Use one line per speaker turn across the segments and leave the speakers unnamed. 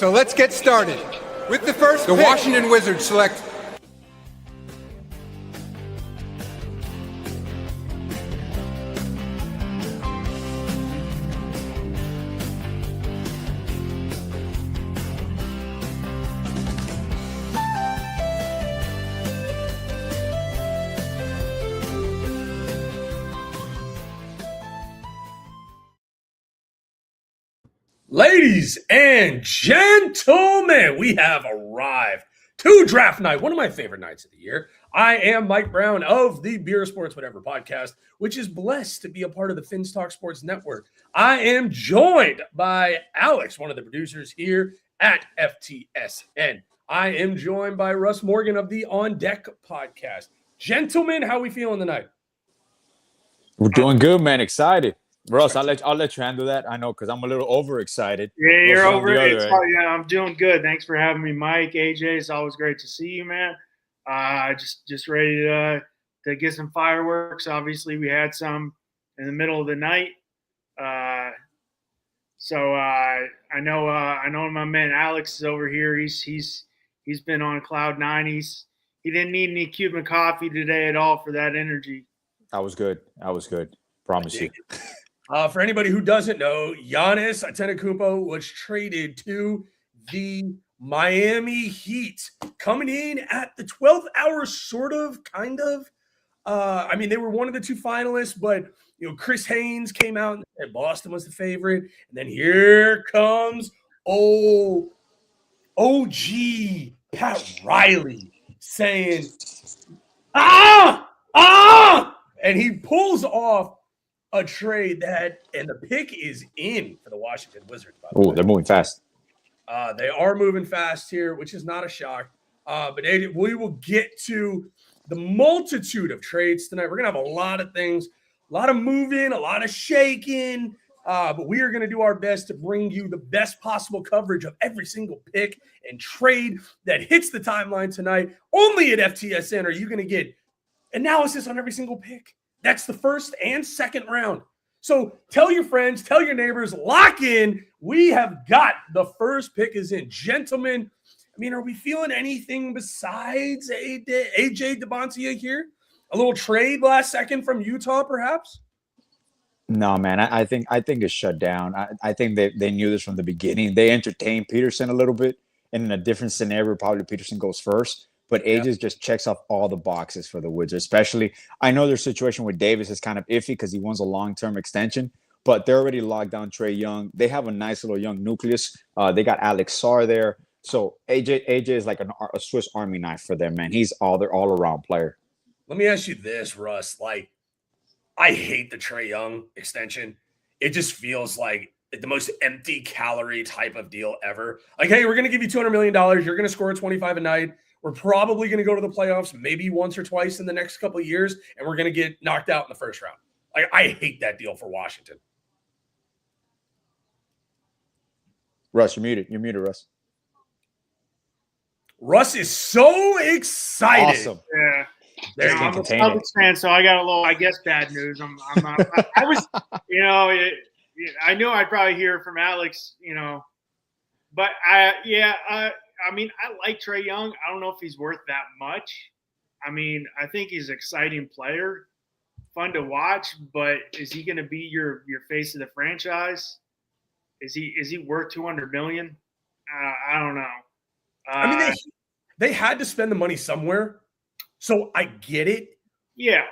So let's get started. With the first pick, Washington Wizards select
Ladies and gentlemen, we have arrived to draft night, one of my favorite nights of the year. I am Mike Brown of the Beer Sports Whatever podcast, which is blessed to be a part of the Finstock Sports Network. I am joined by Alex, one of the producers here at FTSN. I am joined by Russ Morgan of the On Deck podcast. Gentlemen, how are we feeling tonight?
We're doing good, man. Excited. Russ, I'll let you handle that. I know because I'm a little overexcited.
Yeah, you're over it. Yeah, I'm doing good. Thanks for having me, Mike. AJ, it's always great to see you, man. Just ready to get some fireworks. Obviously, we had some in the middle of the night. So I know my man Alex is over here. He's been on cloud nine. He didn't need any Cuban coffee today at all for that energy.
I was good. Promise you.
For anybody who doesn't know, Giannis Antetokounmpo was traded to the Miami Heat, coming in at the 12th hour, kind of. They were one of the two finalists, but Chris Haynes came out and said Boston was the favorite, and then here comes OG Pat Riley saying, and he pulls off a trade and the pick is in for the Washington Wizards.
Oh, they're moving fast.
They are moving fast here, which is not a shock. But we will get to the multitude of trades tonight. We're going to have a lot of things, a lot of moving, a lot of shaking. But we are going to do our best to bring you the best possible coverage of every single pick and trade that hits the timeline tonight. Only at FTSN are you going to get analysis on every single pick. That's the first and second round. So tell your friends, tell your neighbors, lock in. We have got the first pick is in. Gentlemen, are we feeling anything besides AJ Deboncia here? A little trade last second from Utah, perhaps?
No, man. I think it's shut down. I think they knew this from the beginning. They entertained Peterson a little bit. And in a different scenario, probably Peterson goes first. But AJ just checks off all the boxes for the Wizards, especially. I know their situation with Davis is kind of iffy because he wants a long-term extension, but they're already locked down Trae Young. They have a nice little young nucleus. They got Alex Sarr there. So AJ is like a Swiss Army knife for them, man. He's their all-around player.
Let me ask you this, Russ. I hate the Trae Young extension. It just feels like the most empty calorie type of deal ever. Hey, we're going to give you $200 million. You're going to score 25 a night. We're probably going to go to the playoffs maybe once or twice in the next couple of years, and we're going to get knocked out in the first round. I hate that deal for Washington.
Russ, you're muted. You're muted, Russ.
Russ is so excited.
Awesome.
Yeah. I'm a Celtics fan, so I got a little, I guess, bad news. I'm not. I was, I knew I'd probably hear from Alex, but I like Trae Young. I don't know if he's worth that much. I think he's an exciting player, fun to watch, but is he going to be your face of the franchise? Is he worth $200 million? I don't know.
They had to spend the money somewhere, so I get it.
Yeah.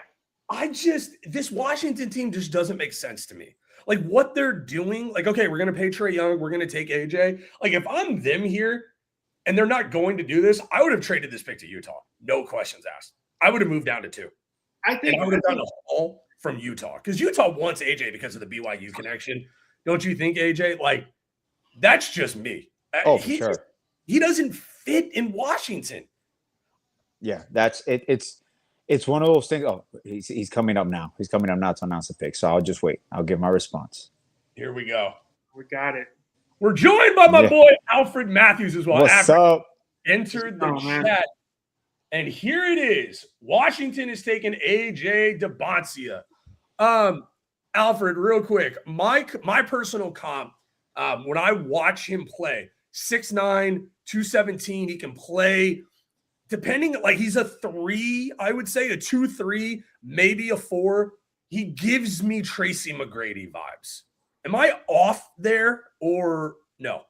This Washington team just doesn't make sense to me. What they're doing, okay, we're going to pay Trae Young, we're going to take AJ. If I'm them here, and they're not going to do this, I would have traded this pick to Utah. No questions asked. I would have moved down to 2. I would have done a haul from Utah because Utah wants AJ because of the BYU connection. Don't you think, AJ? That's just me.
Oh, for sure.
He doesn't fit in Washington.
Yeah, that's it. It's one of those things. Oh, he's coming up now. He's coming up now to announce the pick. So I'll just wait. I'll give my response.
Here we go.
We got it.
We're joined by my boy Alfred Matthews as well.
What's up?
Entered the chat. And here it is. Washington is taking AJ Deboncia. Alfred, real quick. My personal comp, when I watch him play, 6'9", 217. He can play depending, like he's a 3, I would say a 2-3, maybe a 4. He gives me Tracy McGrady vibes. Am I off there or no?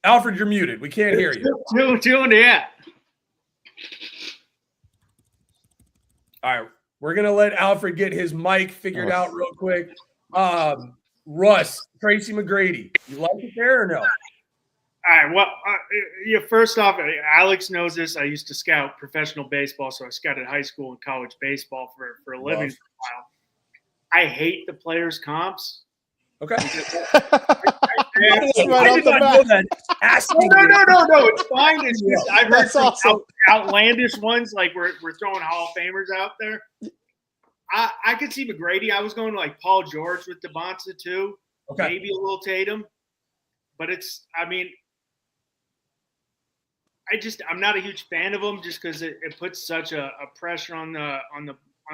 Alfred, you're muted. We can't hear you.
Tuned in.
All right. We're going to let Alfred get his mic figured out real quick. Russ, Tracy McGrady, you like it there or no?
All right. Well, first off, Alex knows this. I used to scout professional baseball, so I scouted high school and college baseball for a living for a while. I hate the players' comps.
Okay.
No, it's fine. It's just, I've heard some outlandish ones, like we're throwing Hall of Famers out there. I could see McGrady. I was going to like Paul George with Devonta too. Okay. Maybe a little Tatum. But I'm not a huge fan of him just because it puts such a pressure on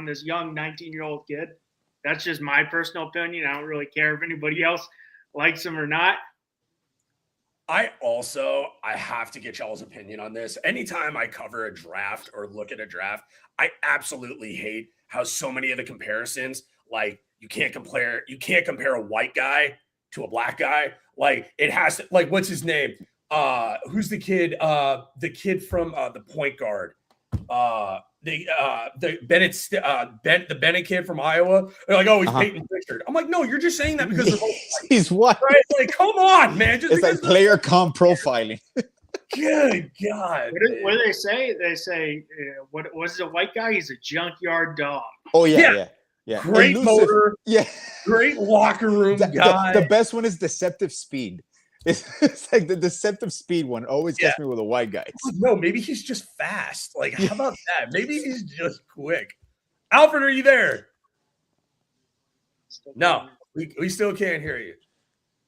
this young 19-year-old kid. That's just my personal opinion. I don't really care if anybody else likes him or not.
I have to get y'all's opinion on this. Anytime I cover a draft or look at a draft, I absolutely hate how so many of the comparisons, like you can't compare a white guy to a black guy. Like it has to, like, what's his name? Who's the kid? The kid from the point guard. The Bennett kid from Iowa. They're like, oh, he's Peyton Pritchard. I'm like, no, you're just saying that because they're both
he's what?
Right? Like, come on, man.
It's like player comp profiling.
Good God.
What do they say? They say, what was a white guy? He's a junkyard dog.
Oh, yeah.
Great
elusive.
motor.
Yeah.
Great locker room guy.
The best one is deceptive speed. It's like the deceptive speed one always gets me with a white guy.
No, maybe he's just fast. Like, how about that? Maybe he's just quick. Alfred, are you there? No, we still can't hear you.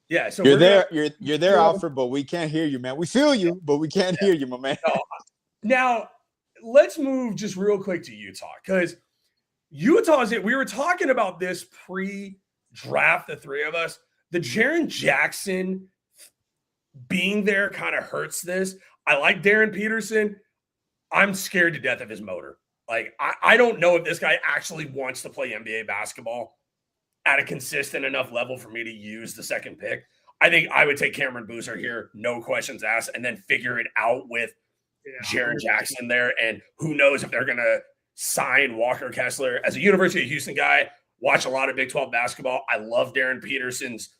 Yeah, so
you're there. You're there, Alfred, but we can't hear you, man. We feel you, but we can't hear you, my man.
No. Now, let's move just real quick to Utah, because Utah's it. We were talking about this pre-draft, the three of us. The Jaren Jackson being there kind of hurts this. I like Darren Peterson. I'm scared to death of his motor. Like, I don't know if this guy actually wants to play NBA basketball at a consistent enough level for me to use the second pick. I think I would take Cameron Boozer here, no questions asked, and then figure it out with Jaren Jackson there. And who knows if they're going to sign Walker Kessler. As a University of Houston guy, watch a lot of Big 12 basketball. I love Darren Peterson's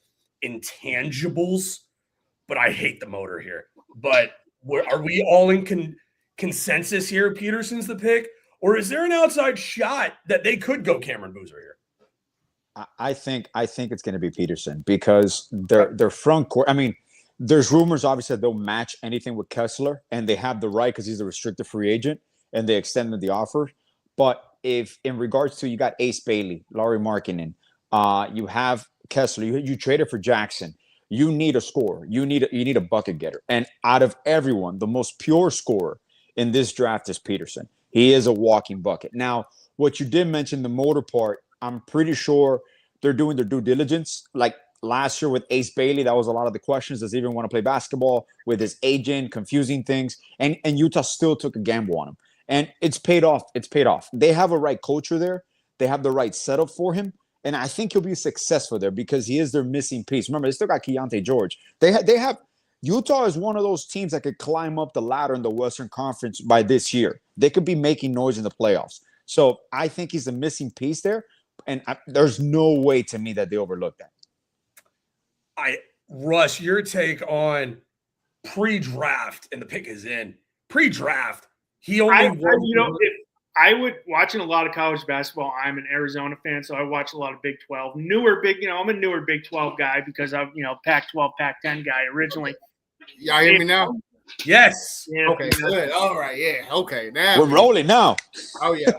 intangibles, but I hate the motor here. But are we all in consensus here? Peterson's the pick, or is there an outside shot that they could go Cameron Boozer here?
I think it's going to be Peterson because their front court. I mean, there's rumors obviously that they'll match anything with Kessler, and they have the right because he's a restricted free agent, and they extended the offer. But if in regards to, you got Ace Bailey, Lauri Markkanen, you have Kessler, you traded for Jackson. You need a scorer. You need a bucket getter. And out of everyone, the most pure scorer in this draft is Peterson. He is a walking bucket. Now, what you did mention, the motor part, I'm pretty sure they're doing their due diligence. Like last year with Ace Bailey, that was a lot of the questions. Does he even want to play basketball with his agent, confusing things? And Utah still took a gamble on him. And it's paid off. It's paid off. They have a right culture there. They have the right setup for him. And I think he'll be successful there because he is their missing piece. Remember, they still got Keontae George. They have Utah is one of those teams that could climb up the ladder in the Western Conference by this year. They could be making noise in the playoffs. So I think he's a missing piece there. And there's no way to me that they overlook that.
Russ, your take on pre-draft, and the pick is in. Pre-draft, he only
I would watching a lot of college basketball. I'm an Arizona fan, so I watch a lot of Big 12. I'm a newer Big 12 guy because I'm, Pac-12, Pac-10 guy originally.
Y'all hear me now?
Yes.
Yeah,
okay, good. All right, yeah. Okay, now
we're rolling now.
Oh yeah.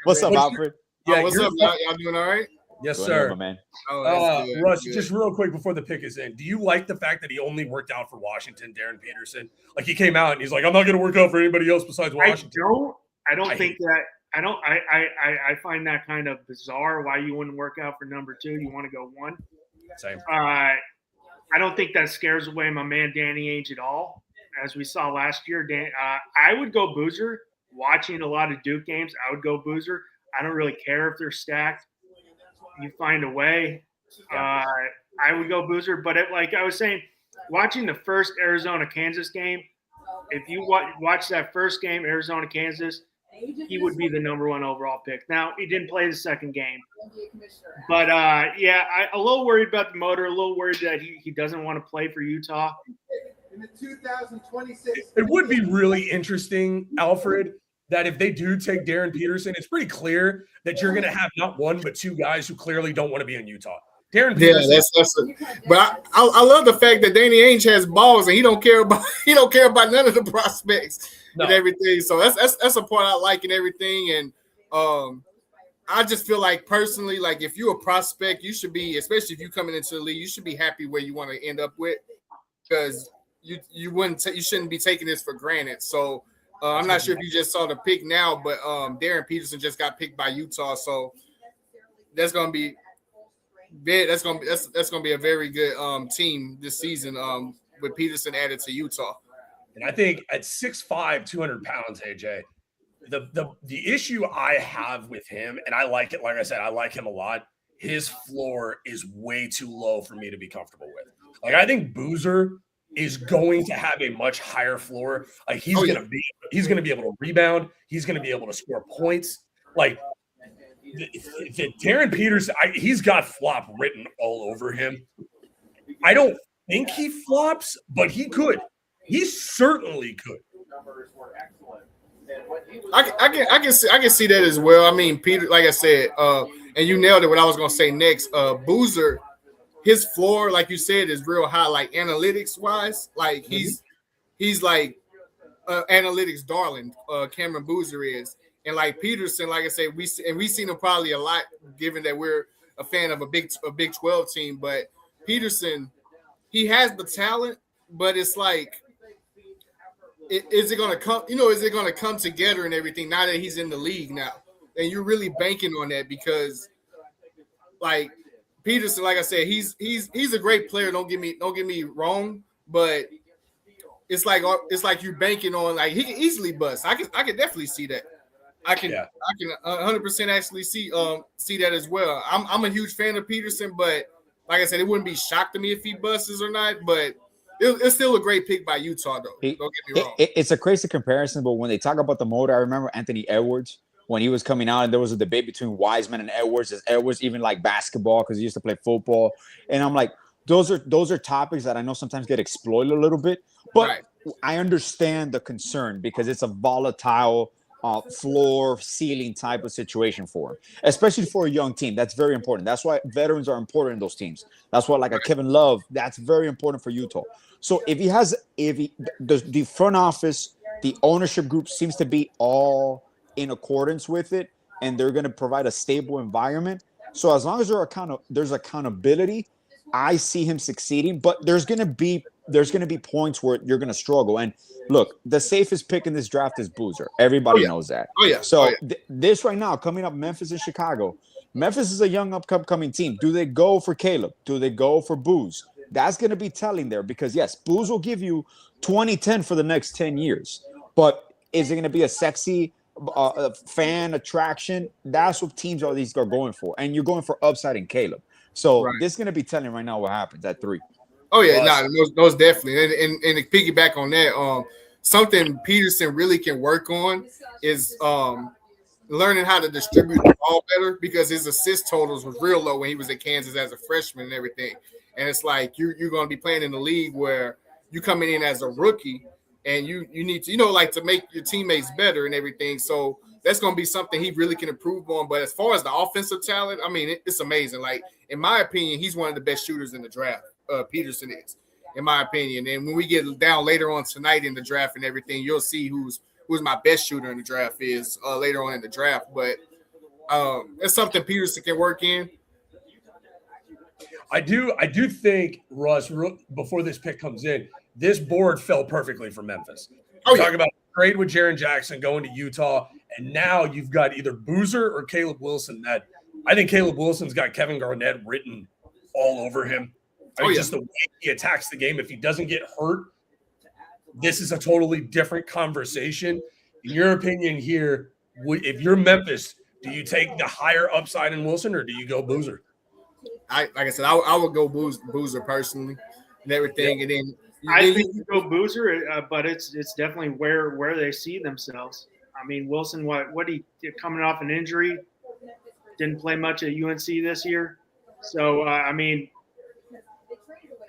What's up, Alfred?
Yeah, what's up? Y'all doing all right?
Yes, sir.
Man.
Oh,
Russ, just real quick before the pick is in, do you like the fact that he only worked out for Washington, Darren Peterson? Like he came out and he's like, I'm not going to work out for anybody else besides Washington.
I find that kind of bizarre why you wouldn't work out for number 2. You want to go 1.
Same.
I don't think that scares away my man Danny Ainge at all. As we saw last year, I would go Boozer. Watching a lot of Duke games, I would go Boozer. I don't really care if they're stacked. You find a way. I would go Boozer. But like I was saying, watching the first Arizona-Kansas game, if you watch that first game, Arizona-Kansas, he would be the number 1 overall pick. Now, he didn't play the second game. But, a little worried about the motor, a little worried that he doesn't want to play for Utah.
In the 2026,
it would be really interesting, Alfred, that if they do take Darren Peterson, it's pretty clear that you're going to have not one but 2 guys who clearly don't want to be in Utah. Darren Peterson.
Yeah, but I love the fact that Danny Ainge has balls and he don't care about none of the prospects and everything. So that's a part I like and everything. And I just feel like personally, like if you're a prospect, you should be, especially if you're coming into the league, you should be happy where you want to end up with, because you shouldn't be taking this for granted. So I'm not sure if you just saw the pick now, but Darren Peterson just got picked by Utah, so that's gonna be a very good team this season with Peterson added to Utah.
And I think at 6'5", 200 pounds, AJ, the issue I have with him, and I like it, like I said, I like him a lot. His floor is way too low for me to be comfortable with. Like, I think Boozer is going to have a much higher floor. Like, he's going to be able to rebound. He's going to be able to score points. Like, the Darren Peterson, he's got flop written all over him. I don't think he flops, but he could. He certainly could.
I can see that as well. I mean, Peter, like I said, and you nailed it. What I was going to say next, Boozer, his floor, like you said, is real high. Like analytics wise, like he's like analytics darling. Cameron Boozer is, and like Peterson, like I said, we've seen him probably a lot, given that we're a fan of a Big 12 team. But Peterson, he has the talent, but it's like, is it going to come? Is it going to come together and everything now that he's in the league now? And you're really banking on that because, like Peterson, like I said, he's a great player. Don't get me wrong, but it's like you're banking on, like, he can easily bust. I can definitely see that. I can 100% actually see that as well. I'm a huge fan of Peterson, but like I said, it wouldn't be shocked to me if he busts or not. But it's still a great pick by Utah, though. Don't get me wrong.
It's a crazy comparison, but when they talk about the motor, I remember Anthony Edwards when he was coming out, and there was a debate between Wiseman and Edwards. Is Edwards even like basketball because he used to play football? And I'm like, those are topics that I know sometimes get exploited a little bit, but right. I understand the concern because it's a volatile floor ceiling type of situation for him, especially for a young team. That's very important. That's why veterans are important in those teams. That's why, like a Kevin Love, that's very important for Utah. So the front office, the ownership group seems to be all in accordance with it, and they're going to provide a stable environment. So as long as there's accountability, I see him succeeding. But there's going to be points where you're going to struggle. And look, the safest pick in this draft is Boozer. Everybody knows that.
Oh yeah.
So this right now, coming up, Memphis and Chicago. Memphis is a young upcoming team. Do they go for Caleb? Do they go for Booze? That's going to be telling there because yes, Booze will give you 2010 for the next 10 years. But is it going to be a sexy fan attraction? That's what teams are going for. And you're going for upside in Caleb. So this is going to be telling right now what happens at 3.
Oh yeah, those definitely. And to piggyback on that, something Peterson really can work on is learning how to distribute the ball better because his assist totals was real low when he was at Kansas as a freshman and everything. And it's like you're going to be playing in the league where you coming in as a rookie and you need to, like to make your teammates better and everything. So that's going to be something he really can improve on. But as far as the offensive talent, I mean, it's amazing. Like, in my opinion, he's one of the best shooters in the draft. Peterson is, in my opinion. And when we get down later on tonight in the draft and everything, you'll see who's my best shooter in the draft is later on in the draft. But it's something Peterson can work in.
I do think, Russ, before this pick comes in, this board fell perfectly for Memphis. Talk about trade with Jaren Jackson going to Utah, and now you've got either Boozer or Caleb Wilson. That I think Caleb Wilson's got Kevin Garnett written all over him. Just the way he attacks the game. If he doesn't get hurt, this is a totally different conversation. In your opinion here, if you're Memphis, do you take the higher upside in Wilson or do you go Boozer?
Like I said, I would go Boozer personally and everything.
Yeah.
And then
I think you go Boozer, but it's definitely where they see themselves. I mean, Wilson, what he coming off an injury, didn't play much at UNC this year. So, I mean,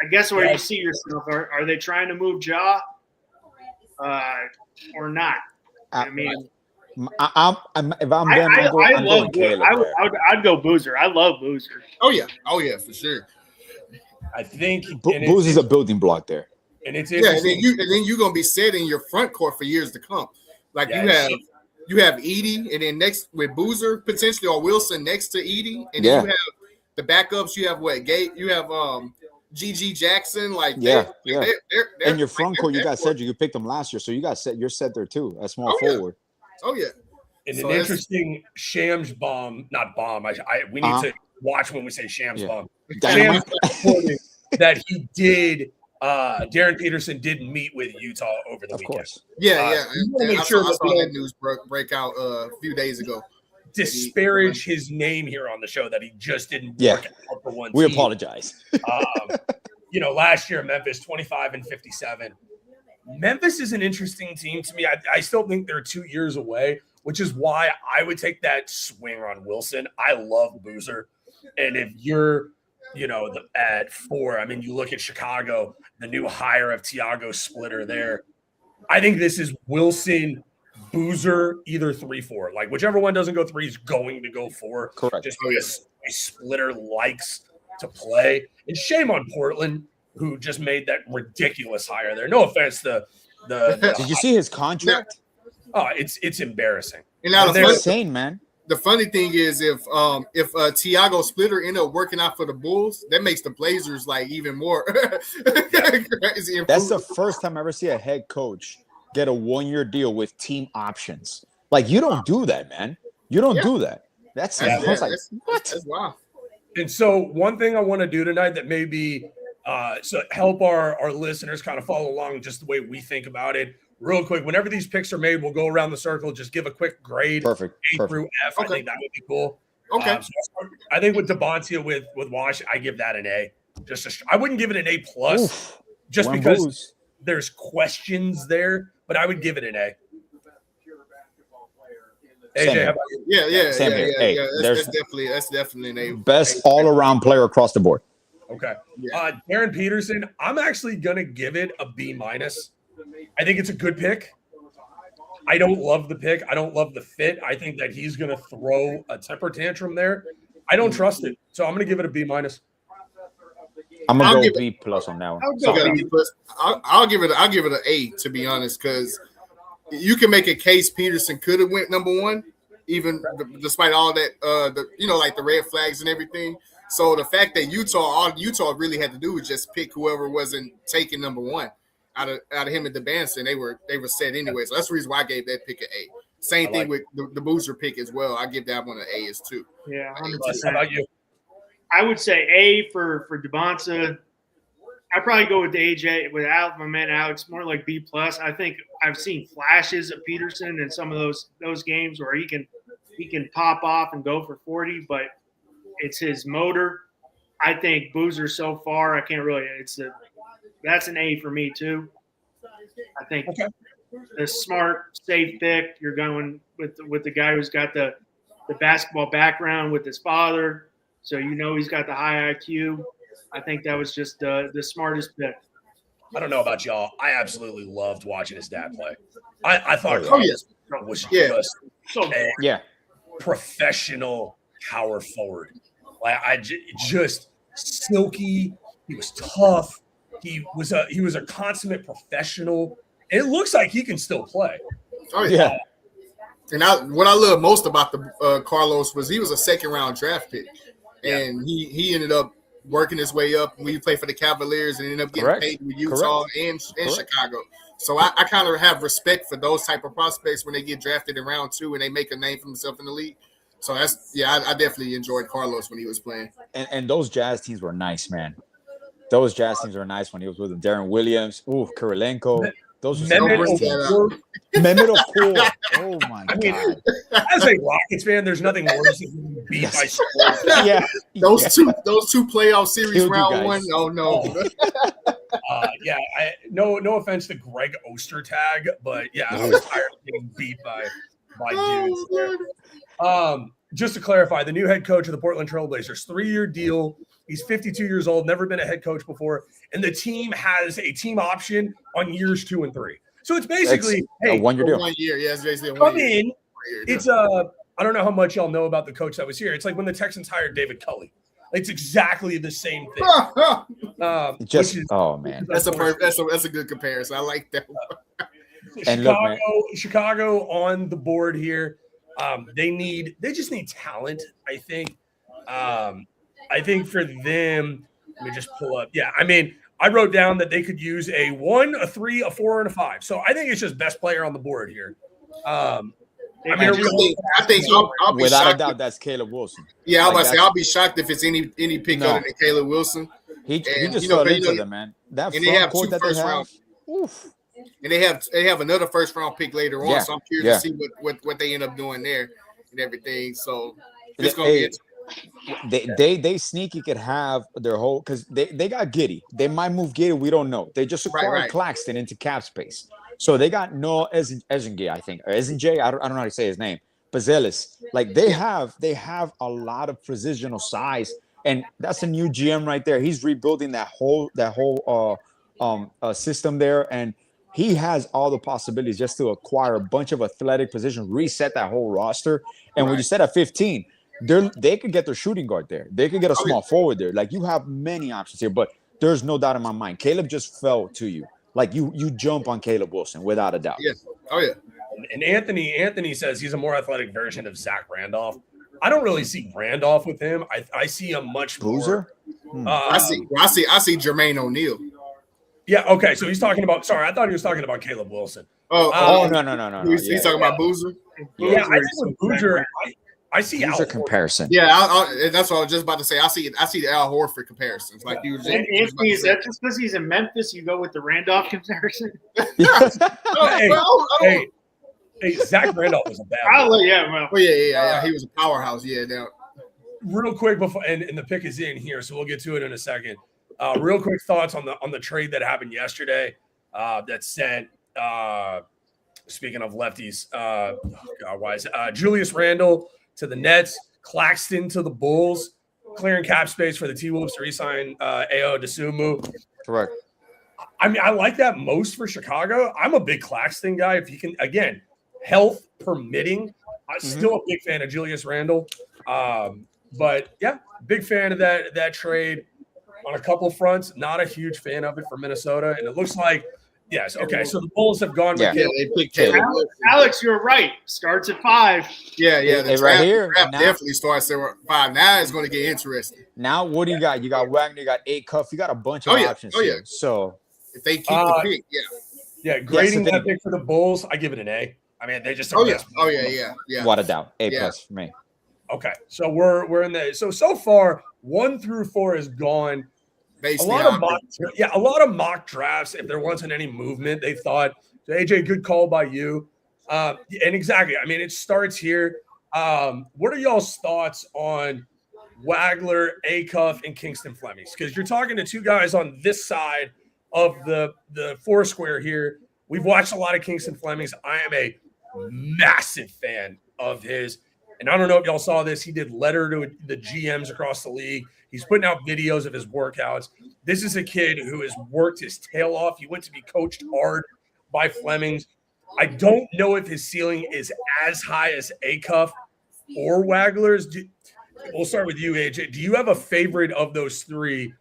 I guess where you see yourself, are they trying to move Ja or not? I mean,
if I'm them, I'm going Caleb.
I'd go Boozer. I love Boozer.
Oh yeah, for sure.
I think
Boozer's a building block there.
And it's
and then you're gonna be set in your front court for years to come. Like you have Edie, and then next with Boozer potentially or Wilson next to Edie, and then you have the backups. You have you have GG Jackson. Like they're
in your front court, you got Cedric. You picked them last year, so you got set. You're set there too. A small forward.
Oh yeah.
And an interesting Shams bomb, not bomb. We need to watch when we say Shams bomb. Shams that he did. Darren Peterson did meet with Utah over the weekend.
Course.
I saw that news break out a few days ago.
Disparage his name here on the show that he just didn't work out for one team.
We apologize.
Last year Memphis 25-57. Memphis is an interesting team to me. I still think they're 2 years away, which is why I would take that swing on Wilson. I love Boozer, and if you're at 4, I mean, you look at Chicago, the new hire of Tiago Splitter there. I think this is Wilson, Boozer, either 3-4. Like, whichever one doesn't go 3 is going to go 4.
Correct.
Just because Splitter likes to play. And shame on Portland, who just made that ridiculous hire there. No offense to the
Did you see his contract?
Oh, it's embarrassing.
And now
they're insane, man.
The funny thing is, if Tiago Splitter end up working out for the Bulls, that makes the Blazers like even more crazy.
That's the first time I ever see a head coach get a 1-year deal with team options. Like, you don't do that, man. You don't do that. That's what?
That's wild.
And so one thing I want to do tonight that maybe help our listeners kind of follow along just the way we think about it. Real quick, whenever these picks are made, we'll go around the circle, just give a quick grade.
Perfect.
A through F. Okay. I think that would be cool.
Okay.
I think with Devontae with Wash, I give that an A. I wouldn't give it an A plus, just because there's questions there, but I would give it an A. AJ, how about you?
Yeah. That's definitely an A.
Best all-around player across the board.
Okay. Darren Peterson, I'm actually gonna give it a B minus. I think it's a good pick. I don't love the pick. I don't love the fit. I think that he's going to throw a temper tantrum there. I don't trust it. So I'm going to give it a B minus.
I'm going to go B plus on that one.
I'll give it an A, to be honest, because you can make a case Peterson could have went number 1, even despite all that, like the red flags and everything. So the fact that all Utah really had to do was just pick whoever wasn't taking number 1. Out of him and DeBanson, they were set anyway. So that's the reason why I gave that pick an A. Same thing with the Boozer pick as well. I give that one an A as too.
Yeah,
how about you?
I would say A for DeBanson. I'd probably go with AJ without my man Alex, more like B plus. I think I've seen flashes of Peterson in some of those games where he can pop off and go for 40, but it's his motor. I think Boozer so far, I can't really. That's an A for me too. I think the smart, safe pick. You're going with the guy who's got the basketball background with his father, so he's got the high IQ. I think that was just the smartest pick.
I don't know about y'all. I absolutely loved watching his dad play. I thought was just a professional power forward. Like just silky. He was tough. He was a consummate professional. It looks like he can still play.
Oh yeah. And what I love most about the Carlos was he was a 2nd-round draft pick, and he ended up working his way up. We played for the Cavaliers and ended up getting paid with Utah and Chicago. So I kind of have respect for those type of prospects when they get drafted in round 2 and they make a name for themselves in the league. So I definitely enjoyed Carlos when he was playing.
And those Jazz teams were nice, man. Those Jazz teams were nice when he was with them. Darren Williams, Kirilenko. Those were some
Mehmet
nice teams.
Okur.
Mehmet Okur. Oh my God.
As a Rockets fan, there's nothing worse than being beat by Spurs.
Yeah.
Those two playoff series
Killed you
round
guys.
one. Oh no.
No offense to Greg Ostertag, but yeah, I was tired of getting beat by dudes there. Just to clarify, the new head coach of the Portland Trailblazers, 3-year deal. He's 52 years old, never been a head coach before, and the team has a team option on years 2 and 3. So it's basically,
a 1-year deal.
1 year, yeah, it's basically a 1
come
year.
in. It's I don't know how much y'all know about the coach that was here. It's like when the Texans hired David Culley. It's exactly the same thing.
Oh man,
that's a good comparison. I like that one.
And look, man.
Chicago on the board here. They just need talent. I think for them, let me just pull up. Yeah, I mean, I wrote down that they could use a 1, a 3, a 4, and a 5. So I think it's just best player on the board here.
I think I'll be
without
shocked
a doubt, that's Caleb Wilson.
Yeah, I was about to say I'll be shocked if it's any pick other than Caleb Wilson.
He just fell into them, man. That
and they have
court
2
that
first
they have.
round.
Oof.
And they have another first round pick later on, so I'm curious to see what they end up doing there and everything. So it's gonna be
they sneaky could have their whole because they got Giddey. They might move Giddey. We don't know. They just acquired Claxton into cap space. So they got Noah Ezengay, I think, or Ezengay. I don't know how to say his name. Bazelis. Like they have a lot of positional size, and that's a new GM right there. He's rebuilding that whole system there, and he has all the possibilities just to acquire a bunch of athletic positions, reset that whole roster. And when you set at 15, they could get their shooting guard there. They could get a small forward there. Like you have many options here, but there's no doubt in my mind. Caleb just fell to you. Like you jump on Caleb Wilson without a doubt.
Yes. Oh yeah.
And Anthony says he's a more athletic version of Zach Randolph. I don't really see Randolph with him. I see a much
Boozer.
I see Jermaine O'Neal.
Yeah. Okay. So he's talking about. Sorry, I thought he was talking about Caleb Wilson.
No.
He's talking about Boozer.
Yeah, I think with Boozer, I see
Boozer comparison.
Yeah, that's what I was just about to say. I see the Al Horford comparisons. Like you.
Anthony, is that just because he's in Memphis? You go with the Randolph comparison?
Hey, Zach Randolph was a bad
one. Yeah. He was a powerhouse. Yeah. Now,
real quick before, and the pick is in here, so we'll get to it in a second. Real quick thoughts on the trade that happened yesterday. That sent. Speaking of lefties, Julius Randle to the Nets, Claxton to the Bulls, clearing cap space for the T-Wolves to re-sign Ayo Dosunmu.
Correct.
I mean, I like that most for Chicago. I'm a big Claxton guy. If you can, again, health permitting, I'm still a big fan of Julius Randle. But yeah, big fan of that trade on a couple of fronts. Not a huge fan of it for Minnesota, and it looks like. Yes. Okay. So the Bulls have gone with Caleb.
They picked Caleb.
Alex, you're right. Starts at 5.
Yeah. The
right here
definitely starts at 5. Now it's going to get interesting.
Now, what do you got? You got Wagner. You got Acuff. You got a bunch of options. Here. So
if they keep the pick,
yeah. Grading that pick for the Bulls, I give it an A. I mean, they just.
Yeah.
Without a doubt, A+ for me.
Okay, so we're in the so far 1 through 4 is gone. A lot of mock drafts. If there wasn't any movement, they thought, AJ, good call by you. And exactly, I mean, it starts here. What are y'all's thoughts on Wagler, Acuff, and Kingston Fleming? Because you're talking to two guys on this side of the foursquare here. We've watched a lot of Kingston Fleming's. I am a massive fan of his. And I don't know if y'all saw this. He did letter to the GMs across the league. He's putting out videos of his workouts. This is a kid who has worked his tail off. He went to be coached hard by Fleming's. I don't know if his ceiling is as high as Acuff or Wagler's. We'll start with you, AJ. Do you have a favorite of those three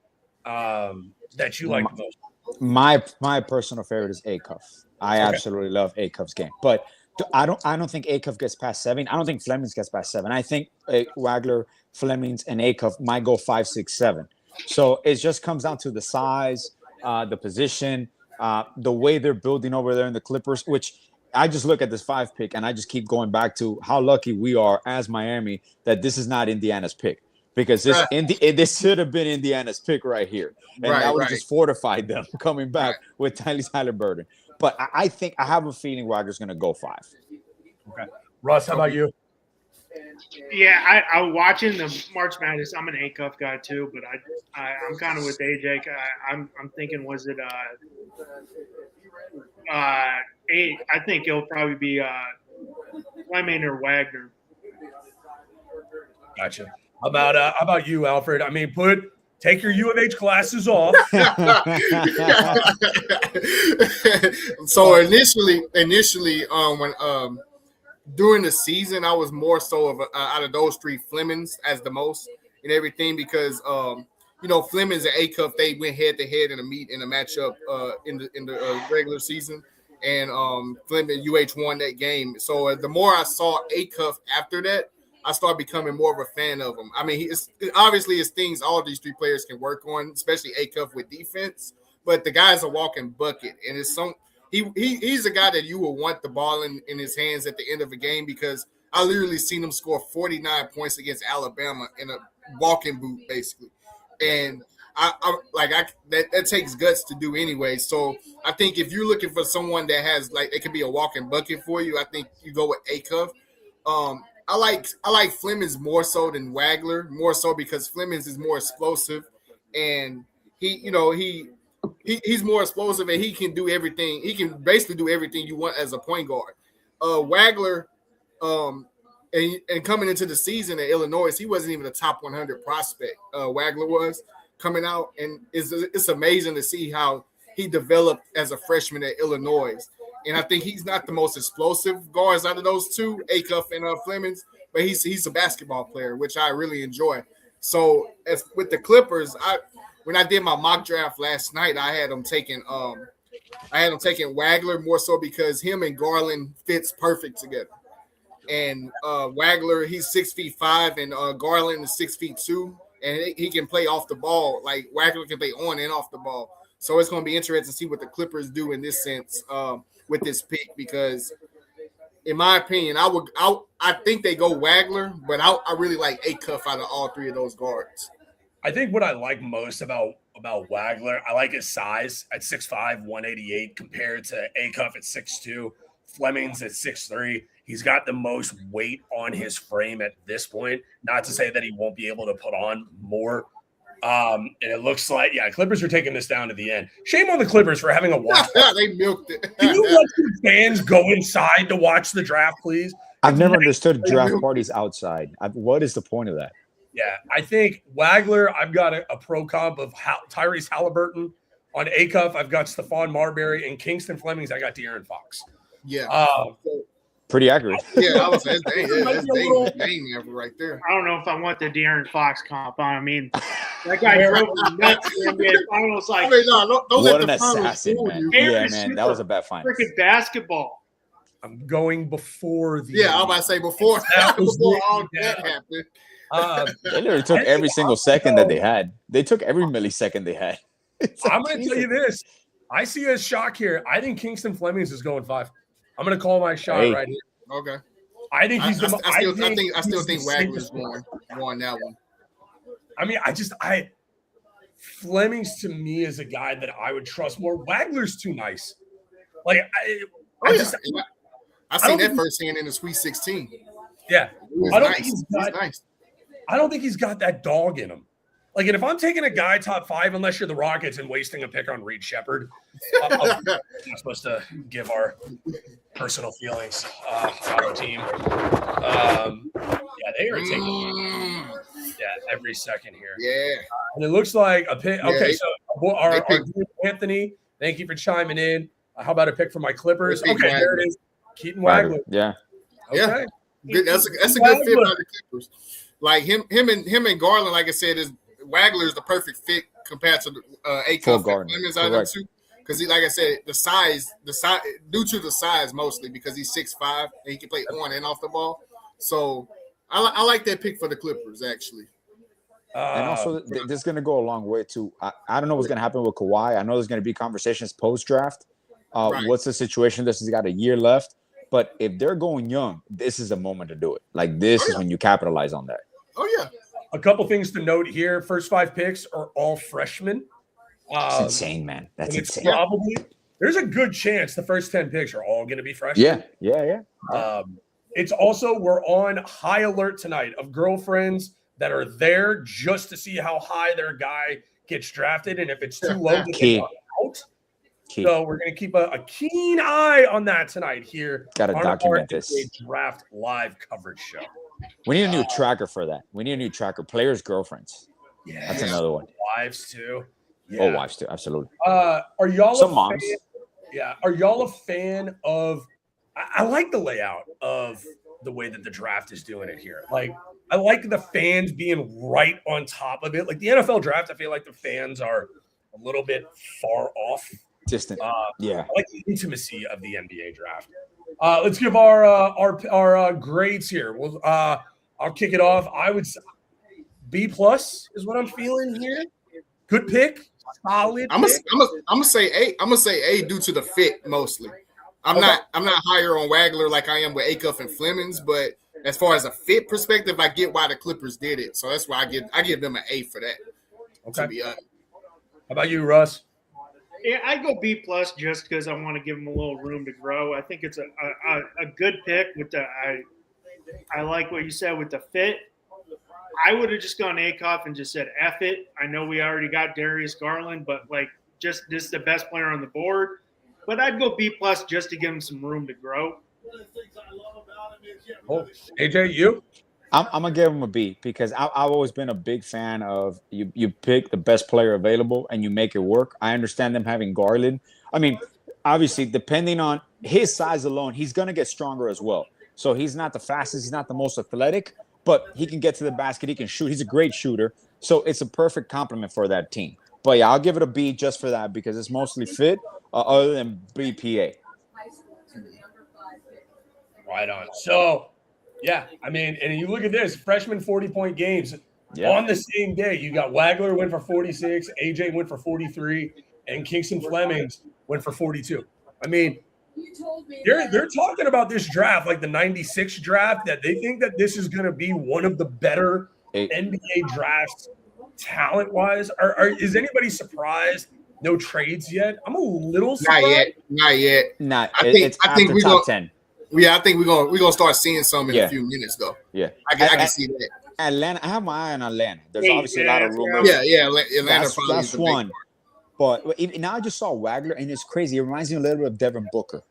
that you like the most?
My personal favorite is Acuff. I absolutely love Acuff's game, but I don't think Acuff gets past 7. I don't think Fleming's gets past 7. I think Wagler, Fleming's, and Acuff might go 5, 6, 7. So it just comes down to the size, the position, the way they're building over there in the Clippers, which I just look at this 5 pick and I just keep going back to how lucky we are as Miami that this is not Indiana's pick. because this should have been Indiana's pick right here, and that would have just fortified them coming back with Tyler Burden. But I think I have a feeling Wagner's going to go 5.
Okay, Russ, how about you?
Yeah, I'm watching the March Madness. I'm an A-Cuff guy too, but I'm kind of with AJ. I'm thinking, was it I think it'll probably be Fleming or Wagner.
Gotcha. How about you, Alfred? I mean, take your U of H classes off.
So initially, when during the season, I was more so of out of those 3 Flemings as the most and everything because Flemings and A-Cuff, they went head to head in a matchup in the regular season, and Fleming UH won that game. So the more I saw A-Cuff after that, I started becoming more of a fan of him. I mean, obviously it's things all these 3 players can work on, especially A-Cuff with defense. But the guy's a walking bucket, and he's a guy that you will want the ball in his hands at the end of a game because I literally seen him score 49 points against Alabama in a walking boot, basically. And that takes guts to do anyway. So I think if you're looking for someone that has it could be a walking bucket for you, I think you go with A-Cuff. I like Flemings more so than Wagler, more so because Flemings is more explosive, and he's more explosive and he can do everything. He can basically do everything you want as a point guard. Wagler, and coming into the season at Illinois, he wasn't even a top 100 prospect. Wagler was coming out, and it's amazing to see how he developed as a freshman at Illinois. And I think he's not the most explosive guards out of those 2, A-Cuff and Flemings, but he's a basketball player, which I really enjoy. So as with the Clippers, when I did my mock draft last night, I had them taking Wagler more so because him and Garland fits perfect together. And Wagler, he's 6'5", and Garland is 6'2", and he can play off the ball. Like Wagler can play on and off the ball. So it's going to be interesting to see what the Clippers do in this sense with this pick, because in my opinion, I think they go Wagler, but I really like A-Cuff out of all 3 of those guards.
I think what I like most about Wagler, I like his size at 6'5", 188 compared to A-Cuff at 6'2", Fleming's at 6'3". He's got the most weight on his frame at this point. Not to say that he won't be able to put on more. And it looks like, Clippers are taking this down to the end. Shame on the Clippers for having a watch.
They milked it.
Can you let the fans go inside to watch the draft, please?
I've never understood draft parties outside. What is the point of that?
Yeah, I think Wagler, I've got a pro comp of Tyrese Halliburton. On A-Cuff, I've got Stephon Marbury. And Kingston Flemings, I got De'Aaron Fox.
Yeah.
Pretty accurate.
Yeah, I was saying that's dang right there.
I don't know if I want the De'Aaron Fox comp. I mean, that guy drove me nuts in the NBA finals. Like,
don't
what an assassin, man. Yeah, man, that was a bad final.
Freaking basketball.
I'm going before the.
Yeah, I was about to say before all that happened.
They literally took every single second that they had. They took every millisecond they had.
I'm going to tell you this. I see a shock here. I think Kingston Flemings is going 5. I'm going to call my shot right here.
Okay.
I think he's
I still think Wagler's won that one.
I mean, Flemings to me is a guy that I would trust more. Wagler's too nice. Like
I seen that firsthand in the Sweet 16.
Yeah.
I
don't think he's got that dog in him. Like, and if I'm taking a guy top 5, unless you're the Rockets and wasting a pick on Reed Shepherd, I'm not supposed to give our personal feelings on our team. They are taking every second here.
Yeah.
And it looks like a pick. Okay, so our Anthony, thank you for chiming in. How about a pick for my Clippers? Okay, there it is. Keaton Wagler.
Yeah.
Okay.
Yeah. That's a good fit by the Clippers. Like him and Garland, like I said, Wagler is the perfect fit compared to A-Cuff because like I said, the size due to the size mostly because he's 6'5" and he can play on and off the ball. So I like that pick for the Clippers actually.
And also, this is going to go a long way too. I don't know what's going to happen with Kawhi. I know there's going to be conversations post draft. What's the situation? This has got a year left. But if they're going young, this is a moment to do it. Like this is when you capitalize on that.
Oh yeah.
A couple things to note here. First 5 picks are all freshmen.
That's insane, man. That's insane.
There's a good chance the first 10 picks are all going to be freshmen.
Yeah.
It's also, we're on high alert tonight of girlfriends that are there just to see how high their guy gets drafted. And if it's too low, they get out. So we're going to keep a keen eye on that tonight here.
Got to document this.
Draft live coverage show.
We need a new tracker for that. We need a new tracker. Players' girlfriends.
Yeah,
that's another one.
Wives too. Yeah.
Oh, wives too. Absolutely.
Are y'all
some moms?
Yeah. Are y'all a fan of? I like the layout of the way that the draft is doing it here. Like, I like the fans being right on top of it. Like the NFL draft, I feel like the fans are a little bit far off.
Distant. Yeah.
I like the intimacy of the NBA draft. Let's give our grades here. Well, I'll kick it off. I would say B+ is what I'm feeling here. Good pick. Solid.
I'm gonna say A. I'm gonna say A due to the fit mostly. I'm not higher on Wagler like I am with Acuff and Flemings, but as far as a fit perspective, I get why the Clippers did it. So that's why I give them an A for that.
Okay.
To be honest.
How about you, Russ?
Yeah, I go B+ just because I want to give them a little room to grow. I think it's a good pick with the I like what you said with the fit. I would have just gone Acuff and just said F it. I know we already got Darius Garland, but like just this is the best player on the board. But I'd go B+ just to give him some room to grow.
Oh, AJ, you?
I'm gonna give him a B because I've always been a big fan of you pick the best player available and you make it work. I understand them having Garland. I mean, obviously, depending on his size alone, he's gonna get stronger as well. So he's not the fastest, he's not the most athletic, but he can get to the basket, he can shoot. He's a great shooter, so it's a perfect complement for that team. But yeah, I'll give it a B just for that because it's mostly fit, other than BPA.
Right on. So. Yeah, I mean, and you look at this, freshman 40-point games on the same day. You got Wagler went for 46, AJ went for 43, and Kingston Flemings went for 42. I mean, they're talking about this draft, like the 96 draft, that they think that this is going to be one of the better NBA drafts talent-wise. Is anybody surprised? No trades yet? I'm a little surprised.
Not yet.
I think we're top 10.
Yeah, I think we're gonna start seeing some in a few minutes, though.
Yeah,
I can see that.
Atlanta, I have my eye on Atlanta. There's obviously a lot of rumors.
Yeah, Atlanta.
That's one. But now I just saw Wagler, and it's crazy. It reminds me a little bit of Devin Booker,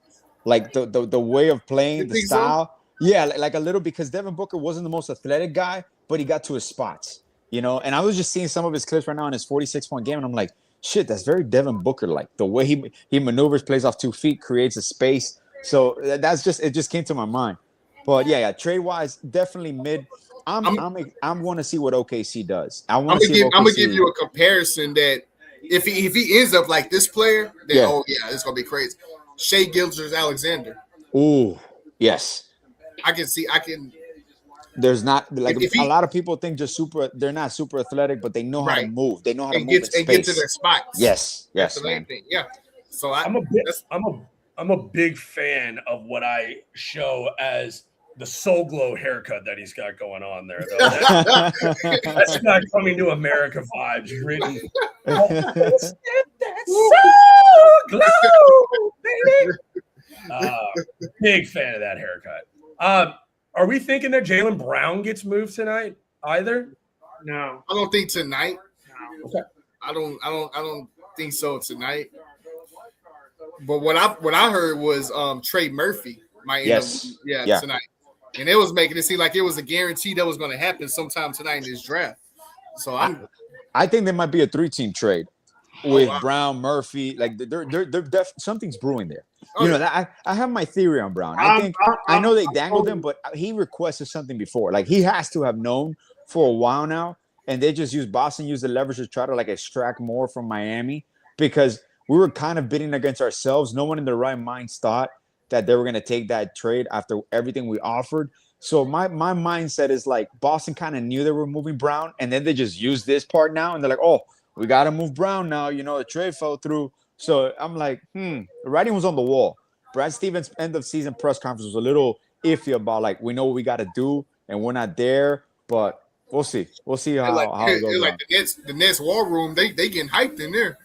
like the way of playing, the style. So? Yeah, like a little, because Devin Booker wasn't the most athletic guy, but he got to his spots, you know. And I was just seeing some of his clips right now in his 46-point game, and I'm like, shit, that's very Devin Booker-like. The way he maneuvers, plays off 2 feet, creates a space. So that's just, it just came to my mind. But yeah, trade wise, definitely mid. I'm going to see what OKC does. I'm gonna
give you a comparison that if he ends up like this player, then it's gonna be crazy. Shai Gilgeous-Alexander.
Ooh, yes.
I can.
There's not like a lot of people think they're not super athletic, but they know how to move. They know how to move in space.
Get to their spots.
Yes,
that's the main thing. Yeah. So
I'm a big fan of what I show as the Soul Glow haircut that he's got going on there, though. That's not Coming to America vibes written. That Soul Glow, baby. Big fan of that haircut. Are we thinking that Jaylen Brown gets moved tonight either?
No.
I don't think tonight.
No.
Okay.
I don't think so tonight. But what I heard was Trey Murphy might end up tonight. And it was making it seem like it was a guarantee that was going to happen sometime tonight in this draft. So
I think there might be a 3-team trade with Brown, Murphy. Like they're something's brewing there. You know, I have my theory on Brown. I know they dangled him, but he requested something before. Like he has to have known for a while now, and they just Boston used the leverage to try to like extract more from Miami because we were kind of bidding against ourselves. No one in their right mind thought that they were going to take that trade after everything we offered. So my mindset is like Boston kind of knew they were moving Brown, and then they just used this part now, and they're like, oh, we got to move Brown now. You know, the trade fell through. So I'm like, the writing was on the wall. Brad Stevens' end of season press conference was a little iffy about like, we know what we got to do, and we're not there. But We'll see. We'll see how it goes.
Like the Nets war room, they getting hyped in there.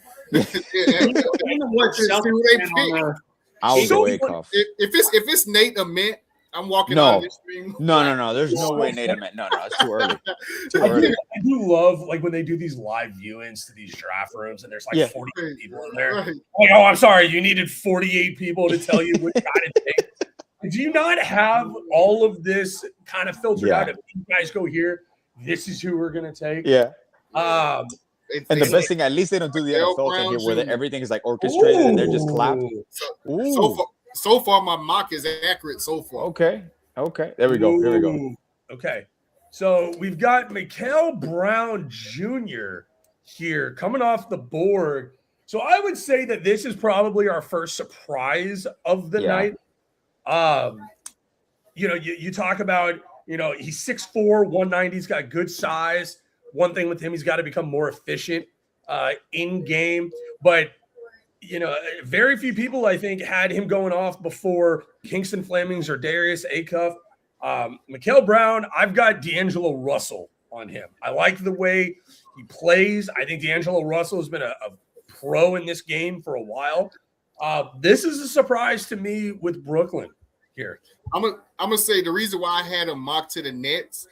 I'll go Acuff.
If it's Nate Ament, I'm walking out of this ring.
No. There's no way Nate Ament. No, it's too early.
I do love like when they do these live viewings to these draft rooms and there's like 48 people in there. Like, oh, I'm sorry, you needed 48 people to tell you what guy to take. Do you not have all of this kind of filtered out? If you guys go here, this is who we're gonna take.
Yeah.
And
the best thing, at least they don't do the NFL thing here where everything is like orchestrated and they're just clapping.
So far, my mock is accurate so far.
Okay. There we go. Here we go.
Okay. So we've got Mikael Brown Jr. here coming off the board. So I would say that this is probably our first surprise of the night. You talk about, he's 6'4", 190. He's got good size. One thing with him, he's got to become more efficient in game. But, very few people, I think, had him going off before Kingston Flemings or Darius Acuff. Mikael Brown, I've got D'Angelo Russell on him. I like the way he plays. I think D'Angelo Russell has been a pro in this game for a while. This is a surprise to me with Brooklyn here.
I'm gonna say the reason why I had him mocked to the Nets,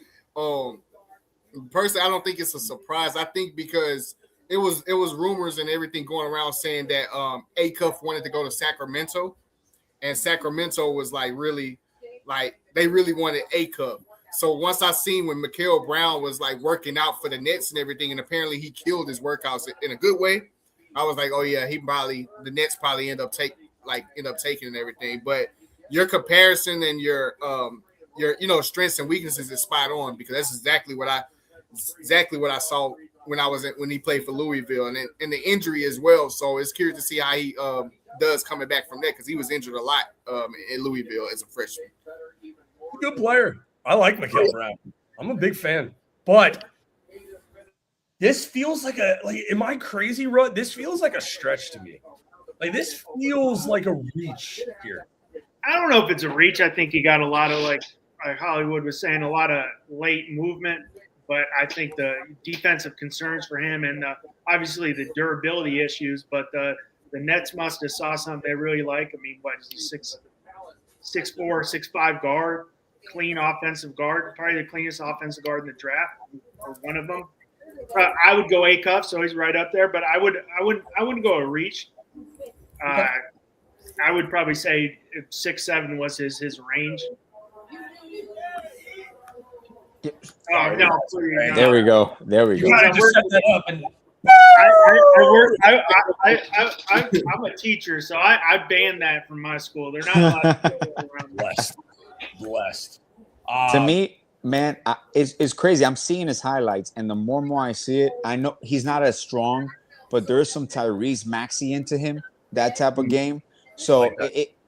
personally, I don't think it's a surprise. I think because it was rumors and everything going around saying that Acuff wanted to go to Sacramento, and Sacramento was they really wanted Acuff. So once I seen when Mikael Brown was like working out for the Nets and everything, and apparently he killed his workouts in a good way, I was like, oh yeah, the Nets probably end up taking and everything. But your comparison and your strengths and weaknesses is spot on, because that's exactly what I saw when he played for Louisville, and the injury as well. So it's curious to see how he does coming back from that, because he was injured a lot in Louisville as a freshman.
Good player. I like Mikael Brown. I'm a big fan, but this feels like am I crazy, Rudd? This feels like a stretch to me. Like, this feels like a reach here.
I don't know if it's a reach. I think you got a lot of, like Hollywood was saying, a lot of late movement. But I think the defensive concerns for him and obviously the durability issues. But the Nets must have saw something they really like. I mean, what is he, 6'4", 6'5" guard, clean offensive guard, probably the cleanest offensive guard in the draft, or one of them. I would go Acuff, so he's right up there. But I wouldn't go a reach. I would probably say 6'7" was his range. Oh no!
There we go.
You gotta just set that up. And
I'm a teacher, so I banned that from my school. They're not allowed to go around.
Blessed.
To me, man, it's crazy. I'm seeing his highlights, and the more and more I see it, I know he's not as strong, but there is some Tyrese Maxey into him, that type of game. So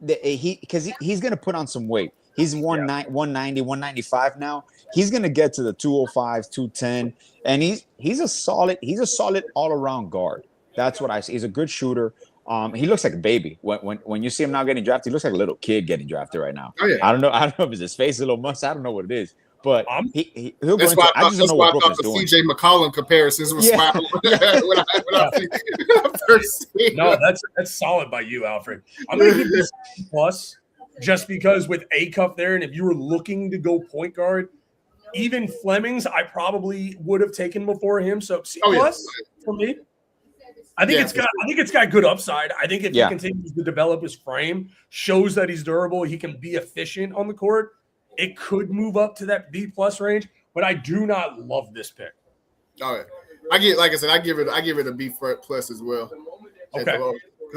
he's going to put on some weight. He's 190, 195 now. He's going to get to the 205, 210, and he's a solid all-around guard. That's what I see. He's a good shooter. He looks like a baby. When you see him now getting drafted, he looks like a little kid getting drafted right now.
Oh, yeah.
I don't know if it's his face, a little mustache. I don't know what it is. But he'll go
that's
into,
why
I just don't know what Brooklyn's
the
doing.
CJ McCollum comparisons was spot on when I first seen
No, that's solid by you, Alfred. I'm going to give this plus just because with Acuff there, and if you were looking to go point guard, even Flemings, I probably would have taken before him. So C plus for me. I think it's got good upside. I think if he continues to develop his frame, shows that he's durable, he can be efficient on the court, it could move up to that B plus range. But I do not love this pick.
All right, I give it a B plus as well.
Okay.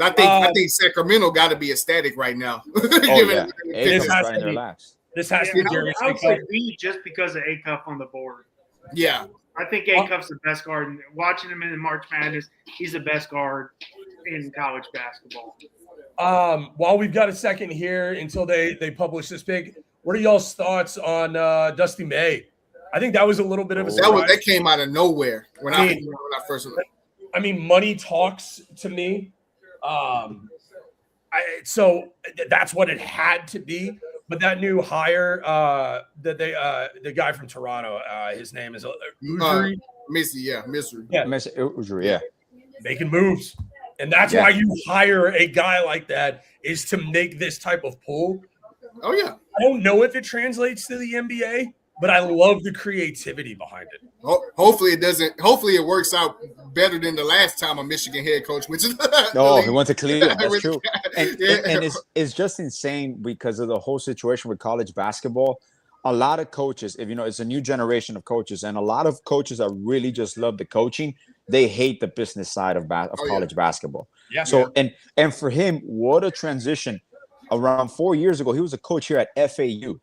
I think Sacramento got to be ecstatic right now.
This has to be
I would say B just because of Acuff on the board.
Yeah.
I think Acuff's the best guard. And watching him in March Madness, he's the best guard in college basketball.
While we've got a second here until they publish this pick, what are y'all's thoughts on Dusty May? I think that was a little bit of a surprise.
That came out of nowhere when I first.
I mean, money talks to me. So that's what it had to be. But that new hire, that they, the guy from Toronto, his name is Ujiri.
Missouri.
Yeah, making moves, and that's why you hire a guy like that, is to make this type of pull.
Oh yeah.
I don't know if it translates to the NBA, but I love the creativity behind it.
Hopefully it doesn't. Hopefully it works out better than the last time a Michigan head coach, which is
he went to Cleveland. That's true. And it's just insane because of the whole situation with college basketball. A lot of coaches, if you know, it's a new generation of coaches, and a lot of coaches that really just love the coaching. They hate the business side of college basketball.
Yeah.
So and for him, what a transition. Around 4 years ago, he was a coach here at FAU,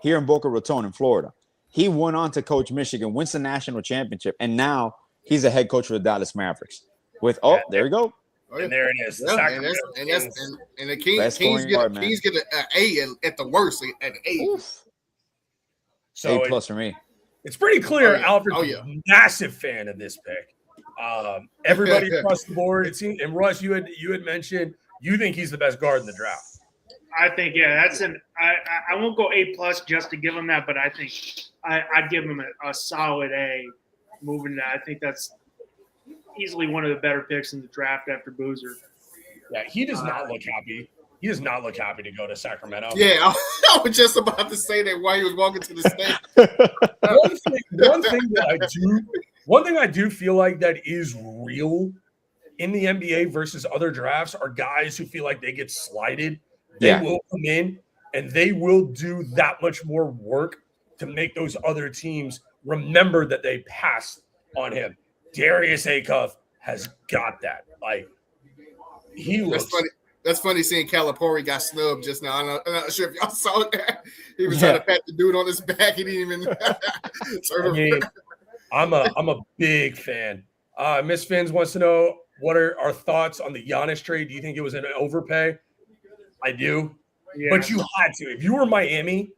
here in Boca Raton in Florida. He went on to coach Michigan, wins the national championship, and now he's a head coach for the Dallas Mavericks. There you go.
And there it is.
Yeah, and the Kings get an A at the worst, at A.
Oof.
So
A+ for me.
It's pretty clear Alfred's a massive fan of this pick. Everybody across the board, it seems. And Russ, you had mentioned you think he's the best guard in the draft.
I think that's I won't go A+ just to give him that, but I think I'd give him a solid A. Moving that, I think that's easily one of the better picks in the draft after Boozer.
Yeah, he does not look happy. He does not look happy to go to Sacramento.
Yeah, I was just about to say that while he was walking to the stage.
One thing I do feel like that is real in the NBA versus other drafts are guys who feel like they get slighted. They will come in and they will do that much more work to make those other teams remember that they passed on him. Darius Acuff has got that. Like, he looks.
That's funny seeing Calipari got snubbed just now. I'm not sure if y'all saw that. He was trying to pat the dude on his back. He didn't even turn
I'm a big fan. Miss Fins wants to know, what are our thoughts on the Giannis trade? Do you think it was an overpay? I do. Yeah. But you had to. If you were Miami,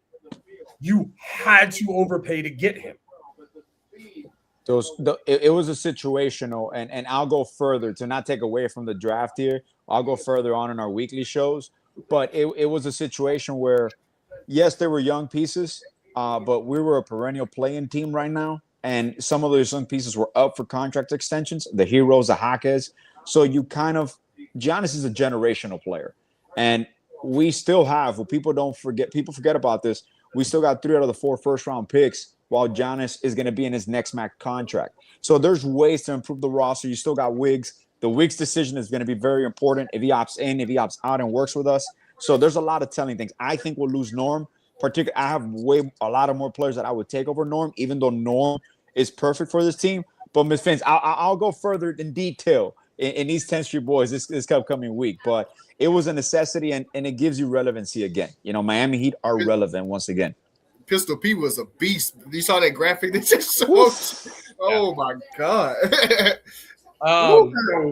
you had to overpay to get him.
It was a situational, and I'll go further to not take away from the draft here. I'll go further on in our weekly shows, but it was a situation where, yes, there were young pieces, but we were a perennial playing team right now, and some of those young pieces were up for contract extensions. The heroes, the Jaques. So Giannis is a generational player, and we still have. Well, people forget about this. We still got 3 out of the 4 first-round picks, while Giannis is going to be in his next max contract. So there's ways to improve the roster. You still got Wiggs. The Wiggs decision is going to be very important if he opts in, if he opts out and works with us. So there's a lot of telling things. I think we'll lose Norm. Particularly, I have a lot of more players that I would take over Norm, even though Norm is perfect for this team. But Ms. Fins, I'll go further in detail in these 10th Street Boys this upcoming week. But it was a necessity, and it gives you relevancy again. You know, Miami Heat are relevant once again.
Pistol P was a beast. You saw that graphic that just showed. Oh my God.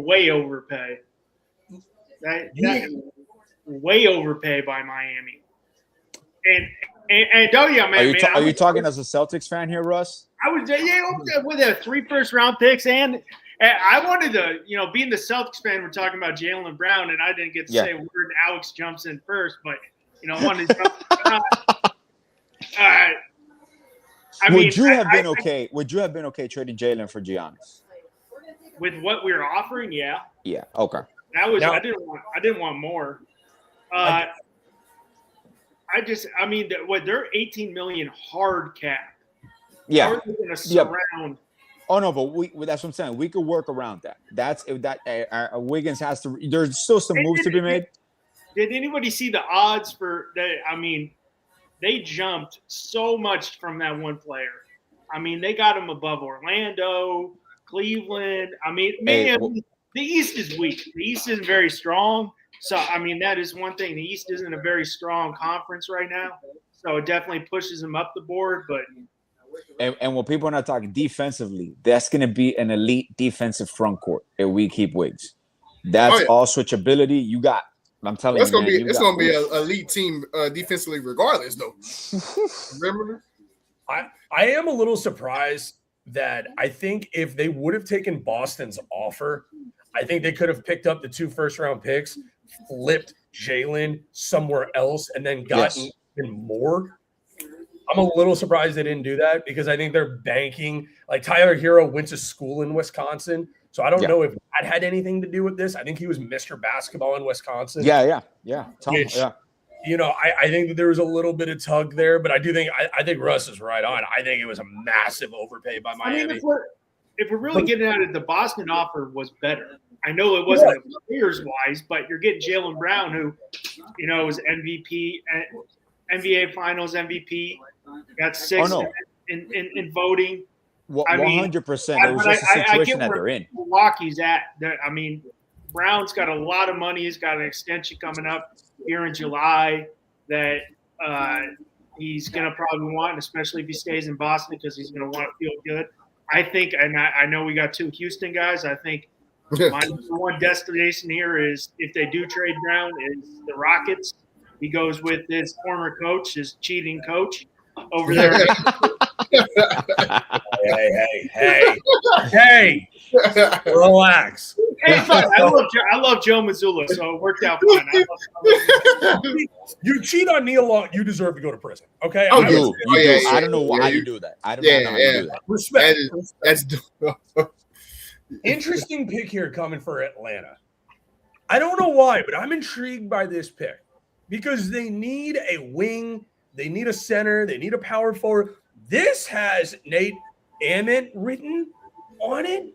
Way overpay. That way overpay by Miami. And don't you, man?
Are you talking as a Celtics fan here, Russ?
I was with the 3 first-round picks, and I wanted to, being the Celtics fan, we're talking about Jaylen Brown, and I didn't get to say a word. Alex jumps in first, but I wanted to jump. Would you have been okay trading Jaylen for Giannis? With what we were offering? Yeah.
Yeah. Okay.
That was I didn't want more. They're 18 million hard cap.
Yeah.
Surround.
Oh no, but that's what I'm saying. We could work around that. That's if that Wiggins has to. There's still some moves to be made.
Did anybody see the odds for that? I mean, they jumped so much from that one player. I mean, they got him above Orlando, Cleveland. I mean, the East is weak. The East isn't very strong. So, I mean, that is one thing. The East isn't a very strong conference right now. So it definitely pushes them up the board. But
and when people are not talking defensively, that's going to be an elite defensive front court if we keep Wiggs. That's all switchability. You got. I'm telling you,
it's gonna be an elite team defensively, regardless. Though, remember,
I am a little surprised that I think if they would have taken Boston's offer, I think they could have picked up the 2 first-round picks, flipped Jaylen somewhere else, and then gotten been more. I'm a little surprised they didn't do that because I think they're banking. Like Tyler Hero went to school in Wisconsin, so I don't know if that had anything to do with this. I think he was Mr. Basketball in Wisconsin.
Yeah.
I think that there was a little bit of tug there, but I do think I think Russ is right on. I think it was a massive overpay by Miami.
I mean, if we're really getting at it, the Boston offer was better. I know it wasn't players wise, but you're getting Jaylen Brown, who, was MVP, NBA Finals MVP, got 6 in voting.
100%. It was just a situation that they're in.
Milwaukee's at. I mean, Brown's got a lot of money. He's got an extension coming up here in July that he's going to probably want, especially if he stays in Boston, because he's going to want to feel good. I think, and I know we got 2 Houston guys. I think my number one destination here is, if they do trade Brown, is the Rockets. He goes with his former coach, his cheating coach over there.
Hey, relax.
Hey, fine. I love Joe Mazzulla, so it worked out fine.
You cheat on Neil Long, you deserve to go to prison. Okay.
I don't know why you do that. I don't know how you do that.
Respect. That's interesting pick here coming for Atlanta. I don't know why, but I'm intrigued by this pick because they need a wing, they need a center, they need a power forward. This has Nate Ament written on it.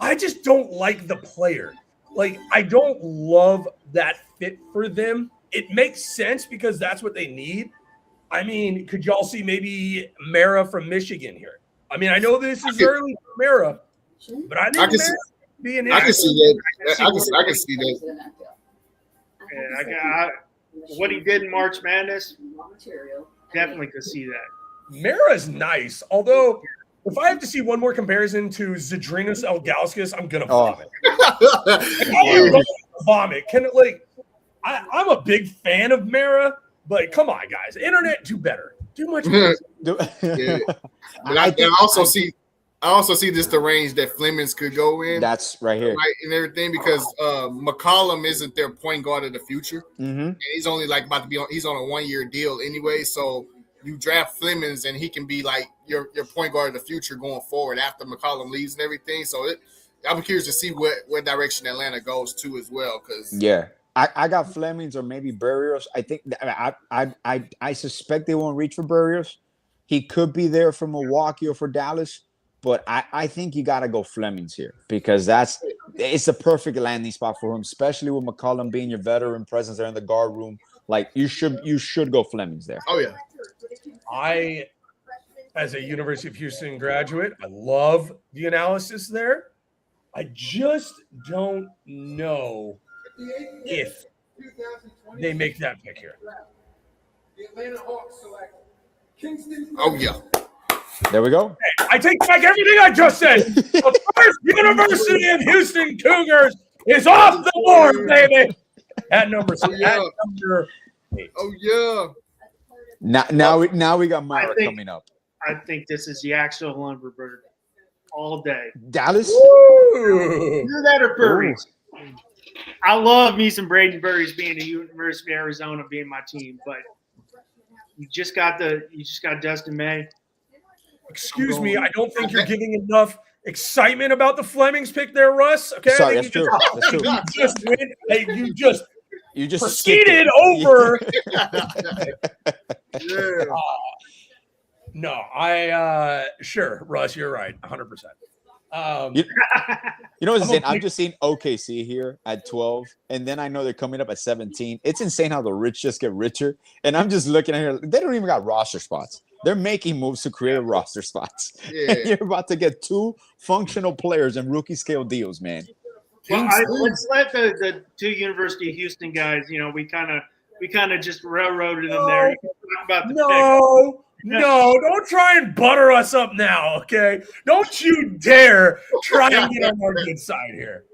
I just don't like the player. Like, I don't love that fit for them. It makes sense because that's what they need. I mean, could y'all see maybe Mara from Michigan here? I mean, I know this is early for Mara, but I think Mara could be an issue.
I can see that. I can see that.
And what he did in March Madness, definitely could see that.
Mara's nice, although if I have to see one more comparison to Zydrunas Ilgauskas, I'm gonna vomit. Vomit. I'm a big fan of Mara, but come on, guys, internet do better, do much better.
But I also see this the range that Flemings could go in.
That's right here,
right, and everything, because McCollum isn't their point guard of the future. And he's only about to be on. He's on a 1-year deal anyway, so you draft Flemings and he can be like your point guard of the future going forward after McCollum leaves and everything. So I'm curious to see what direction Atlanta goes to as well. Because
I got Flemings or maybe Berrios. I think I suspect they won't reach for Berrios. He could be there for Milwaukee or for Dallas, but I think you got to go Flemings here because it's a perfect landing spot for him, especially with McCollum being your veteran presence there in the guard room. Like you should go Flemings there.
Oh yeah.
I, as a University of Houston graduate, I love the analysis there. I just don't know if they make that pick here.
Oh yeah.
There we go.
Hey, I take back everything I just said. The first University of Houston Cougars is off the board, baby. At number 6. Number 8.
Oh yeah.
Now we got Mara coming up.
I think this is the actual Lumberberg all day.
Dallas?
Either that or Burries. I love me some Braden Burries being the University of Arizona being my team, but you just got Dustin May.
Excuse me, I don't think you're giving enough excitement about the Flemings pick there, Russ. Okay,
sorry, that's true.
You just proceeded over. No, sure, Russ, you're right, 100%.
You know what's insane? I'm just seeing OKC here at 12, and then I know they're coming up at 17. It's insane how the rich just get richer, and I'm just looking at here. They don't even got roster spots. They're making moves to create roster spots. Yeah. And you're about to get 2 functional players and rookie scale deals, man.
Well, let's let the 2 University of Houston guys. We kind of just railroaded them there. You can talk about the pick.
No, don't try and butter us up now, okay? Don't you dare try and get on our good side here.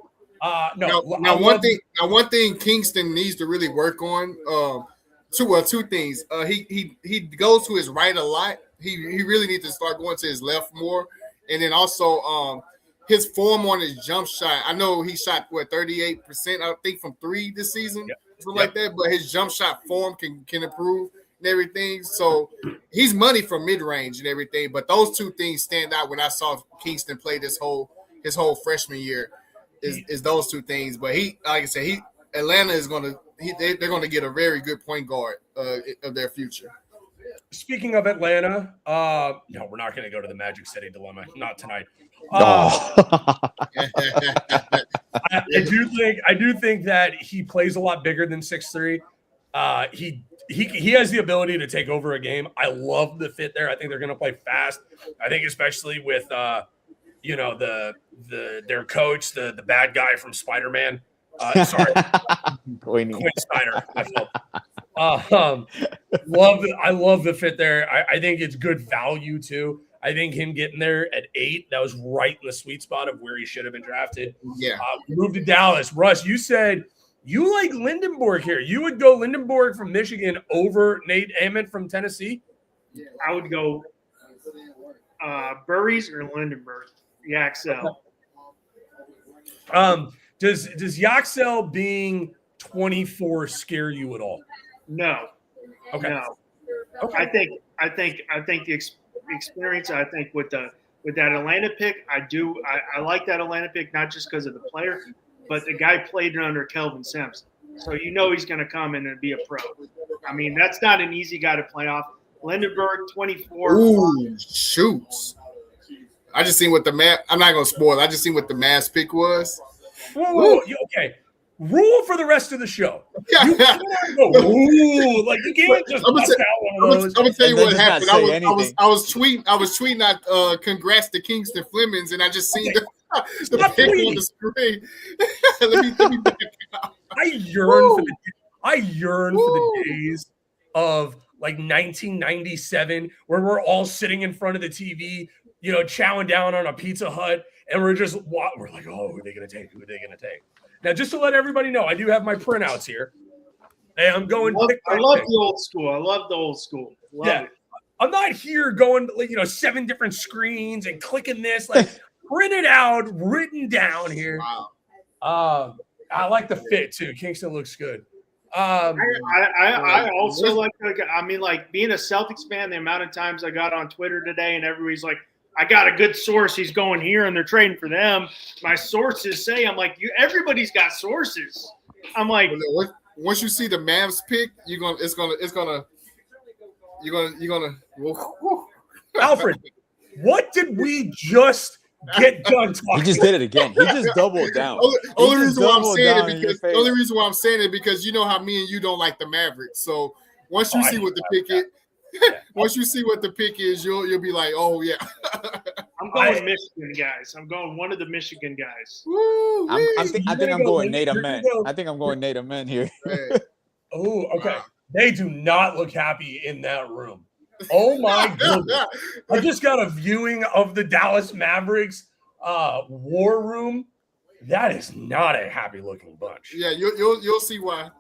Now, one thing Kingston needs to really work on. Two things. He goes to his right a lot. He really needs to start going to his left more, and then also his form on his jump shot. I know he shot 38%, I think, from 3 this season, something like that. But his jump shot form can improve. and everything. So he's money from mid range and everything. But those two things stand out when I saw Kingston play his whole freshman year. Is those two things. But he, like I said, Atlanta is they're gonna get a very good point guard of their future.
Speaking of Atlanta, no, we're not going to go to the Magic City dilemma. Not tonight. I do think that he plays a lot bigger than 6'3". He has the ability to take over a game. I love the fit there. I think they're going to play fast. I think especially with their coach, the bad guy from Spider-Man. Sorry, Quinn Snyder. I love the fit there. I think it's good value too. I think him getting there at 8, that was right in the sweet spot of where he should have been drafted.
Yeah.
Move to Dallas. Russ, you said you like Lindenborg here. You would go Lindenborg from Michigan over Nate Ament from Tennessee?
I would go Burries or Lindenberg. Yaxel.
Does Yaxel being 24 scare you at all?
No.
Okay.
No.
Okay.
I think the experience. I think with that Atlanta pick, I like that Atlanta pick not just because of the player, but the guy played under Kelvin Sampson, so you know he's going to come in and be a pro. I mean, that's not an easy guy to play off. Lindenberg, 24.
Ooh, shoots! I just seen what the map. I'm not gonna spoil. I just seen what the mass pick was.
Whoa, okay. Rule for the rest of the show. You can't go, ooh, like you can't just bust out one of those.
I'm gonna tell you what happened. I was tweeting out congrats to Kingston Flemings, and I just seen the pick on the screen. let me back out.
I yearn for the days of like 1997 where we're all sitting in front of the TV, chowing down on a Pizza Hut, and we're like, oh, who are they gonna take? Who are they gonna take? Now, just to let everybody know, I do have my printouts here. And I'm going.
I love the old school. I love the old school. Love it.
I'm not here going, 7 different screens and clicking this. Like, printed out, written down here.
Wow.
I like the fit too. Kingston looks good.
I also like being a Celtics fan. The amount of times I got on Twitter today, and everybody's like, I got a good source. He's going here, and they're trading for them. My sources say, I'm like, everybody's got sources. I'm like,
once you see the Mavs pick, you're gonna.
Alfred, what did we just get done talking?
He just did it again. He just doubled down.
Only reason why I'm saying it because you know how me and you don't like the Mavericks. So once you see what the pick is. Once you see what the pick is, you'll be like, oh yeah.
I'm going Michigan guys. I'm going one of the Michigan guys.
I think I'm going Nate Amen. I think I'm going Nate Amen here.
Oh, okay. They do not look happy in that room. Oh my goodness! I just got a viewing of the Dallas Mavericks war room. That is not a happy looking bunch.
Yeah, you'll see why.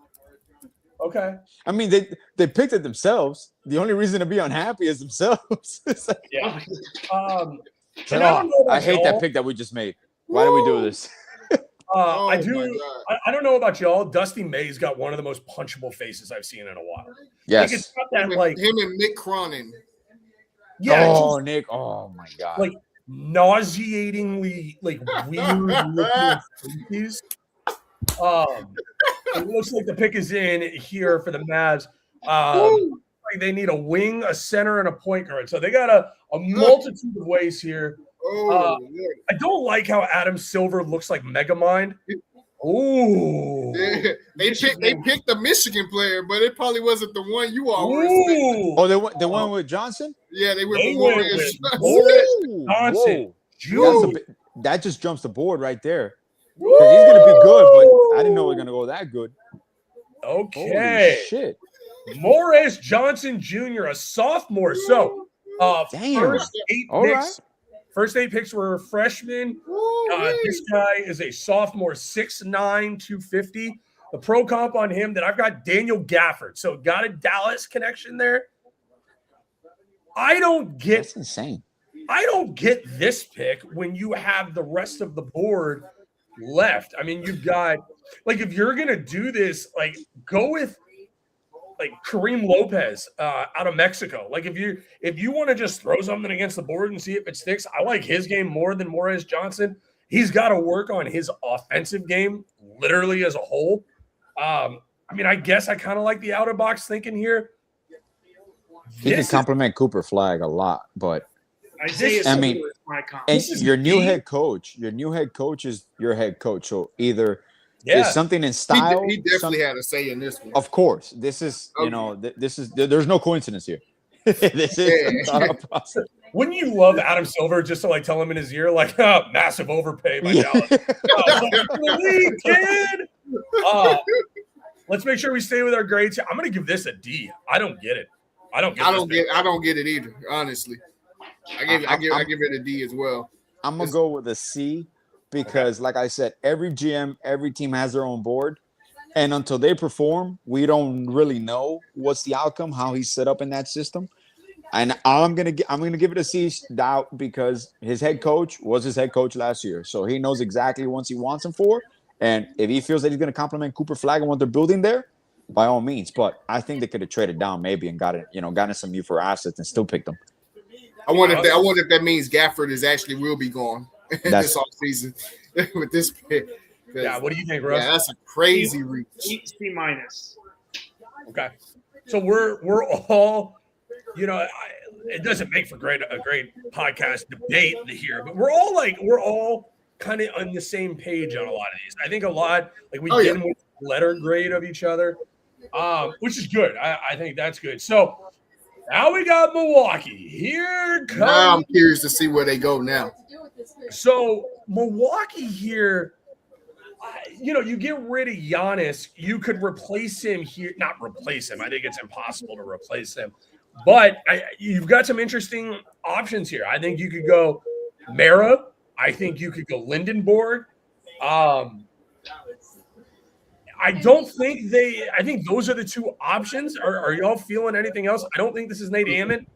Okay.
I mean, they picked it themselves. The only reason to be unhappy is themselves.
Yeah.
I hate that pick that we just made. Why do we do this?
I don't know about y'all. Dusty May's got one of the most punchable faces I've seen in a while.
Yes.
It's got that,
him and Nick Cronin.
Yeah. Oh, Nick. Oh my God.
Like nauseatingly weird looking faces. It looks like the pick is in here for the Mavs. They need a wing, a center, and a point guard. So they got a multitude of ways here. I don't like how Adam Silver looks like Megamind. Oh,
they picked the Michigan player, but it probably wasn't the one you all were.
Oh, they went with Johnson.
Yeah, they went
with Johnson.
That just jumps the board right there. He's gonna be good, but I didn't know we were gonna go that good.
Okay.
Holy shit.
Morris Johnson Jr., a sophomore. So, first 8 picks were freshmen. This guy is a sophomore, 6'9", 250. The pro comp on him that I've got Daniel Gafford. So, got a Dallas connection there. That's
insane.
I don't get this pick when you have the rest of the board left. I mean, you've got, if you're going to do this, go with like Kareem Lopez out of Mexico. Like if you want to just throw something against the board and see if it sticks, I like his game more than Morris Johnson. He's got to work on his offensive game literally as a whole. I mean, I guess I kind of like the out of box thinking here.
He can compliment Cooper Flag a lot, but
I mean,
and your new head coach is your head coach. So either there's something in style.
He definitely had a say in this one.
Of course, this is there's no coincidence here. This is not a process.
Wouldn't you love Adam Silver just to like tell him in his ear like massive overpay by Dallas? Kid. Let's make sure we stay with our grades. I'm going to give this a D. I don't get it. I don't get it
either. Honestly, I give it a D as well.
I'm gonna go with a C because, like I said, every GM, every team has their own board, and until they perform, we don't really know what's the outcome, how he's set up in that system. And I'm gonna give it a C doubt because his head coach was his head coach last year, so he knows exactly what he wants him for. And if he feels that he's gonna compliment Cooper Flag and what they're building there, by all means. But I think they could have traded down maybe and gotten some youthful assets and still picked them.
I wonder if that means Gafford will be gone this offseason with this pick.
Yeah, what do you think, Russ?
Yeah, that's a crazy reach.
C minus.
Okay, so we're all, it doesn't make for a great podcast debate here, but we're all kind of on the same page on a lot of these. I think a lot we get in with letter grade of each other, which is good. I think that's good. So now we got Milwaukee. Here comes.
Now I'm curious to see where they go now.
So Milwaukee here, you get rid of Giannis. You could replace him here. Not replace him. I think it's impossible to replace him. But you've got some interesting options here. I think you could go Mara. I think you could go Lindenborg. I think those are the two options. Are y'all feeling anything else? I don't think this is Nate Ammon.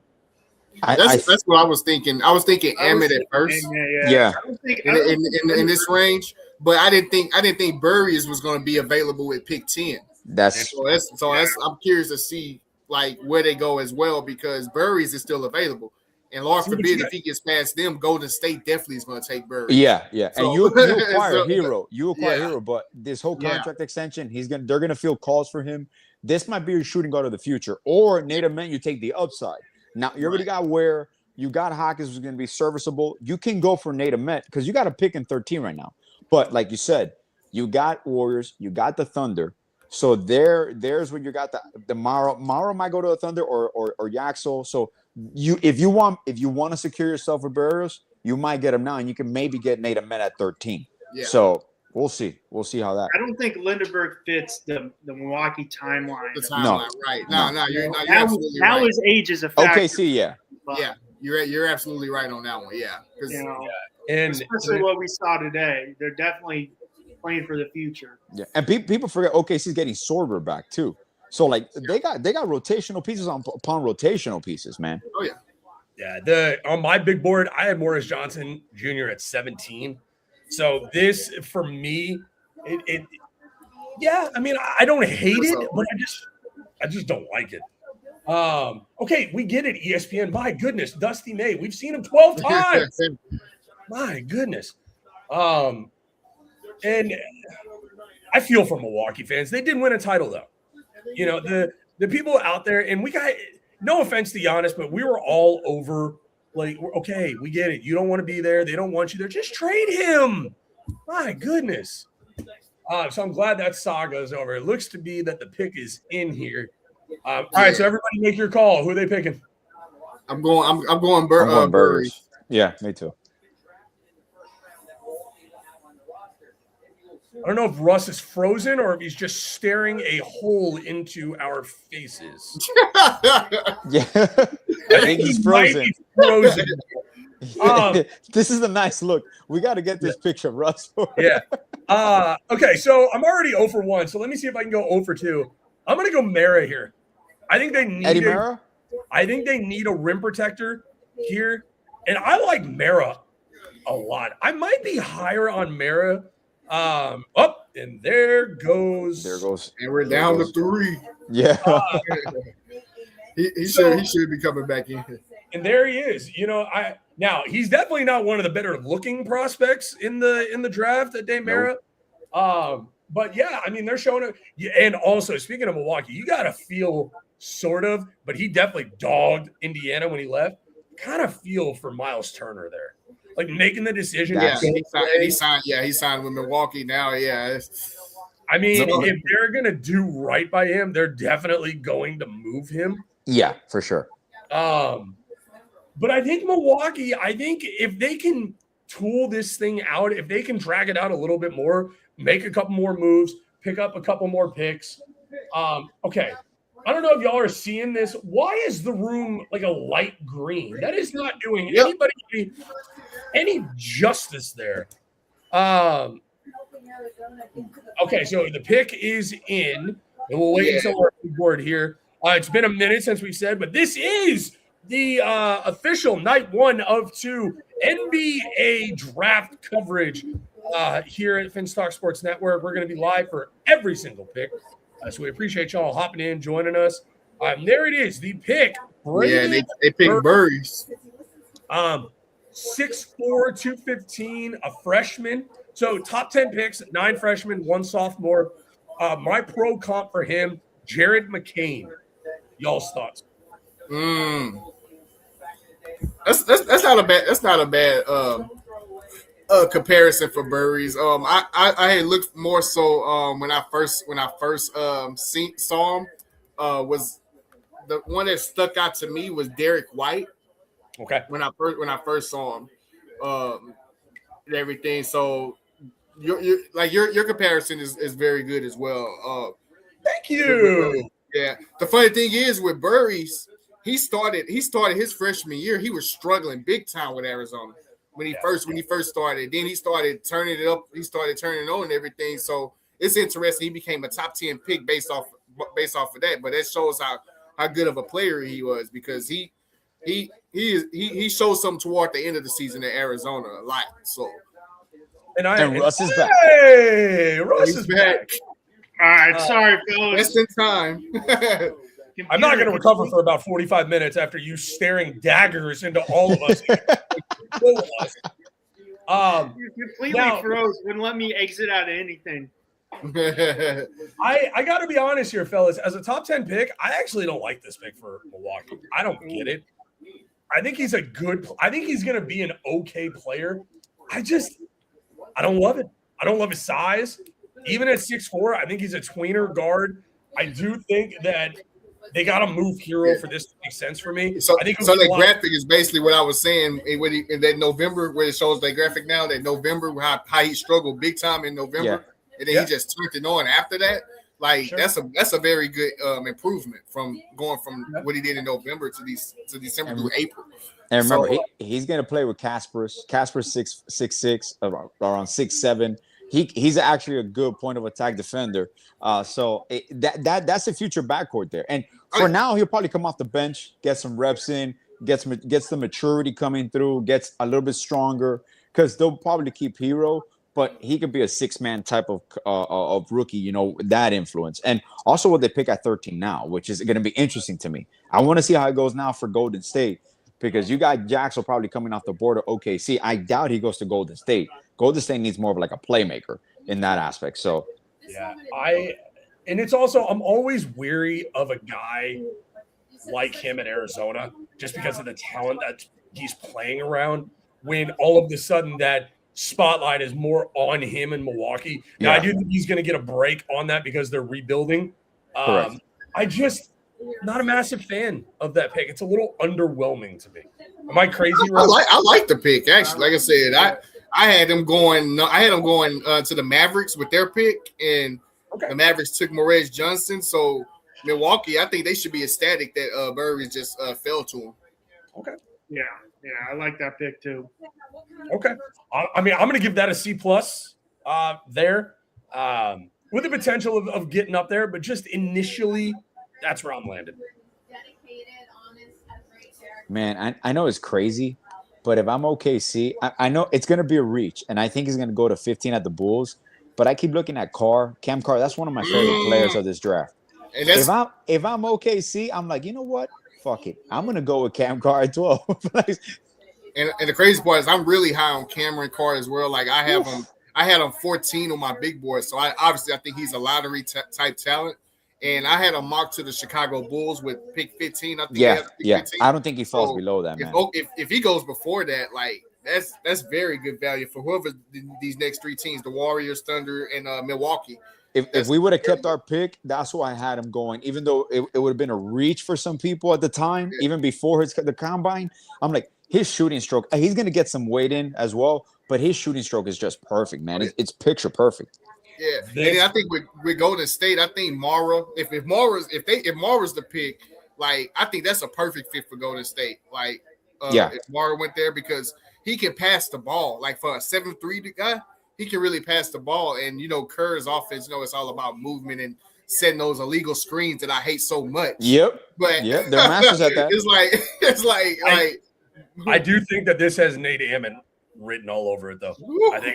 That's what I was thinking. I was thinking Ammon at first.
Yeah.
In this range, but I didn't think Burries was going to be available at pick 10. I'm curious to see where they go as well because Burries is still available. And Lord forbid if he gets past them, Golden State definitely is going to take Burries.
Yeah. So, and you acquire Hero. Hero, but this whole contract extension, they're gonna feel calls for him. This might be your shooting guard of the future. Or Nate Amen, you take the upside. Now you already got where you got Hawkins who's gonna be serviceable. You can go for Nate Amen because you got a pick in 13 right now. But like you said, you got Warriors, you got the Thunder. So there's when you got the Mara. Mara might go to the Thunder or Yaxel. So if you want to secure yourself with Barrios, you might get him now, and you can maybe get Nate Amen at 13. Yeah. So we'll see. We'll see how that.
I don't think Lindenberg fits the Milwaukee timeline.
The timeline, right? No, you're absolutely right.
Now his age is a factor.
OKC, yeah.
Yeah, you're absolutely right on that one. Yeah,
and
especially what we saw today, they're definitely playing for the future.
Yeah, and people forget OKC's getting Sorber back too. So they got rotational pieces upon rotational pieces, man.
Oh yeah.
Yeah, on my big board, I had Morris Johnson Jr. at 17. So this for me, I mean, I don't hate it, but I just don't like it. Okay, we get it, ESPN. My goodness, Dusty May. We've seen him 12 times. My goodness. And I feel for Milwaukee fans. They didn't win a title though. The people out there, and we got no offense to Giannis, but we were all over. Okay, we get it. You don't want to be there. They don't want you there. Just trade him. My goodness. So I'm glad that saga is over. It looks to be that the pick is in here. All right, so everybody make your call. Who are they picking?
I'm going Burries.
Yeah, me too.
I don't know if Russ is frozen or if he's just staring a hole into our faces.
Yeah, I think he's frozen. This is a nice look. We got to get this picture of Russ.
Yeah. Okay, so I'm already 0 for 1. So let me see if I can go 0 for 2. I'm going to go Mara here. I think they need
Eddie Mara?
I think they need a rim protector here. And I like Mara a lot. I might be higher on Mara. And there goes.
And we're down to 3.
Yeah.
He should be coming back in.
And there he is. Now he's definitely not one of the better looking prospects in the draft at Demera. Nope. But yeah, I mean, they're showing it. And also, speaking of Milwaukee, you got to feel sort of, but he definitely dogged Indiana when he left. Kind of feel for Miles Turner there, like making the decision.
Yeah, he signed with Milwaukee now. Yeah.
I mean, if they're going to do right by him, they're definitely going to move him.
Yeah, for sure.
But I think Milwaukee, if they can tool this thing out, if they can drag it out a little bit more, make a couple more moves, pick up a couple more picks. Okay. I don't know if y'all are seeing this. Why is the room like a light green? That is not doing anybody any justice there. Okay, so the pick is in, and we'll wait until we're on board here. It's been a minute since we've said, but this is the official night 1 of 2 NBA draft coverage here at Finstock Sports Network. We're going to be live for every single pick. So we appreciate y'all hopping in, joining us. There it is, the pick.
They picked Burries.
6'4", 215, a freshman. So top 10 picks, 9 freshmen, 1 sophomore. My pro comp for him, Jared McCain. Y'all's thoughts?
That's not a bad comparison for Burries. I had looked more so when I first saw him. Was the one that stuck out to me was Derek White.
Okay.
When I first saw him, and everything. So your comparison is very good as well.
Thank you.
Yeah. The funny thing is with Burries, he started his freshman year. He was struggling big time with Arizona when he first started. Then he started turning it up. He started turning it on and everything. So it's interesting. He became a top 10 pick based off of that. But that shows how good of a player he was, because he showed something toward the end of the season at Arizona a lot. So
and Russ is back.
Hey, Russ is back.
All right, sorry, fellas.
Just in time.
I'm not going to recover for about 45 minutes after you staring daggers into all of us.
You completely froze. Wouldn't let me exit out of anything.
I got to be honest here, fellas. As a top 10 pick, I actually don't like this pick for Milwaukee. I don't get it. I think he's I think he's going to be an okay player. I don't love it. I don't love his size. Even at 6'4", I think he's a tweener guard. I do think that they got to move Hero for this to make sense for me.
So
I think
the graphic is basically what I was saying in that November, where it shows the graphic now, that November, how he struggled big time in November, and then he just turned it on after that. Like that's a very good improvement from going from what he did in November to December through April.
And remember, he's going to play with Kaspar's 6'6", around 6'7". He's actually a good point of attack defender. So that's a future backcourt there. And for now, he'll probably come off the bench, get some reps in, gets the maturity coming through, gets a little bit stronger, because they'll probably keep Hero, but he could be a 6-man type of rookie, that influence. And also what they pick at 13 now, which is going to be interesting to me. I want to see how it goes now for Golden State, because you got Jackson probably coming off the board of OKC. I doubt he goes to Golden State. Golden State needs more of like a playmaker in that aspect. So,
yeah, and it's also, I'm always weary of a guy like him at Arizona, just because of the talent that he's playing around, when all of a sudden that spotlight is more on him in Milwaukee. Now, I do think he's going to get a break on that because they're rebuilding. Not a massive fan of that pick. It's a little underwhelming to me. Am I crazy?
I like the pick, actually. Like I said, I had them going. To the Mavericks with their pick, and the Mavericks took Morez Johnson. So Milwaukee, I think they should be ecstatic that Burries just fell to him.
Okay.
Yeah, I like that pick too.
Okay. I mean, I'm going to give that a C+ there, with the potential of getting up there, but just initially, that's where I'm landed.
Man, I know it's crazy, but if I'm OKC, I know it's going to be a reach, and I think he's going to go to 15 at the Bulls. but I keep looking at Cam Carr. That's one of my favorite players of this draft.
And
If I'm OKC, I'm like, you know what? Fuck it. I'm gonna go with Cam Carr at 12.
and the crazy part is I'm really high on Cameron Carr as well. Like I have him. I had him 14 on my big board, so I think he's a lottery type talent. And I had him mocked to the Chicago Bulls with pick 15. I think
yeah.
15.
I don't think he falls below that, man.
If he goes before that, like that's very good value for whoever these next three teams: the Warriors, Thunder, and Milwaukee.
If we would have kept our pick, that's why I had him going. Even though it would have been a reach for some people at the time, even before the combine, I'm like, his shooting stroke, he's going to get some weight in as well, but his shooting stroke is just perfect, man. It's picture perfect.
Yeah, and I think with Golden State, I think Mara, if Mara's the pick, like I think that's a perfect fit for Golden State. Like, if Mara went there because he can pass the ball. Like for a 7'3" guy, he can really pass the ball. And Kerr's offense, it's all about movement and setting those illegal screens that I hate so much.
Yep,
but
they're masters at that.
It's like.
I do think that this has Nate Ammon written all over it, though. I think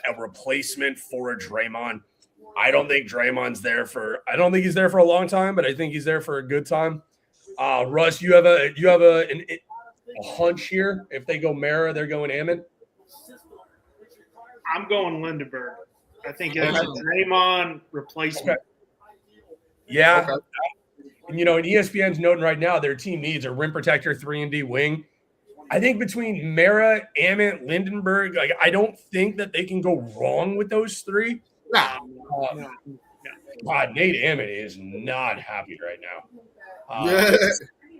a replacement for a Draymond. I don't think Draymond's there for. I don't think he's there for a long time, but I think he's there for a good time. Russ, you have a hunch here. If they go Mara, they're going Ammon.
I'm going Lindenberg. I think that's a Draymond replacement.
Yeah. Okay. And ESPN's noting right now their team needs a rim protector, 3-and-D wing. I think between Mara, Ammon, Lindenberg, like I don't think that they can go wrong with those three. God, Nate Ammon is not happy right now. I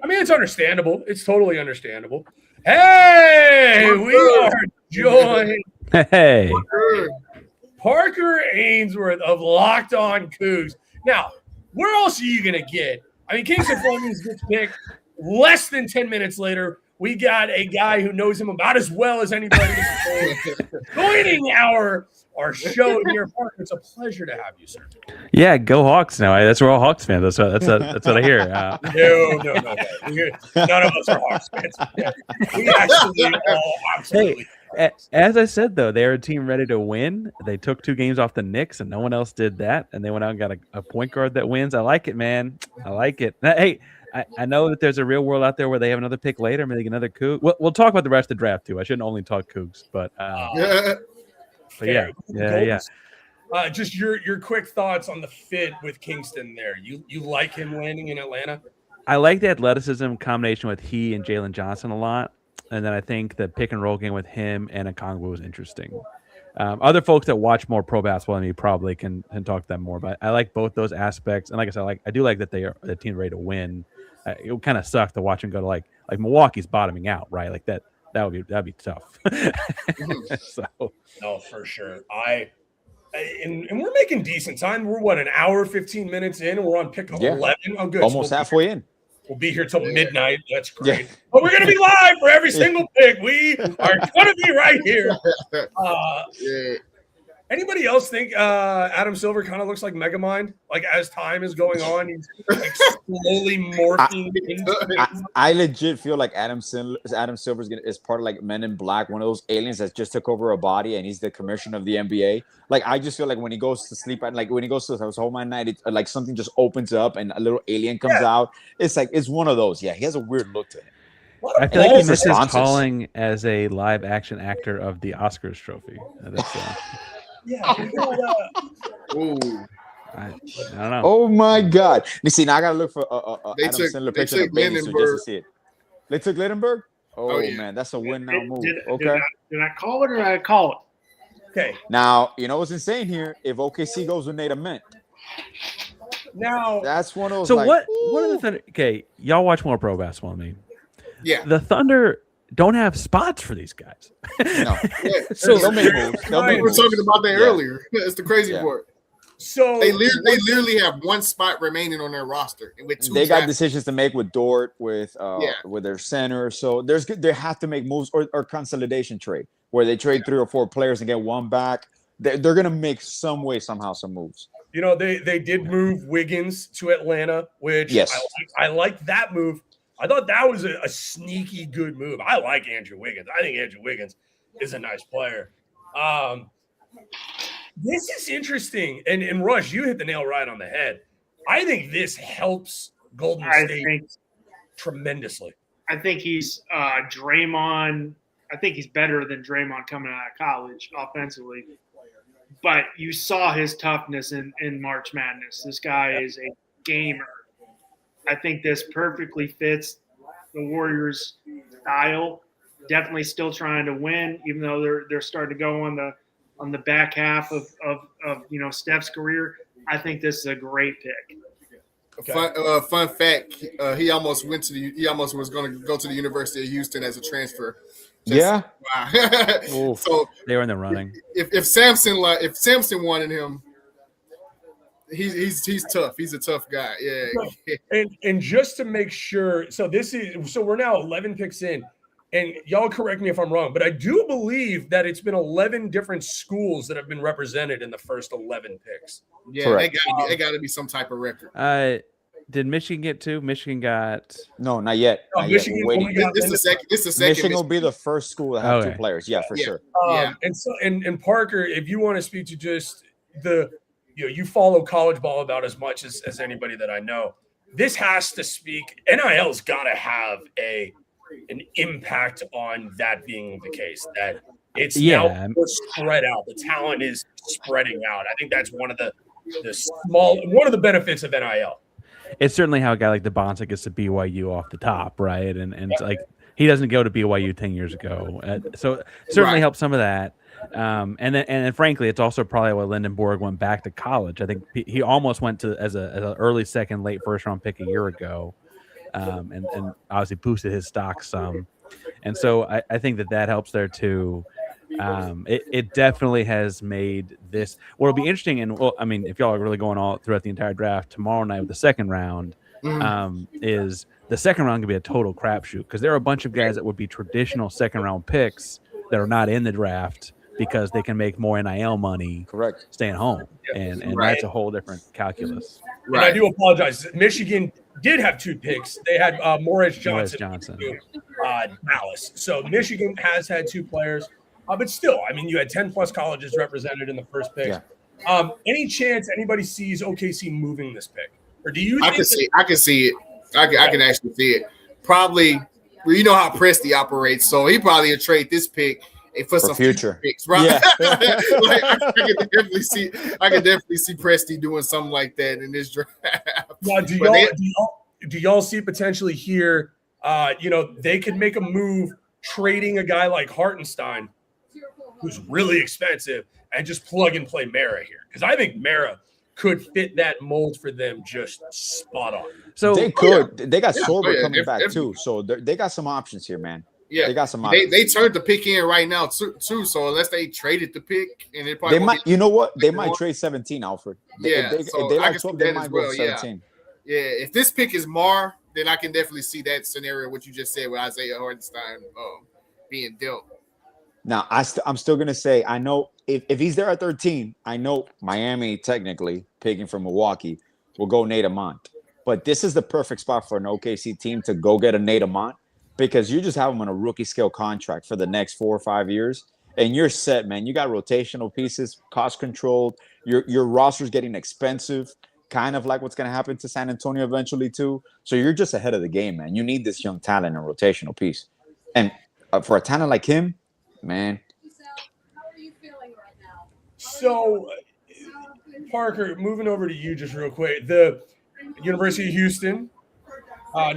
mean, it's understandable. It's totally understandable. Hey, we are joined.
Hey,
Parker Ainsworth of Locked On Cougs. Now, where else are you going to get? I mean, Kingston Fleming's gets picked. Less than 10 minutes later, we got a guy who knows him about as well as anybody joining our show here. Parker, it's a pleasure to have you, sir.
Yeah, go Hawks now. That's we're all Hawks fans. That's what I hear.
No. None of us are Hawks fans. Yeah. We actually all absolutely.
Hey, as I said, though, they're a team ready to win. They took 2 games off the Knicks, and no one else did that. And they went out and got a point guard that wins. I like it, man. I like it. Now, hey, I know that there's a real world out there where they have another pick later, maybe another Coug. We'll talk about the rest of the draft, too. I shouldn't only talk Cougs, but yeah.
Just your quick thoughts on the fit with Kingston there. You like him landing in Atlanta?
I like the athleticism combination with he and Jalen Johnson a lot. And then I think the pick and roll game with him and Okongwu was interesting. Other folks that watch more pro basketball than me probably can talk to them more, but I like both those aspects. And like I said, I do like that they are the team ready to win. It would kind of suck to watch them go to like Milwaukee's bottoming out, right? Like that'd be tough. So
no, for sure. And we're making decent time. We're an hour 15 minutes in, and we're on pick 11. Oh, good.
Almost halfway in.
We'll be here till midnight. That's great. Yeah. But we're going to be live for every single pick. We are going to be right here. Anybody else think Adam Silver kind of looks like Megamind? Like as time is going on, he's like slowly morphing into.
I legit feel like Adam Silver is part of like Men in Black, one of those aliens that just took over a body, and he's the commissioner of the NBA. Like I just feel like when he goes to sleep at when he goes to his home at night, like something just opens up and a little alien comes out. It's like it's one of those. Yeah, he has a weird look to him.
I feel like he misses calling as a live action actor of the Oscars trophy.
Yeah.
I don't know.
Oh my God! You see, now I gotta look for
They
Adam
took
Sandler picture of baby just to see it. They took Lindenberg. Oh yeah. Man, that's a win now move. Okay.
Did I call it or did I call it?
Okay.
Now you know what's insane here. If OKC goes with Nate Amen,
now
that's one of those.
So
like,
what are the Thunder? Okay, y'all watch more pro basketball than me.
Yeah.
The Thunder don't have spots for these guys.
No.
So
they'll make moves.
We were talking about that earlier. It's the crazy part.
So
they literally have one spot remaining on their roster. With
they got decisions to make with Dort, with their center. So they have to make moves or consolidation trade where they trade 3 or 4 players and get one back. They're gonna make some moves.
They did move Wiggins to Atlanta, which I like that move. I thought that was a sneaky good move. I like Andrew Wiggins. I think Andrew Wiggins is a nice player. This is interesting. And Rush, you hit the nail right on the head. I think this helps Golden State tremendously.
I think he's Draymond. I think he's better than Draymond coming out of college offensively. But you saw his toughness in March Madness. This guy is a gamer. I think this perfectly fits the Warriors' style. Definitely still trying to win, even though they're starting to go on the back half of Steph's career. I think this is a great pick.
Okay. Fun fact: he almost was going to go to the University of Houston as a transfer.
Wow.
So
they were in the running.
If Samson wanted him, he's tough. He's a tough guy. Yeah.
And just to make sure, so we're now 11 picks in, and y'all correct me if I'm wrong, but I do believe that it's been 11 different schools that have been represented in the first 11 picks.
Yeah, they got to be some type of record.
Did Michigan get 2? Michigan got
no, not yet.
Michigan
waiting.
This is the second.
Michigan will be the first school to have 2 players. Yeah, for sure.
And Parker, if you want to speak to just you follow college ball about as much as anybody that I know. This has to speak. NIL's got to have an impact on that being the case. That it's now spread out. The talent is spreading out. I think that's one of the benefits of NIL.
It's certainly how a guy like DeBonta gets to BYU off the top, right? And like he doesn't go to BYU 10 years ago, so it certainly helps some of that. And then frankly, it's also probably why Lindenborg went back to college. I think he almost went to as an early second, late first round pick a year ago, and obviously boosted his stock some. And so I think that helps there too. It definitely has made this. What'll be interesting, and I mean, if y'all are really going all throughout the entire draft tomorrow night with the second round, is the second round going to be a total crapshoot because there are a bunch of guys that would be traditional second round picks that are not in the draft because they can make more NIL money, staying home, and that's a whole different calculus.
And I do apologize. Michigan did have 2 picks. They had Morris Johnson. Dallas. So Michigan has had 2 players. But still, I mean, you had 10 plus colleges represented in the first pick. Yeah. Any chance anybody sees OKC moving this pick, or do you? I can see
it. I can actually see it. Probably, well, you know how Presti operates, so he probably would trade this pick for some future picks, right? Yeah. I can definitely see Presti doing something like that in this draft.
Now, do y'all see potentially here? They could make a move trading a guy like Hartenstein, who's really expensive, and just plug and play Mara here. Because I think Mara could fit that mold for them just spot on.
So they could. They got Sorber coming back too. So they got some options here, man. Yeah, they got some options.
They turned the pick in right now too. So unless they traded the pick, and
they might. You know what? They might trade 17, Alfred. If they like 12, they might go 17.
Yeah, if this pick is Mar, then I can definitely see that scenario, what you just said with Isaiah Hartenstein being dealt.
Now, I'm still going to say, I know if he's there at 13, I know Miami, technically, picking from Milwaukee, will go Nate Amont. But this is the perfect spot for an OKC team to go get a Nate Amont because you just have him on a rookie scale contract for the next 4 or 5 years, and you're set, man. You got rotational pieces, cost controlled. Your roster's getting expensive, kind of like what's going to happen to San Antonio eventually, too. So you're just ahead of the game, man. You need this young talent and rotational piece. And for a talent like him, man.
How are you feeling right now?
So, Parker, moving over to you just real quick. The University of Houston.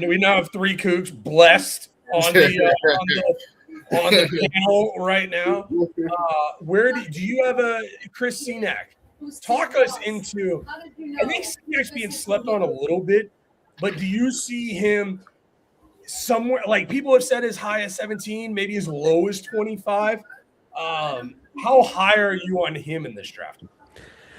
We now have 3 Cougs blessed on the panel right now. Where do you have a Chris Cenac? Talk us into. I think Cenac's being slept on a little bit, but do you see him somewhere, like people have said as high as 17, maybe as low as 25? How high are you on him in this draft?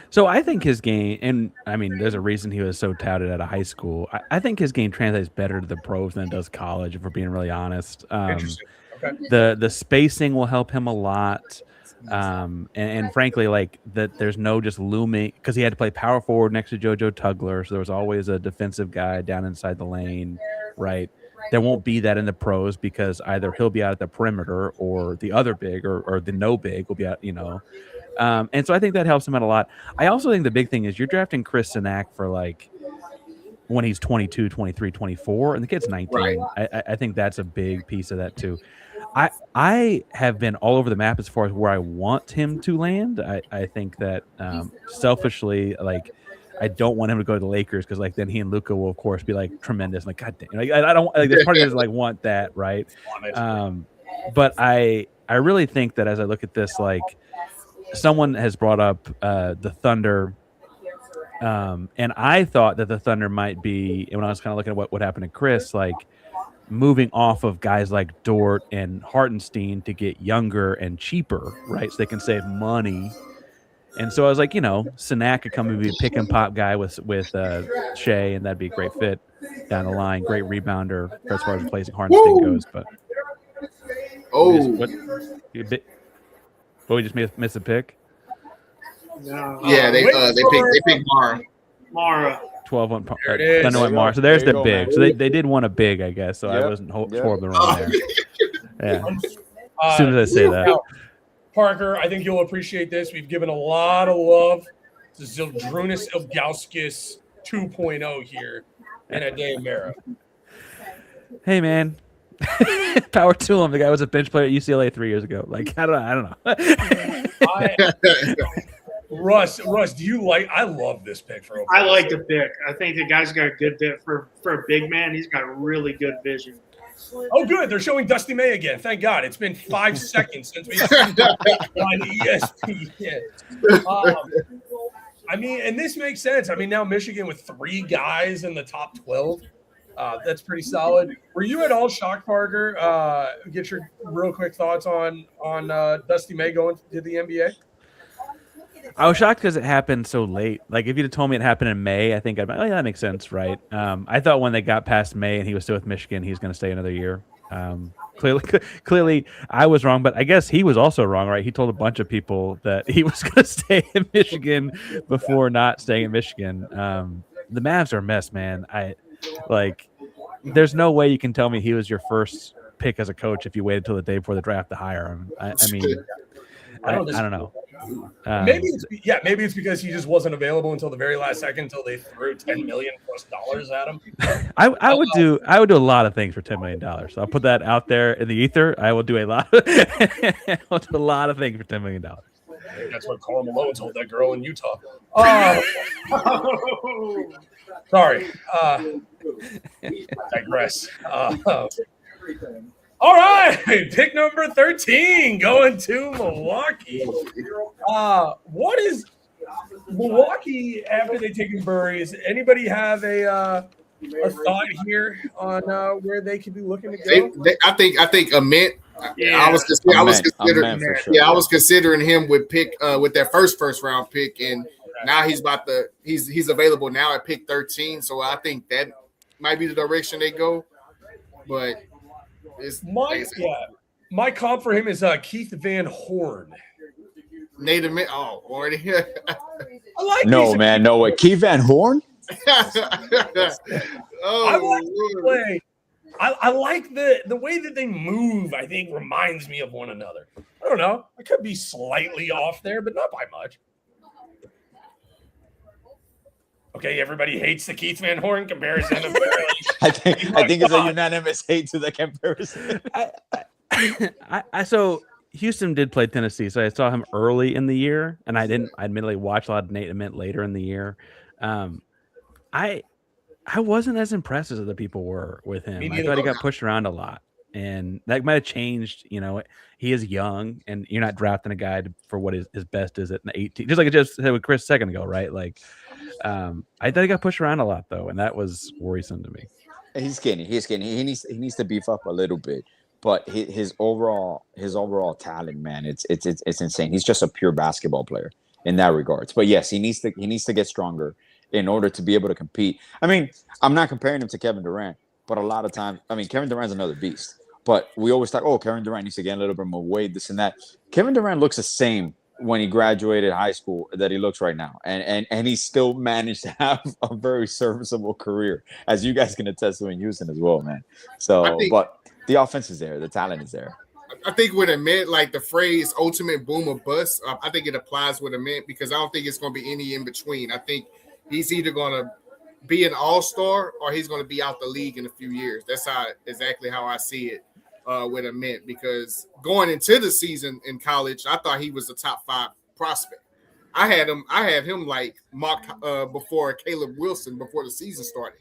So I think his game, and I mean, there's a reason he was so touted out of high school. I think his game translates better to the pros than it does college, if we're being really honest.
Interesting. Okay.
The spacing will help him a lot. And frankly, like that, there's no just looming because he had to play power forward next to JoJo Tugler, so there was always a defensive guy down inside the lane, right? There won't be that in the pros because either he'll be out at the perimeter or the other big or the no big will be out, And so I think that helps him out a lot. I also think the big thing is you're drafting Chris Sinak for like when he's 22, 23, 24, and the kid's 19.
Right.
I think that's a big piece of that too. I have been all over the map as far as where I want him to land. I think that selfishly, like, I don't want him to go to the Lakers because like then he and Luka will of course be like tremendous. Like, God damn, like I don't like there's part of me doesn't like want that, right? But I really think that as I look at this, like someone has brought up the Thunder. And I thought that the Thunder might be, and when I was kind of looking at what happened to Chris, like moving off of guys like Dort and Hartenstein to get younger and cheaper, right? So they can save money. And so I was like, Sinak could come and be a pick and pop guy with Shea, and that'd be a great fit down the line. Great rebounder as far as replacing Hartenstein goes. But we just missed a pick.
No.
Yeah, they picked
Mara.
12 on
There
Thunder went Mara. So there's the big. Man. So they did want a big, I guess. So I wasn't horribly wrong there. Yeah. As soon as I say that.
Parker, I think you'll appreciate this. We've given a lot of love to Zildrunas Ilgauskas 2.0 here in Atia Mara.
Hey, man. Power to him. The guy was a bench player at UCLA 3 years ago. Like, I don't know.
Russ, do you like? I love this pick for.
I like the pick. I think the guy's got a good bit for a big man. He's got really good vision.
Oh, good. They're showing Dusty May again. Thank God. It's been 5 seconds since we've seen on ESPN. I mean, and this makes sense. I mean, now Michigan with 3 guys in the top 12. That's pretty solid. Were you at all shocked, Parker? Get your real quick thoughts on Dusty May going to the NBA.
I was shocked because it happened so late. Like, if you'd have told me it happened in May, I think I'd be like, oh, yeah, that makes sense, right? I thought when they got past May and he was still with Michigan, he's going to stay another year. Clearly, I was wrong, but I guess he was also wrong, right? He told a bunch of people that he was going to stay in Michigan before not staying in Michigan. The Mavs are a mess, man. There's no way you can tell me he was your first pick as a coach if you waited till the day before the draft to hire him. I don't know.
Maybe it's because he just wasn't available until the very last second until they threw $10 million+ at him.
I would do a lot of things for $10 million. So I'll put that out there in the ether. I will do a lot. I'll do a lot of things for $10 million.
That's what Karl Malone told that girl in Utah. Sorry. Digress. All right, pick number 13 going to Milwaukee. What is Milwaukee after they take Burries? Anybody have a thought here on where they could be looking to go?
I think Ament. Yeah, I was considering him with their first round pick, and now he's available now at pick 13. So I think that might be the direction they go, but.
My comp for him is Keith Van Horn.
Native man. Oh, already.
I like
man. No way. Keith Van Horn?
I like the play. I like the way that they move. I think reminds me of one another. I don't know. I could be slightly off there, but not by much. Okay, everybody hates the Keith Van Horn comparison.
I think it's a unanimous hate to the comparison.
So Houston did play Tennessee, so I saw him early in the year, and I admittedly watched a lot of Nate Ament later in the year. I wasn't as impressed as other people were with him. I thought he got pushed around a lot, and that might have changed. He is young, and you're not drafting a guy for what his best is at 18. Just like I just said with Chris a second ago, right? Like. I thought he got pushed around a lot though, and that was worrisome to me.
He's skinny. He needs to beef up a little bit, but his overall talent, man, it's insane. He's just a pure basketball player in that regards. But yes, he needs to get stronger in order to be able to compete. I mean, I'm not comparing him to Kevin Durant, but a lot of times, I mean, Kevin Durant's another beast. But we always thought, oh, Kevin Durant needs to gain a little bit more weight, this and that. Kevin Durant looks the same when he graduated high school that he looks right now, and he still managed to have a very serviceable career, as you guys can attest to in Houston as well, man. So, but the offense is there, the talent is there.
I think with Ament, like the phrase "ultimate boom or bust," I think it applies with Ament because I don't think it's going to be any in between. I think he's either going to be an all-star or he's going to be out the league in a few years. That's exactly how I see it with Ament, because going into the season in college, I thought he was a top 5 prospect. I had him like mocked before Caleb Wilson before the season started.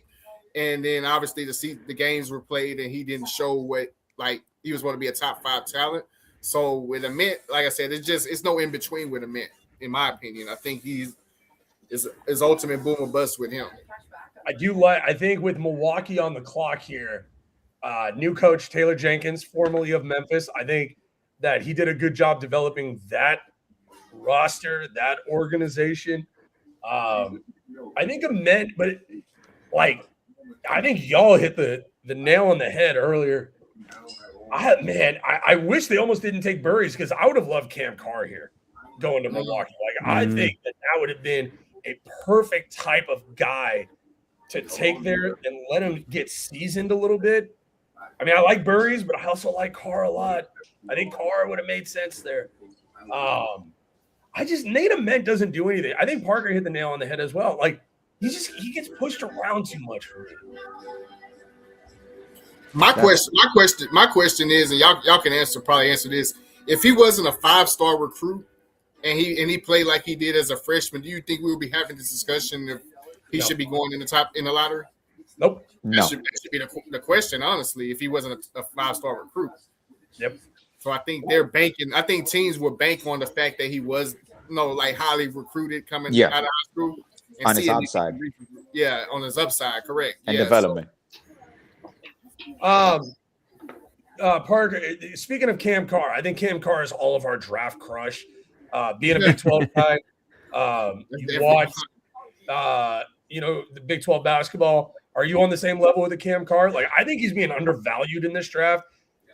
And then obviously the games were played and he didn't show what like he was going to be a top 5 talent. So with Ament, like I said, it's no in between with Ament, in my opinion. I think he's ultimate boom or bust with him.
I think with Milwaukee on the clock here, new coach Taylor Jenkins, formerly of Memphis, I think that he did a good job developing that roster, that organization. I think Ament, but I think y'all hit the nail on the head earlier. I wish they almost didn't take Burries because I would have loved Cam Carr here going to Milwaukee. I think that would have been a perfect type of guy to take there and let him get seasoned a little bit. I mean, I like Burries, but I also like Carr a lot. I think Carr would have made sense there. Nate Ament doesn't do anything. I think Parker hit the nail on the head as well. Like he gets pushed around too much for me.
My question is, and y'all can probably answer this. If he wasn't a 5-star recruit and he played like he did as a freshman, do you think we would be having this discussion if he should be going in the lottery?
Nope.
That should be the question, honestly, if he wasn't a 5-star recruit.
Yep.
So I think they're banking. I think teams would bank on the fact that he was, highly recruited coming out of high school. And
on his upside.
Yeah, on his upside, correct.
And development.
Parker, speaking of Cam Carr, I think Cam Carr is all of our draft crush. Being a Big 12 guy, you watch, the Big 12 basketball. Are you on the same level with the Cam Carr? I think he's being undervalued in this draft.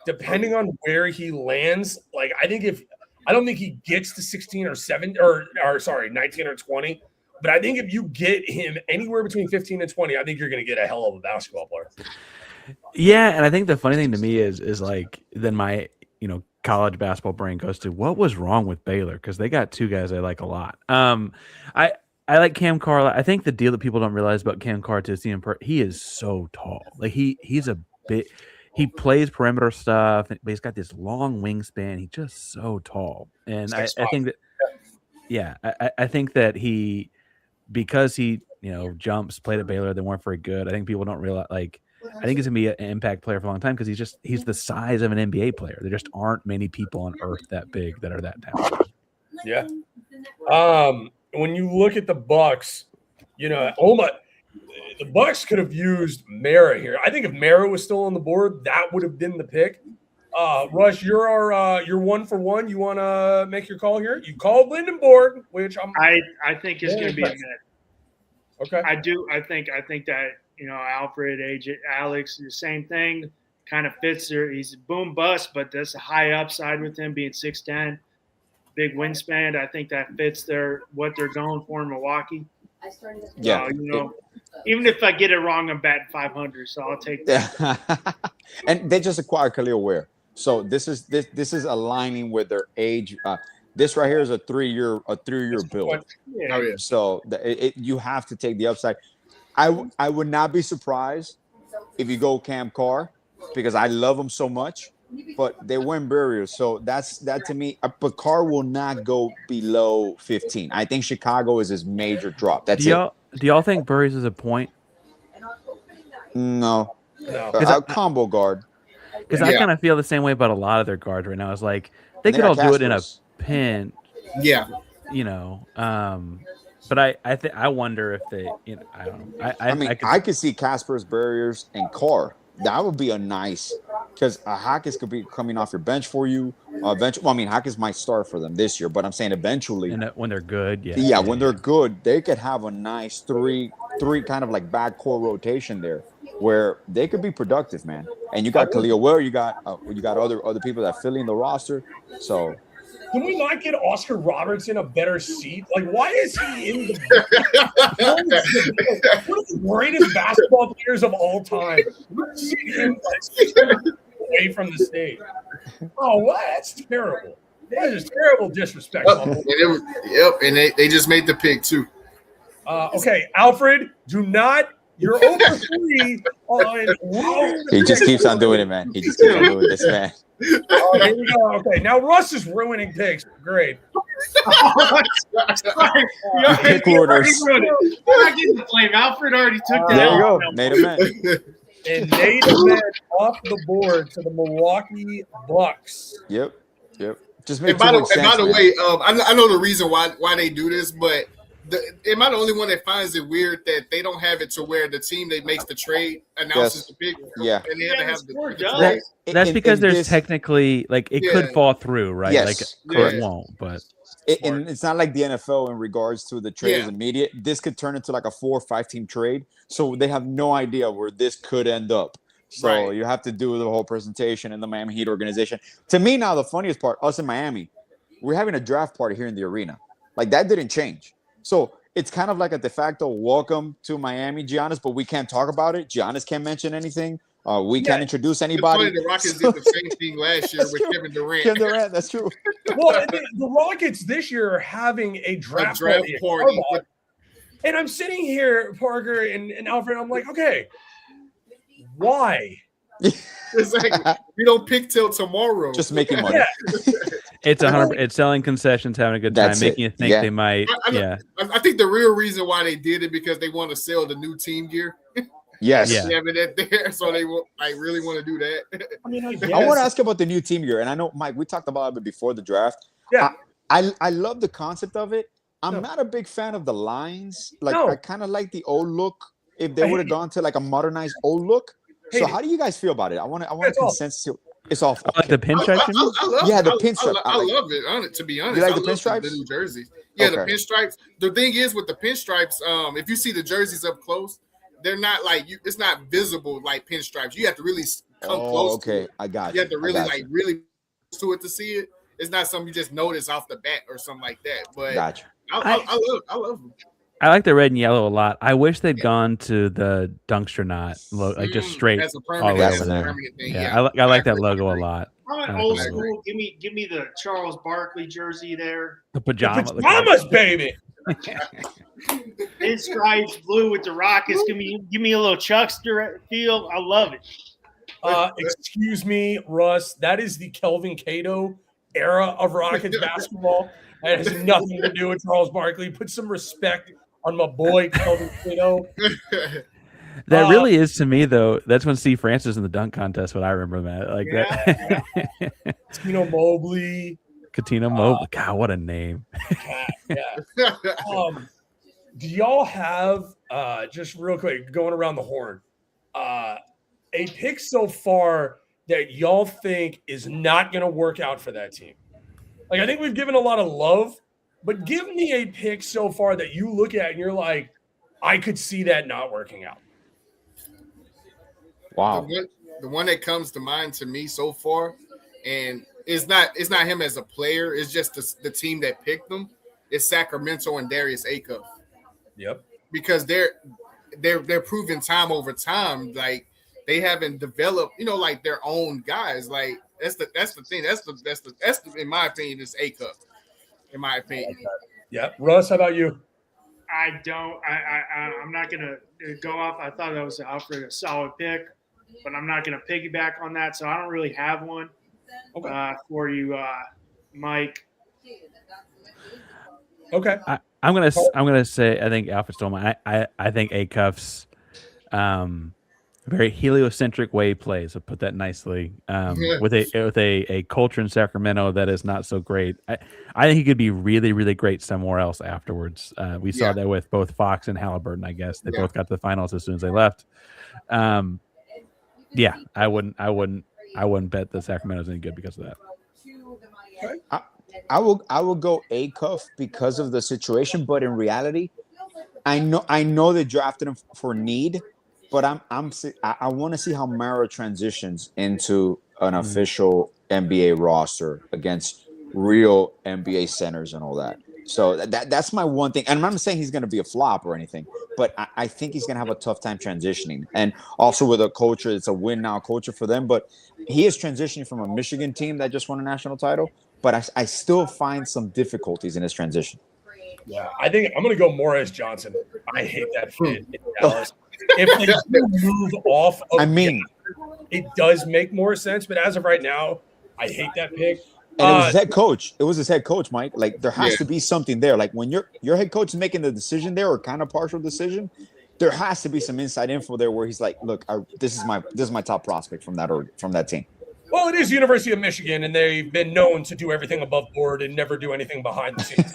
Depending on where he lands, I don't think he gets to 16 or 7 or 19 or 20. But I think if you get him anywhere between 15 and 20, I think you're going to get a hell of a basketball player.
Yeah, and I think the funny thing to me is then my college basketball brain goes to what was wrong with Baylor, because they got 2 guys I like a lot. I like Cam Carr. I think the deal that people don't realize about Cam Carr to see him, he is so tall. He's a bit. He plays perimeter stuff, but he's got this long wingspan. He's just so tall, and I think that I think that because he jumps, played at Baylor, they weren't very good. I think people don't realize I think he's gonna be an impact player for a long time because he's the size of an NBA player. There just aren't many people on earth that big that are that talented.
Yeah. When you look at the Bucks, the Bucks could have used Mara here. I think if Mara was still on the board, that would have been the pick. Rush, you're 1 for 1. You want to make your call here? You called Lindenborg, which
I think is going to be a minute.
Okay.
I do. I think that Alfred, Alex, the same thing. Kind of fits there. He's a boom bust, but there's a high upside with him being 6'10", big wingspan. I think that fits what they're going for in Milwaukee.
Yeah.
Even if I get it wrong, I'm batting 500, so I'll take that.
And they just acquired Khalil Ware, so this is aligning with their age. This right here is a 3-year build.
Yeah.
So you have to take the upside. I would not be surprised if you go Cam Carr, because I love him so much, but they win barriers. So that to me. But Carr will not go below 15. I think Chicago is his major drop. That's it.
Do y'all think Burries is a point?
No. Combo guard.
Because I kind of feel the same way about a lot of their guards right now. It's like they could all do it in a pinch.
Yeah.
But I wonder if they. I don't know.
I could see Casper's barriers and Carr. That would be a nice, because Hawkins could be coming off your bench for you. Hawkins might start for them this year, but I'm saying eventually,
and when they're good,
when they're good, they could have a nice three kind of like backcourt rotation there, where they could be productive, man. And you got Khalil Ware, you got other people that fill in the roster. So
can we not get Oscar Robertson a better seat? Why is he in the one of the greatest basketball players of all time? away from the stage. Oh, what? That's terrible. That is terrible disrespect.
And they just made the pick too.
Okay, Alfred, do not. You're over 3 on.
He just keeps on doing it, man. He just keeps on doing this, man.
Oh, here we go. Okay, now Russ is ruining picks. Great.
Pick orders.
You're not getting the blame. Alfred already took that.
There you
out.
go. Made a man.
And made a man off the board to the Milwaukee Bucks.
Yep. Just made
And by
too much sense,
the
man.
way, I know the reason why they do this, but am I the only one that finds it weird that they don't have it to where the team that makes the trade announces the pick?
Yeah.
And they have to have the
does.
trade.
That's because there's
this,
technically like it could fall through, right?
Yes,
like
correct.
it won't, but
and it's not like the NFL in regards to the trade is immediate. This could turn into like a 4 or 5 team trade, so they have no idea where this could end up. So you have to do the whole presentation in the Miami Heat organization. To me, now the funniest part, us in Miami, we're having a draft party here in the arena. Like that didn't change. So it's kind of like a de facto welcome to Miami, Giannis, but we can't talk about it. Giannis can't mention anything. We can't introduce anybody.
The Rockets did the same thing last year with Kevin Durant.
Kevin Durant, that's true.
Well, the Rockets this year are having a draft party. And I'm sitting here, Parker and Alfred, I'm like, okay, why?
It's like we don't pick till tomorrow.
Just making money.
it's 100. It's selling concessions, having a good time, making you think they might.
I think the real reason why they did it because they want to sell the new team gear.
Yes.
They have it there, so they really want to do that.
I mean,
I want to ask about the new team gear, and I know, Mike, we talked about it before the draft.
Yeah.
I love the concept of it. I'm not a big fan of the lines. I kind of like the old look. If they would have gone to like a modernized old look. So how do you guys feel about it? I want a consensus. It's awful.
Like the pinstripes?
The pinstripe.
I love it. To be honest,
you like the
pinstripes? The new jerseys. Yeah, the pinstripes. The thing is with the pinstripes, if you see the jerseys up close, they're not like you. It's not visible like pinstripes. You have to really come close.
Okay,
to it.
I got
you. You have to really really to it to see it. It's not something you just notice off the bat or something like that. But
gotcha.
I love them.
I like the red and yellow a lot. I wish they'd gone to the Dunkster knot, like just straight
That's a
all
permanent,
over there.
thing.
Yeah, I like that logo a lot.
I'm an old school. Give me the Charles Barkley jersey there.
The pajamas,
baby.
Pinstripes, blue with the Rockets. Give me a little Chuckster feel. I love it.
Excuse me, Russ. That is the Kelvin Cato era of Rockets basketball. It has nothing to do with Charles Barkley. Put some respect on my boy Kelvin Cato.
That really is to me, though. That's when Steve Francis in the dunk contest. What I remember that, like that.
Coutinho Mobley. God,
what a name!
Do y'all have just real quick going around the horn a pick so far that y'all think is not going to work out for that team? Like, I think we've given a lot of love, but give me a pick so far that you look at and you're like, I could see that not working out.
Wow.
The one that comes to mind to me so far, and it's not him as a player, it's just the team that picked him. It's Sacramento and Darius Acuff.
Yep.
Because they're proving time over time, like they haven't developed, like their own guys. Like that's the thing. That's the in my opinion, is Acuff. In my opinion.
Yeah. Russ, how about you?
I don't. I'm not gonna go off. I thought that was Alfred a solid pick, but I'm not gonna piggyback on that. So I don't really have one for you, Mike.
Okay.
I'm gonna say I think Alfred stole my. I think Acuff's very heliocentric way he plays. I'll put that nicely. With a culture in Sacramento that is not so great. I think he could be really, really great somewhere else afterwards. We saw that with both Fox and Halliburton. I guess they both got to the finals as soon as they left. I wouldn't bet that Sacramento's any good because of that.
Okay.
I will go Acuff because of the situation, but in reality, I know they drafted him for need, but I want to see how Mara transitions into an official NBA roster against real NBA centers and all that. So that's my one thing. And I'm not saying he's going to be a flop or anything, but I think he's going to have a tough time transitioning. And also with a culture, it's a win now culture for them. But he is transitioning from a Michigan team that just won a national title. But I still find some difficulties in his transition.
Yeah, I think I'm going to go Morris Johnson. I hate that fit in Dallas. If they do move off of it does make more sense. But as of right now, I hate that pick.
And it was his head coach. It was his head coach, Mike. Like there has to be something there. Like when your head coach is making the decision there, or kind of partial decision, there has to be some inside info there where he's like, "Look, this is my top prospect from that team."
Well, it is University of Michigan, and they've been known to do everything above board and never do anything behind the scenes.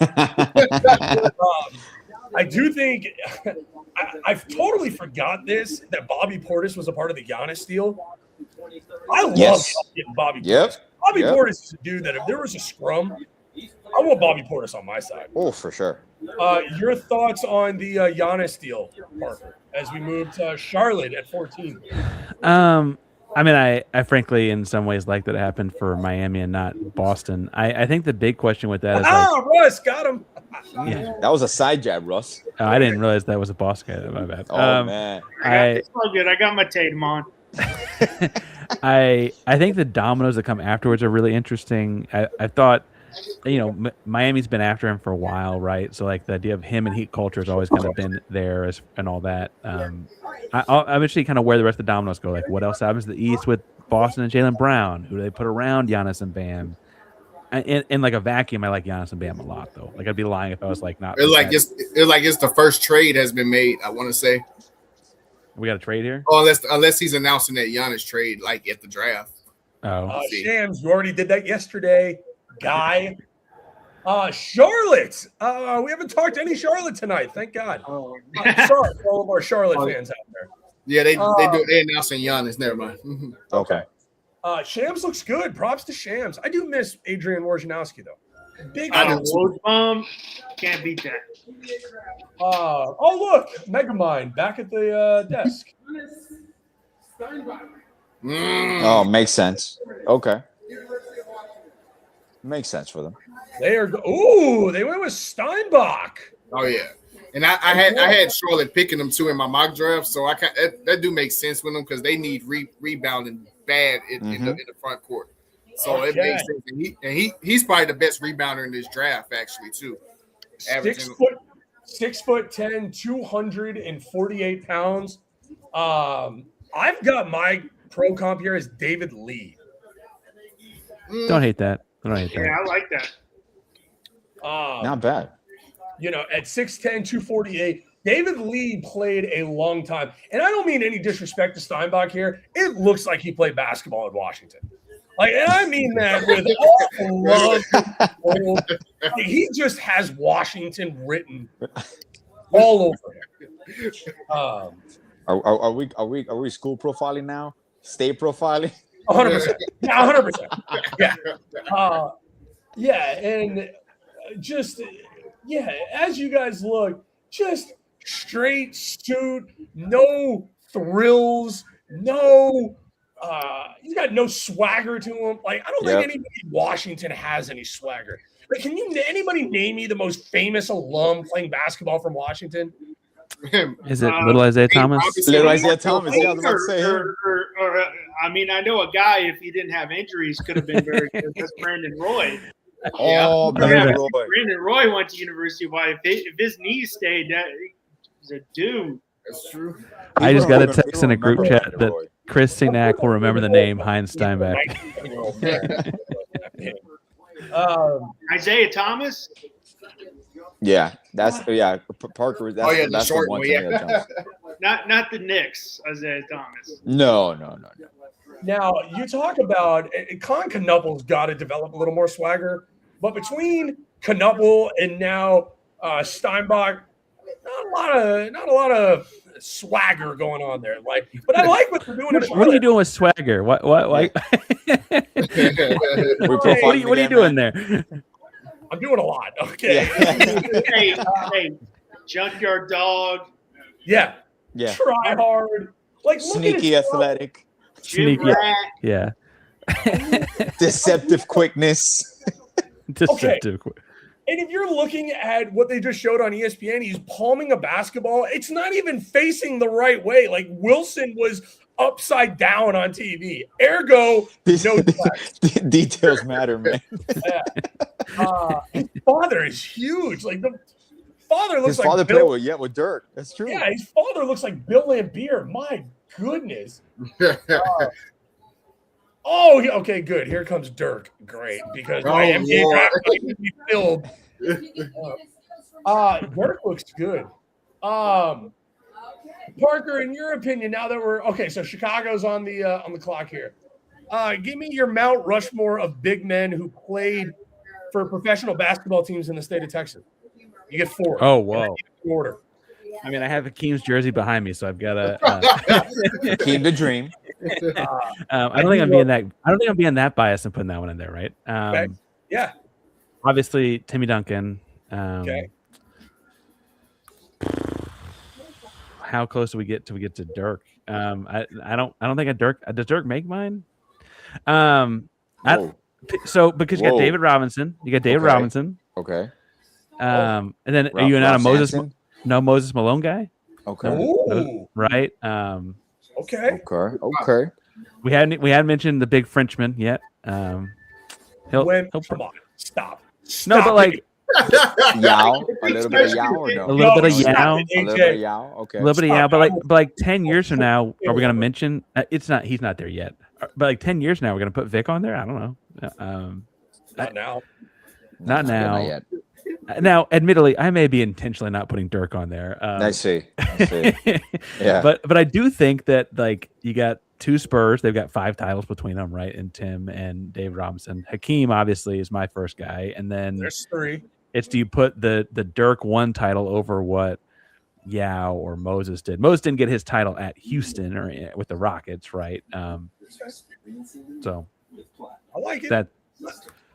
I do think I've totally forgot this that Bobby Portis was a part of the Giannis deal. I love getting Bobby Portis. Bobby Portis is a dude that if there was a scrum, I want Bobby Portis on my side.
Oh, for sure.
Your thoughts on the Giannis deal, Parker, as we move to Charlotte at 14?
I mean, I frankly, in some ways, like that it happened for Miami and not Boston. I think the big question with that is
Russ got him.
Yeah, that was a side jab, Russ.
Oh, I didn't realize that was a Boston guy. My bad.
Oh man,
it's all good. I got my Tatum on.
I think the dominoes that come afterwards are really interesting. I thought, Miami's been after him for a while, right? So like the idea of him and Heat culture has always kind of been there and all that. I'm interested kind of where the rest of the dominoes go. Like what else happens to the East with Boston and Jaylen Brown? Who do they put around Giannis and Bam? In like a vacuum, I like Giannis and Bam a lot though. Like I'd be lying if I was like not.
It's like it's the first trade has been made. I want to say.
We got a trade here?
Oh, unless he's announcing that Giannis trade like at the draft.
Oh,
Shams, you already did that yesterday, guy. Charlotte. We haven't talked to any Charlotte tonight. Thank God. Sorry for all of our Charlotte fans out there.
Yeah, they announcing Giannis. Never mind.
Okay.
Shams looks good. Props to Shams. I do miss Adrian Wojnarowski though. Big
Can't beat that.
Oh look, Megamind back at the desk.
Oh, makes sense. Okay. Makes sense for them.
They went with Steinbach.
Oh yeah, and I had Charlotte picking them too in my mock draft, so that do make sense with them because they need rebounding bad in the front court. So it makes sense, and he's probably the best rebounder in this draft actually too.
6'10", 248 pounds. I've got my pro comp here as David Lee.
Don't hate that.
Yeah, I like that.
Not bad.
At 6'10", 248, David Lee played a long time. And I don't mean any disrespect to Steinbach here. It looks like he played basketball in Washington. And I mean that with all love. He just has Washington written all over him.
Are we school profiling now? State profiling?
100%. Yeah, 100%. Yeah. And as you guys look, just straight suit, no thrills, no. He's got no swagger to him. I don't think anybody in Washington has any swagger. Can anybody name me the most famous alum playing basketball from Washington?
Is it Little Isaiah Thomas?
Little Isaiah Thomas. Yeah, I was about to say
I know a guy, if he didn't have injuries, could have been very good. That's Brandon Roy.
Brandon Roy.
Brandon Roy went to University of Hawaii. If his knees stayed, that was a dude.
That's true.
I just got a text in a group chat that Chris Signac will remember the name Heinz Steinbach.
Isaiah Thomas?
Yeah, Parker. That's the short one. Yeah.
Not the Knicks, Isaiah Thomas.
No.
Now you talk about Colin Knupple's got to develop a little more swagger, but between Knuple and now Steinbach, not a lot of swagger going on there. But I like what they're doing.
What are you doing with swagger? What? What are you doing there?
I'm doing a lot. Okay.
Hey, Junkyard Dog.
Yeah. Try hard.
Sneaky athletic.
Sneaky. Yeah.
Deceptive quickness.
Okay. And if you're looking at what they just showed on ESPN, he's palming a basketball. It's not even facing the right way. Like Wilson was upside down on TV. Ergo, no
details matter, man.
His father is huge. Like the father looks
his father
like Bill.
played with Dirk. That's true.
Yeah, his father looks like Bill Laimbeer. My goodness. Okay, good. Here comes Dirk. Great, because my NBA draft might be filled. Dirk looks good. Parker, in your opinion, now that we're okay, so Chicago's on the clock here. Give me your Mount Rushmore of big men who played for professional basketball teams in the state of Texas. You get 4.
Oh, whoa.
Order.
I mean, I have Hakeem's jersey behind me, so I've got a
Hakeem the Dream.
I don't think I'm being that. I don't think I'm being that biased and putting that one in there, right?
Okay. Yeah.
Obviously, Timmy Duncan.
Okay.
How close do we get to Dirk? I don't think a Dirk. Does Dirk make mine? So because you got David Robinson, Robinson.
Okay.
And then are you not a Moses?
Hansen?
No Moses Malone guy.
Okay.
Ooh.
Right.
Okay.
Okay.
We hadn't mentioned the big Frenchman yet.
Come on, stop.
No, but like
Yao, a little bit of Yao, or no?
A little bit of Yao.
A little bit of Yao. Okay.
A little bit of Yao, but like 10 years from now, are we gonna mention? He's not there yet. But like 10 years now, we're gonna put Vic on there. I don't know.
Not now.
Not now.
Not yet.
Now, admittedly, I may be intentionally not putting Dirk on there.
I see. Yeah.
But I do think that like you got 2 Spurs, they've got 5 titles between them, right? And Tim and Dave Robinson. Hakeem obviously is my first guy, and then
there's 3.
It's do you put the Dirk 1 title over what Yao or Moses did? Moses didn't get his title at Houston or with the Rockets, right? So
I like it.
That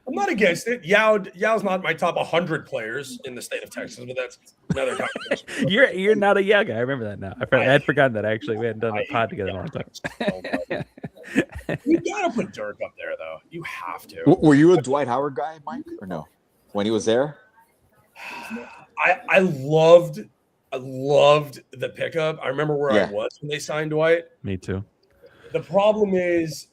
I'm not against it. Yao's not my top 100 players in the state of Texas, but that's another conversation.
you're not a Yao guy. I remember that now. I had forgotten that actually. We hadn't done a pod together in a long time.
You gotta put Dirk up there, though. You have to.
Were you a Dwight Howard guy, Mike, or no? When he was there,
I loved the pickup. I remember where I was when they signed Dwight.
Me too.
The problem is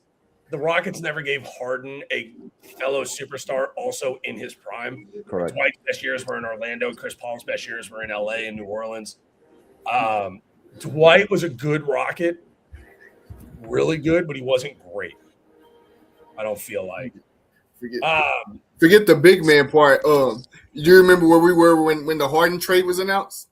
the Rockets never gave Harden a fellow superstar also in his prime.
Correct.
Dwight's best years were in Orlando. Chris Paul's best years were in LA and New Orleans. Dwight was a good Rocket, really good, but he wasn't great. I don't feel like.
Forget the big man part. You remember where we were when the Harden trade was announced?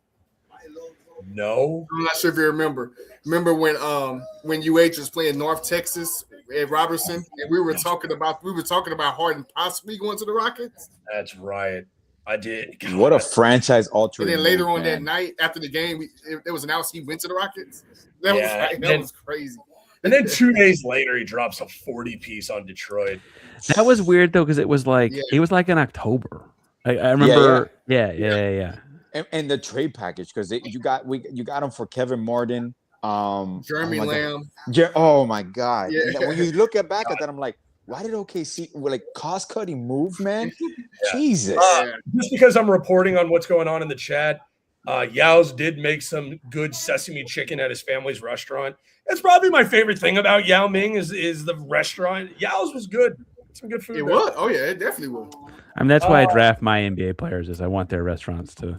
No.
I'm not sure if you remember. Remember when UH was playing North Texas at Robertson, and we were talking about Harden possibly going to the Rockets?
That's right. I did. God.
What a franchise altering.
And then later on that night after the game, it was announced he went to the Rockets. That was crazy.
And then 2 days later, he drops a 40-piece on Detroit.
That was weird though, because it was like in October. I remember. Yeah.
And the trade package, because you got him for Kevin Martin,
Jeremy Lamb.
Oh my God!
Yeah.
When you look back at that, I'm like, why did OKC cost cutting move, man? Jesus!
Just because I'm reporting on what's going on in the chat, Yao's did make some good sesame chicken at his family's restaurant. That's probably my favorite thing about Yao Ming is the restaurant. Yao's was good. Some good food.
It was. Oh yeah, it definitely was.
I mean, that's why I draft my NBA players is I want their restaurants to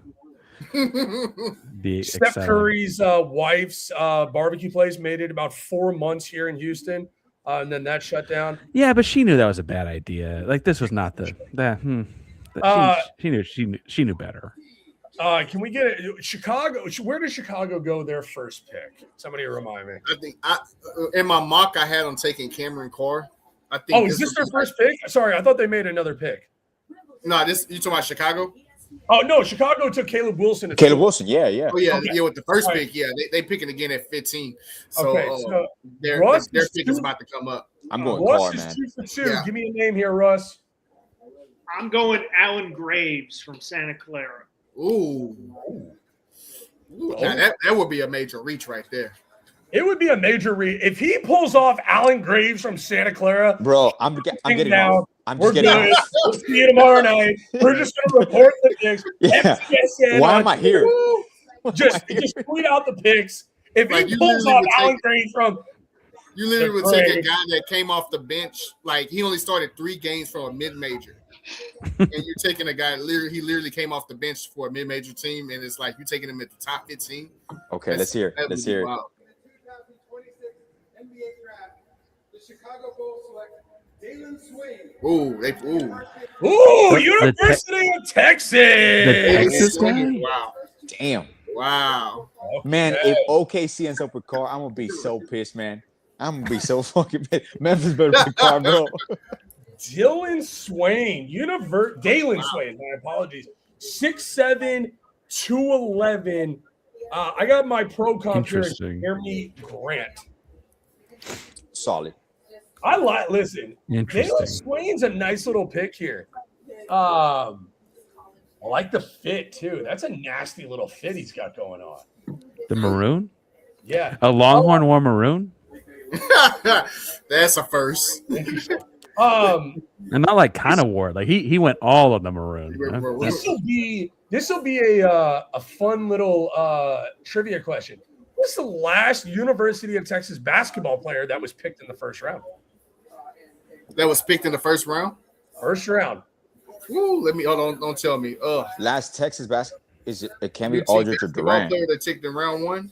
be
Steph
exciting.
Curry's wife's barbecue place made it about 4 months here in Houston, and then that shut down.
Yeah, but she knew that was a bad idea. Like this was not she knew better.
Can we get it? Chicago? Where did Chicago go their first pick? Somebody remind me.
I think in my mock I had them taking Cameron Carr. I think.
Is this their first pick? Sorry, I thought they made another pick.
No, you talking about Chicago?
Oh no, Chicago took Caleb Wilson.
Wilson, yeah.
Oh yeah, with the first pick, they picking again at 15. So,
so
their pick is about to come up.
I'm going
Russ
Carr,
is
man.
2 for 2.
Yeah.
Give me a name here, Russ.
I'm going Alan Graves from Santa Clara.
Ooh. Now that would be a major reach right there.
It would be a major if he pulls off Alan Graves from Santa Clara.
Bro, I'm getting off. I'm
We're
just getting
good.
off.
We'll see you tomorrow night. We're just going to report the picks.
Yeah.
FTSN
Why am I here?
Just tweet out the picks. If
Like,
he
you
pulls
literally
off
would
Alan Graves from
You literally would take a guy that came off the bench, like he only started 3 games from a mid-major, and you're taking a guy he literally came off the bench for a mid-major team, and it's like you're taking him at the top 15.
Okay, let's hear it. Let's hear it.
Wow.
NBA draft, the Chicago Bulls select Jalen Swain.
University of Texas.
The Texas guy?
Wow.
Damn.
Wow.
Man, if OKC ends up with Carr, I'm gonna be so pissed, man. I'm gonna be so fucking pissed. Memphis better pick Carr, bro.
Dalen Swain. Swain. My apologies. 6'7", 211. I got my pro comp here. Jeremy Grant.
Solid.
Listen. Dalen Swain's a nice little pick here. I like the fit too. That's a nasty little fit he's got going on.
The maroon?
Yeah.
A Longhorn wore maroon?
That's a first.
And
not like kind of wore. Like he went all of the maroon.
This will be a fun little trivia question. What's the last University of Texas basketball player that was picked in the first round?
That was picked in the first round?
First round.
Ooh, hold on, don't tell me.
Last Texas basketball it can be Aldridge or Durant.
Player that took the round 1.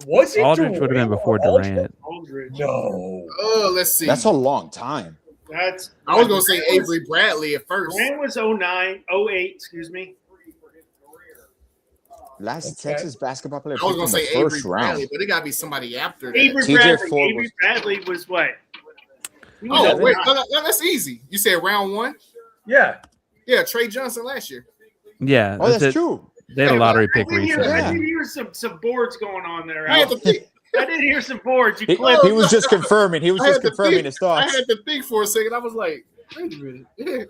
Was it
Aldridge would have been before Durant.
Aldridge.
No.
Let's see.
That's a long time.
I was gonna say Avery Bradley at first.
Durant was 08, excuse me.
Last Texas basketball player.
I was gonna say Avery Bradley,
round.
but it gotta be somebody after that.
Avery Bradley was what?
Oh wait, no, that's easy. You said round 1?
Yeah.
Yeah, Trey Johnson last year.
Yeah.
Oh, that's true.
They had a lottery pick recently.
I did hear some boards going on there.
I
did hear some boards.
He was just confirming. He was just confirming his thoughts.
I had to think for a second. I was like, wait a minute. Yeah,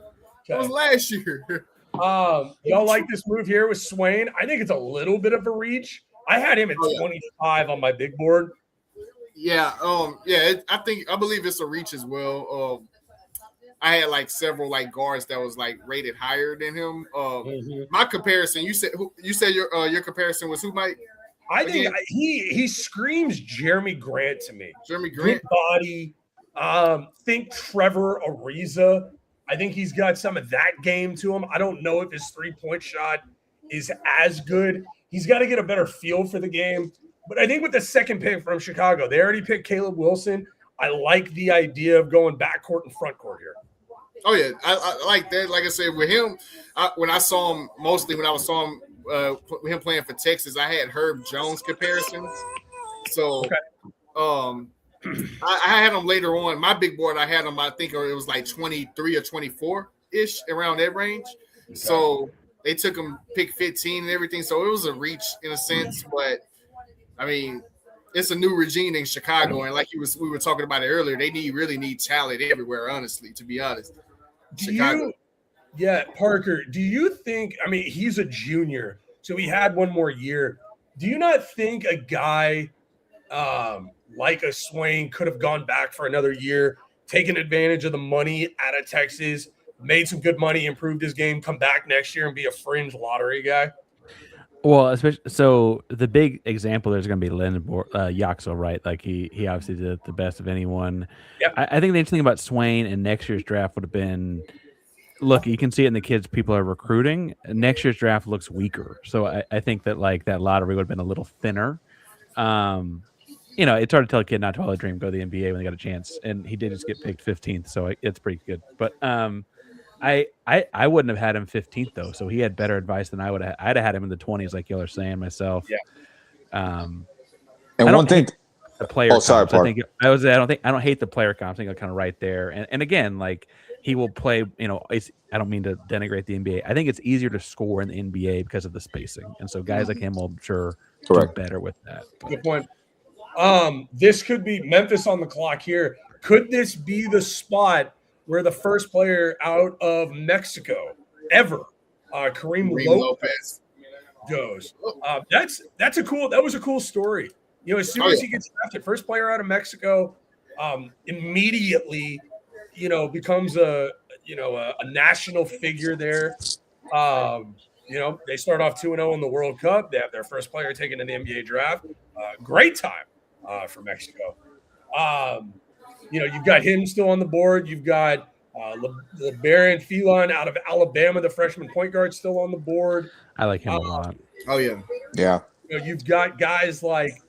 that was last year.
Y'all like this move here with Swain? I think it's a little bit of a reach. I had him at 25 on my big board.
Yeah, I believe it's a reach as well. I had like several like guards that was like rated higher than him. My comparison, you said your comparison was who, Mike?
I think he screams Jeremy Grant to me.
Jeremy Grant
body. Think Trevor Ariza. I think he's got some of that game to him. I don't know if his 3-point shot is as good. He's got to get a better feel for the game. But I think with the second pick from Chicago, they already picked Caleb Wilson. I like the idea of going backcourt and front court here.
Oh, yeah. I like that. Like I said, with him, when I saw him, mostly when I saw him, him playing for Texas, I had Herb Jones comparisons. So I had him later on. My big board, I had him, I think it was like 23 or 24-ish, around that range. Okay. So they took him pick 15 and everything. So it was a reach in a sense. But, I mean, it's a new regime in Chicago. And like we were talking about it earlier, they really need talent everywhere, honestly, to be honest. Chicago.
Parker, do you think, I mean, he's a junior, so he had one more year. Do you not think a guy like a Swain could have gone back for another year, taken advantage of the money out of Texas, made some good money, improved his game, come back next year and be a fringe lottery guy?
Well, especially so the big example there's going to be Len Yaxel, right? Like he obviously did the best of anyone.
Yep.
I think the interesting thing about Swain and next year's draft would have been, look, you can see it in the kids people are recruiting. Next year's draft looks weaker, so I think that like that lottery would have been a little thinner. It's hard to tell a kid not to follow a dream, go to the NBA when they got a chance, and he did just get picked 15th, so it's pretty good. But I wouldn't have had him 15th though, so he had better advice than I would have. I'd have had him in the 20s, like y'all are saying myself.
Yeah.
And one thing,
the player.
Oh, sorry,
comps, I don't hate the player comps. I think I'm kind of right there. And again, like he will play. I don't mean to denigrate the NBA. I think it's easier to score in the NBA because of the spacing, and so guys like him will do better with that.
Good point. This could be Memphis on the clock here. Could this be the spot where the first player out of Mexico ever, Kareem Lopez, goes? That was a cool story. As soon as he gets drafted, first player out of Mexico, immediately, becomes a national figure there. They start off 2-0 in the World Cup. They have their first player taken in the NBA draft. Great time for Mexico. You've got him still on the board. You've got LeBaron Phelan out of Alabama, the freshman point guard, still on the board.
I like him a lot.
Oh, yeah.
Yeah.
You've got guys like,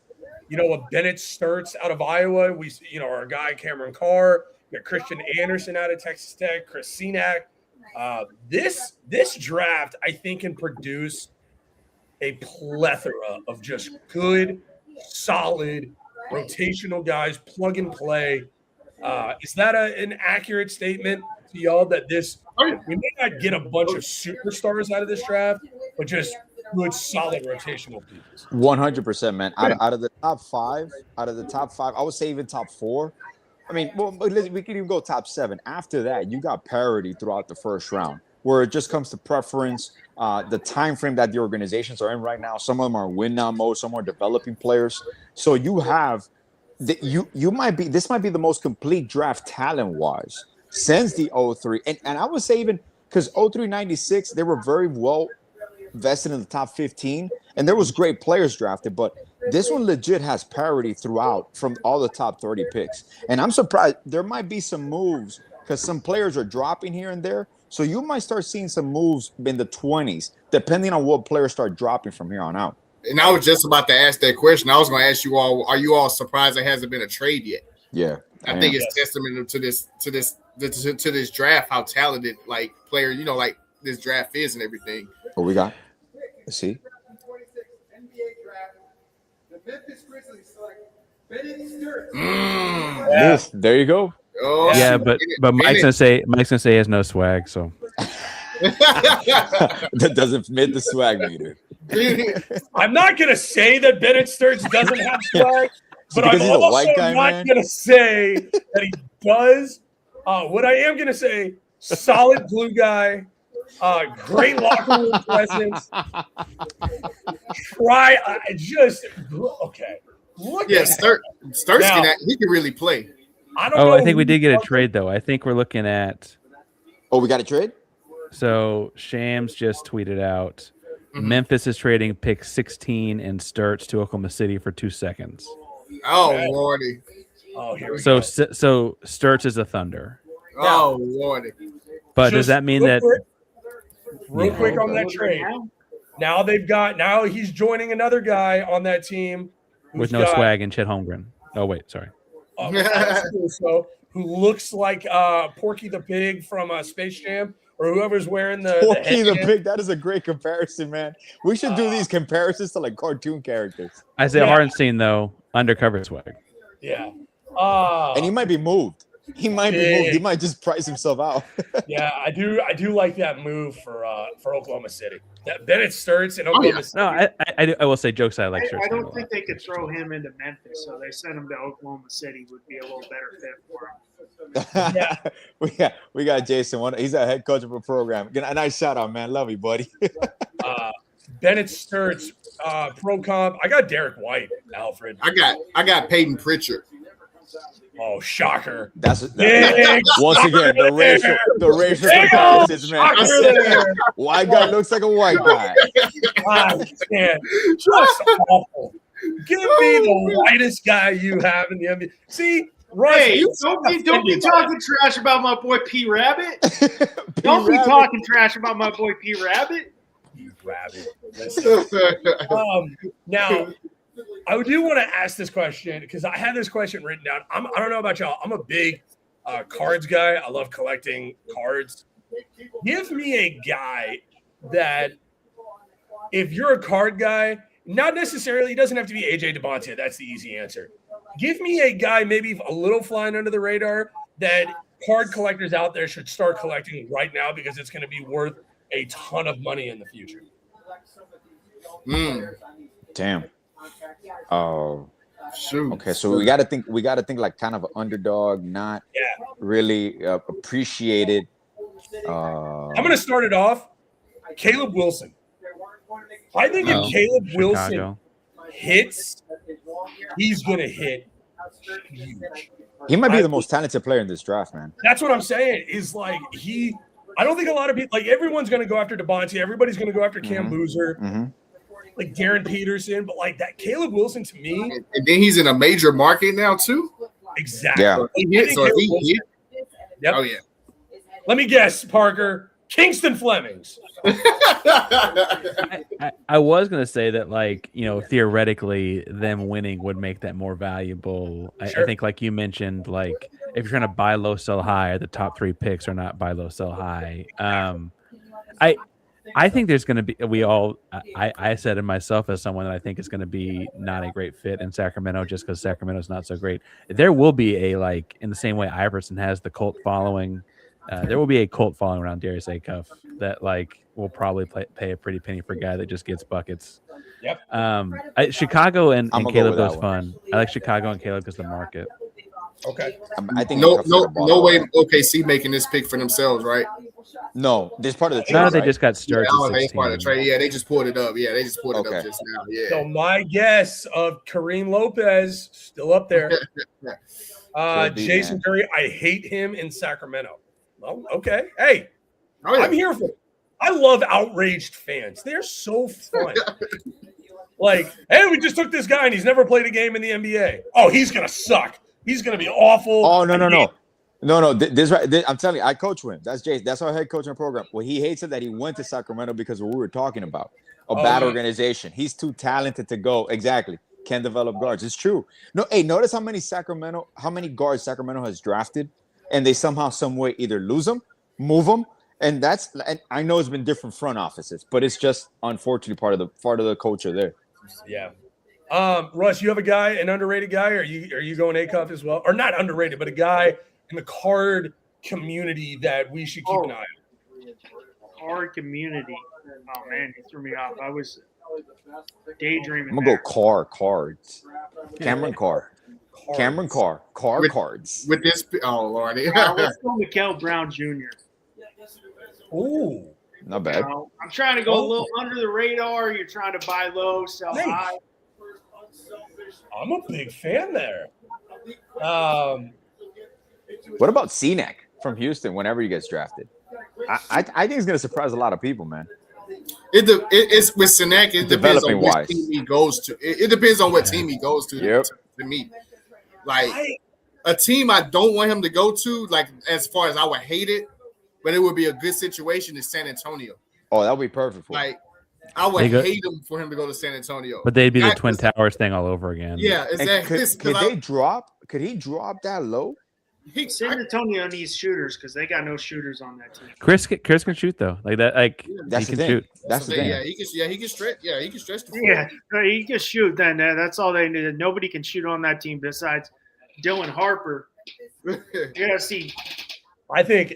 a Bennett Sturts out of Iowa. Our guy Cameron Carr. You got Christian Anderson out of Texas Tech. Chris Senack. This draft, I think, can produce a plethora of just good, solid, rotational guys, plug and play. Is that an accurate statement to y'all that we may not get a bunch of superstars out of this draft, but just good, solid rotational pieces?
100%, man. Out of the top five, I would say even top four. I mean, we can even go top 7. After that, you got parity throughout the first round, where it just comes to preference, the time frame that the organizations are in right now. Some of them are win now mode, some are developing players. So you have this might be the most complete draft talent wise since the 03. And I would say even because 03-96, they were very well vested in the top 15, and there was great players drafted, but this one legit has parity throughout from all the top 30 picks. And I'm surprised there might be some moves because some players are dropping here and there. So you might start seeing some moves in the 20s, depending on what players start dropping from here on out.
And I was just about to ask that question. I was going to ask you all, are you all surprised there hasn't been a trade yet?
Yeah.
I think it's testament to this draft, how talented player, this draft is and everything.
What we got? Let's see. There you go.
Oh,
yeah, but Mike's gonna say he has no swag, so
that doesn't fit the swag meter.
I'm not gonna say that Bennett Sturts doesn't have swag, but I'm
he's
also
a white guy,
not
man?
gonna say that he does. What I am gonna say, solid glue guy, great locker room presence. Okay. Look at
Sturts he can really play.
I don't know.
I think we did get a trade though. I think we're looking at.
Oh, we got a trade?
So Shams just tweeted out Memphis is trading pick 16 and Sturts to Oklahoma City for 2 seconds.
Oh, Lordy.
Oh, here we
go.
go.
So Sturts is the Thunder.
Oh, Lordy.
But does that mean that
real quick on that trade? Now he's joining another guy on that team
with no swag and Chet Holmgren. Oh wait, sorry.
Who looks like Porky the Pig from Space Jam, or whoever's wearing the
Porky the Pig. That is a great comparison, man. We should do these comparisons to cartoon characters.
Isaiah Hartenstein though, undercover swag.
Yeah.
And he might be moved. He might be moved. He might just price himself out.
Yeah, I do like that move for Oklahoma City. That Bennett Sturts in Oklahoma City.
No, I will say jokes. I like.
I don't think they could throw him into Memphis, so they sent him to Oklahoma City. Would be a little better fit for him.
Yeah. we got Jason. He's a head coach of a program. A nice shout out, man. Love you, buddy.
Bennett Sturts, pro comp. I got Derek White, Alfred.
I got Peyton Pritchard.
Oh, shocker!
That's once again the racial comparisons, man. White guy looks like a white guy.
Man, just awful. Give me the whitest guy you have in the NBA. See, Russ,
hey, don't be talking trash about my boy P. Rabbit. Don't be talking trash about my boy P. Rabbit.
You rabbit. Now, I do want to ask this question because I had this question written down. I don't know about y'all. I'm a big cards guy. I love collecting cards. Give me a guy that, if you're a card guy, not necessarily, it doesn't have to be AJ DeBontia. That's the easy answer. Give me a guy maybe a little flying under the radar that card collectors out there should start collecting right now because it's going to be worth a ton of money in the future.
Damn. Oh,
shoot.
Okay, so we got to think like kind of an underdog, not really appreciated.
I'm going to start it off. Caleb Wilson. I think if Caleb Wilson hits he's going to hit huge.
He might be the most talented player in this draft, man.
That's what I'm saying. Is like I don't think a lot of people, like everyone's going to go after Devontae. Everybody's going to go after Cam Boozer, like Darren Peterson. But like that Caleb Wilson to me,
and then he's in a major market now too.
Exactly.
Yeah.
Yep.
Oh yeah.
Let me guess, Parker. Kingston Flemings.
I was going to say that, like, you know, theoretically, them winning would make that more valuable.
Sure.
I think, like you mentioned, like, if you're trying to buy low, sell high, the top 3 picks are not buy low, sell high. I think there's going to be, I said it myself as someone that I think is going to be not a great fit in Sacramento just because Sacramento's not so great. There will be a, like, in the same way Iverson has the cult following, there will be a cult following around Darius Acuff that, like, will probably pay a pretty penny for a guy that just gets buckets.
Yep.
Chicago and Caleb
go
was fun. I like Chicago and Caleb because the market.
Okay.
I think
no way OKC making this pick for themselves, right?
No, this part of the trade.
No, they just got started.
Yeah, they just pulled it up. Yeah, they just pulled it up just now. Yeah.
So my guess of Kareem Lopez still up there. Jason Curry, I hate him in Sacramento. Well, okay. Hey, I'm here for it. I love outraged fans. They're so fun. Like, hey, we just took this guy and he's never played a game in the NBA. Oh, he's gonna suck. He's gonna be awful.
Oh no. This right. I'm telling you, I coach him. That's Jason. That's our head coach in the program. Well, he hates it that he went to Sacramento because of what we were talking about. A bad organization. He's too talented to go. Exactly. Can't develop guards. It's true. No, hey, notice how many guards Sacramento has drafted, and they somehow, some way, either lose them, move them, and I know it's been different front offices, but it's just unfortunately part of the culture there.
Yeah. Russ, you have a guy, an underrated guy, or are you going Acuff as well? Or not underrated, but a guy in the card community that we should keep an eye on.
Card community. Oh man, you threw me off. I was daydreaming.
I'm gonna go cards. Cameron Carr. Cards.
With this, oh Lord.
Let's go Mikael Brown Jr.
Ooh,
not bad.
I'm trying to go a little under the radar. You're trying to buy low, sell high.
I'm a big fan there.
What about CNEC from Houston whenever he gets drafted? I think he's going to surprise a lot of people, man.
It's with Sinek. It depends on what team he goes to. It depends on what team he goes to.
Yep.
To me, like a team I don't want him to go to. Like as far as I would hate it, but it would be a good situation is San Antonio.
Oh, that would be perfect for him.
Like I would hate him for him to go to San Antonio.
But they'd be the Twin Towers thing all over again.
Yeah, exactly.
Could he drop that low?
San Antonio needs shooters because they got no shooters on that team.
Chris can shoot though, like that. Like
that's
he
the
can
thing.
shoot.
That's the thing.
Yeah, he can stretch. Yeah, he can stretch the floor.
Yeah, he can shoot. Then that's all they need. Nobody can shoot on that team besides Dylan Harper. Yeah, see.
I think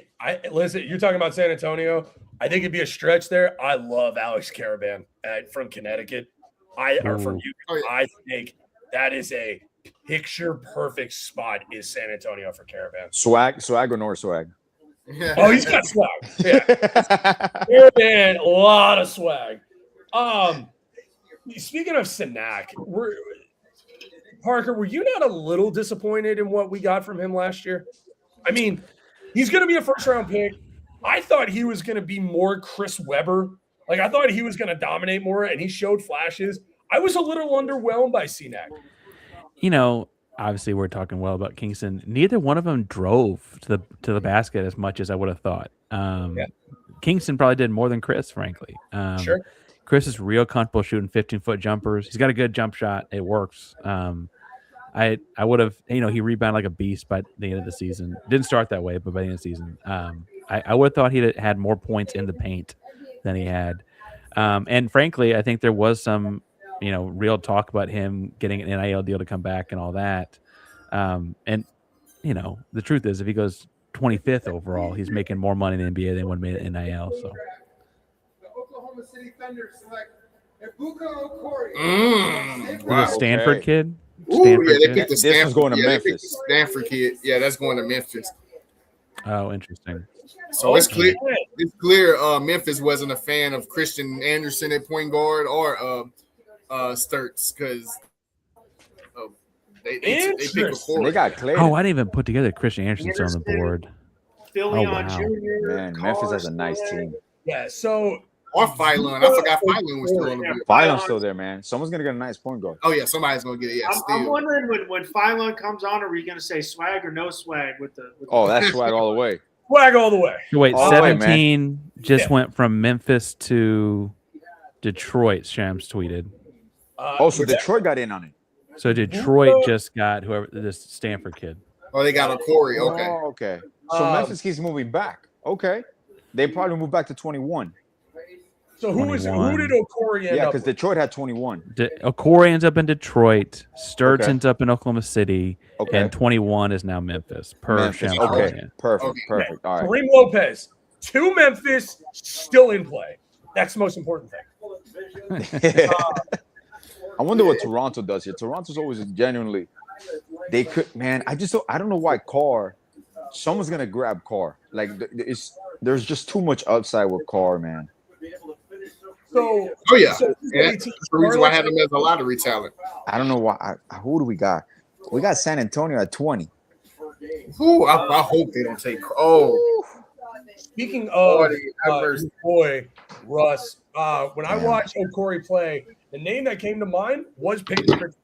listen. You're talking about San Antonio. I think it'd be a stretch there. I love Alex Caravan from Connecticut. From Utah. I think that is a picture perfect spot is San Antonio for Caravan.
Swag or no swag?
Oh, he's got swag. Yeah. Caravan, a lot of swag. Speaking of Sinak, Parker, were you not a little disappointed in what we got from him last year? I mean, he's going to be a first-round pick. I thought he was going to be more Chris Webber. Like, I thought he was going to dominate more, and he showed flashes. I was a little underwhelmed by Sinak.
You know, obviously we're talking well about Kingston. Neither one of them drove to the basket as much as I would have thought. Kingston probably did more than Chris, frankly.
Sure.
Chris is real comfortable shooting 15-foot jumpers. He's got a good jump shot. It works. I would have, he rebounded like a beast by the end of the season. Didn't start that way, but by the end of the season, I would have thought he'd had more points in the paint than he had. And frankly, I think there was some, real talk about him getting an NIL deal to come back and all that. And the truth is, if he goes 25th overall, he's making more money in the NBA than when made an NIL. So.
The Oklahoma City Thunder select Ebuka Okori.
The Stanford kid.
Ooh, yeah, they picked the Stanford.
This was going to Memphis.
Stanford kid. Yeah, that's going to Memphis.
Oh, interesting.
So it's clear. It's clear. Memphis wasn't a fan of Christian Anderson at point guard or Sturts because They pick Okori.
They got Clayton.
Oh, I didn't even put together Christian Anderson on the board.
Philly
Oh,
on
wow.
Jr.
Man, Memphis has a nice team.
Yeah, so
Or Phylon. I forgot Phylon was still on the board.
Phylon's still there, man. Someone's gonna get a nice point guard.
Oh yeah, somebody's gonna get it. Yeah,
I'm wondering when Phylon comes on, are we going to say swag or no swag with the?
Oh, that's swag all the way.
swag all the way.
Wait,
All the way,
17 just
Yeah.
went from Memphis to Detroit. Shams tweeted.
So Detroit got in on it.
So Detroit just got whoever this Stanford kid.
Oh, they got Okori. Okay.
Oh, okay. So Memphis keeps moving back. Okay. They probably moved back to 21.
So who did
21.
Okori end
Yeah,
up
because
with?
Detroit had 21.
Okori ends up in Detroit. Sturts
Okay.
ends up in Oklahoma City.
Okay.
And 21 is now Memphis. Per
Memphis.
Shams
Okay.
tweeted.
Perfect.
Okay.
Perfect. All right.
Kareem Lopez to Memphis, still in play. That's the most important thing.
I wonder what Toronto does here. Toronto's always genuinely. They could, man. I don't know why Carr. Someone's gonna grab Carr. Like there's just too much upside with Carr, man.
So,
Oh yeah.
so
Yeah, that's the reason why I had him as a lottery talent.
I don't know why. Who do we got? We got San Antonio at 20.
Ooh, I hope they don't take. Oh,
Speaking of
adverse.
your boy Russ, when I watched Okori play, the name that came to mind was Peyton Pritchard.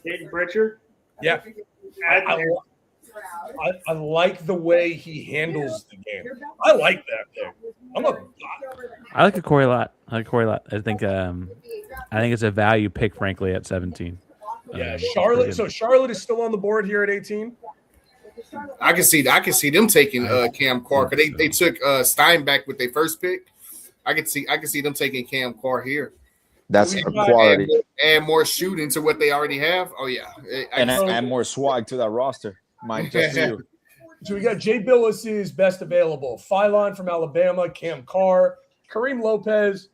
Peyton Pritchard.
Yeah, I like the way he handles the game. I like that pick.
I like Okori a lot. I think it's a value pick, frankly, at 17.
Yeah, Charlotte. So Charlotte is still on the board here at 18.
I can see them taking Cam Carr because they took Steinbach with their first pick. I can see them taking Cam Carr here.
That's a quality.
Add more shooting to what they already have. Oh yeah,
And add more swag to that roster. Mike, just for you.
So we got Jay Billis's best available. Phylon from Alabama, Cam Carr, Kareem Lopez,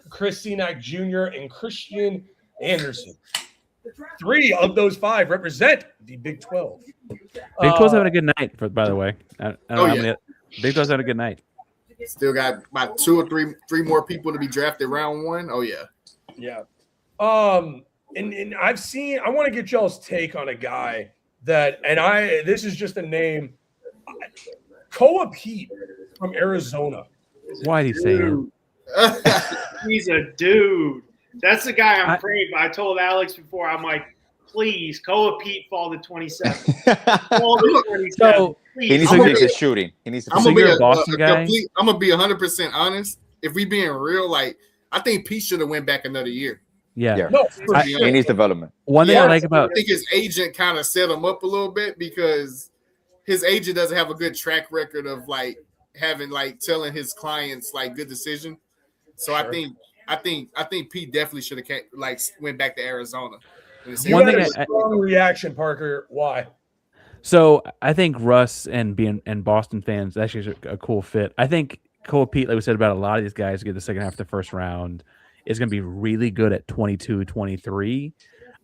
Chris Senac Jr., and Christian Anderson. 3 of those 5 represent the Big 12.
Big 12's having a good night, by the way. I don't know how many. Big 12's having a good night.
Still got about 2 or 3 more people to be drafted round 1. Oh yeah.
Yeah. And I've seen, I want to get y'all's take on a guy that, this is just a name, Koa Pete from Arizona.
Why did he say him?
He's a dude. That's the guy I'm praying. I told Alex before, I'm like, please, Koa Pete fall to 27. Fall to 27.
So
He needs to fix his shooting. He needs to
I'm
fix
gonna be
a Boston guy?
I'm gonna be 100% honest. If we being real, like I think Pete should have went back another year.
Yeah.
No, for
I-
sure.
He needs development.
One thing I like about
I think his agent kind of set him up a little bit because his agent doesn't have a good track record of like having like telling his clients like good decision. So
Sure.
I think Pete definitely should have like went back to Arizona.
You
One
had
thing
a strong reaction, Parker. Why?
So I think Russ and Boston fans actually is a cool fit. I think Cole Pete, like we said about a lot of these guys who get the second half of the first round, is going to be really good at 22, 23.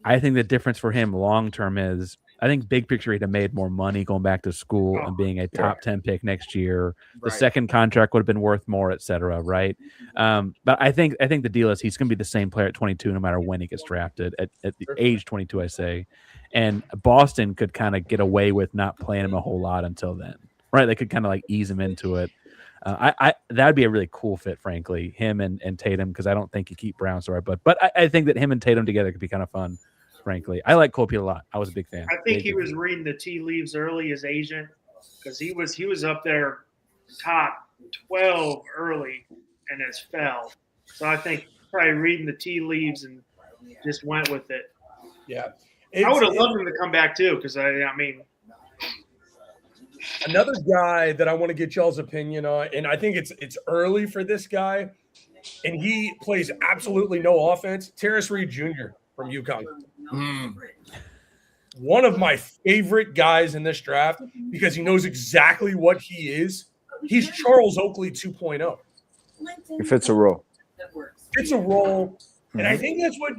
I think the difference for him long term is I think big picture he'd have made more money going back to school and being a top 10 pick next year. The second contract would have been worth more, et cetera, right? But I think the deal is he's going to be the same player at 22 no matter when he gets drafted at the age 22, I say. And Boston could kind of get away with not playing him a whole lot until then, right? They could kind of like ease him into it. That'd be a really cool fit, frankly, him and Tatum, because I don't think you keep Brown sorry, but I think that him and Tatum together could be kind of fun. Frankly, I like Cole Pete a lot. I was a big fan.
I think he was reading the tea leaves early as agent because he was up there top 12 early and has fell. So I think probably reading the tea leaves and just went with it.
Yeah.
I would have loved him to come back too because I mean.
Another guy that I want to get y'all's opinion on, and I think it's early for this guy, and he plays absolutely no offense. Terrace Reed Jr. from UConn. One of my favorite guys in this draft because he knows exactly what he is. He's Charles Oakley 2.0.
He fits a role.
It's a role, and I think that's what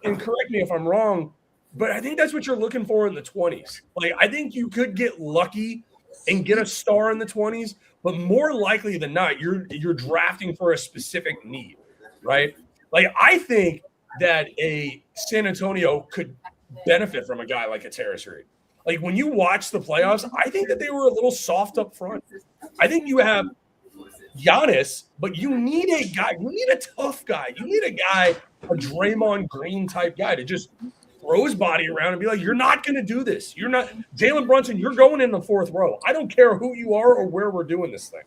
and correct me if I'm wrong, but I think that's what you're looking for in the 20s. Like, I think you could get lucky and get a star in the 20s, but more likely than not, you're drafting for a specific need, right? Like, I think that a San Antonio could benefit from a guy like a Terrace Reed. Like when you watch the playoffs, I think that they were a little soft up front. I think you have Giannis, but you need a guy. You need a tough guy. You need a guy, a Draymond Green type guy to just throw his body around and be like, you're not going to do this. You're not Jalen Brunson. You're going in the fourth row. I don't care who you are or where we're doing this thing.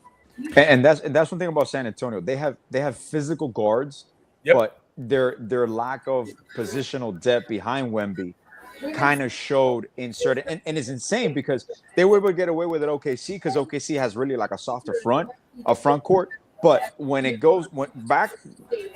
And that's one thing about San Antonio. They have physical guards, but their lack of positional depth behind Wemby kind of showed in certain and it's insane because they were able to get away with it OKC because OKC has really like a softer front court. But when it goes back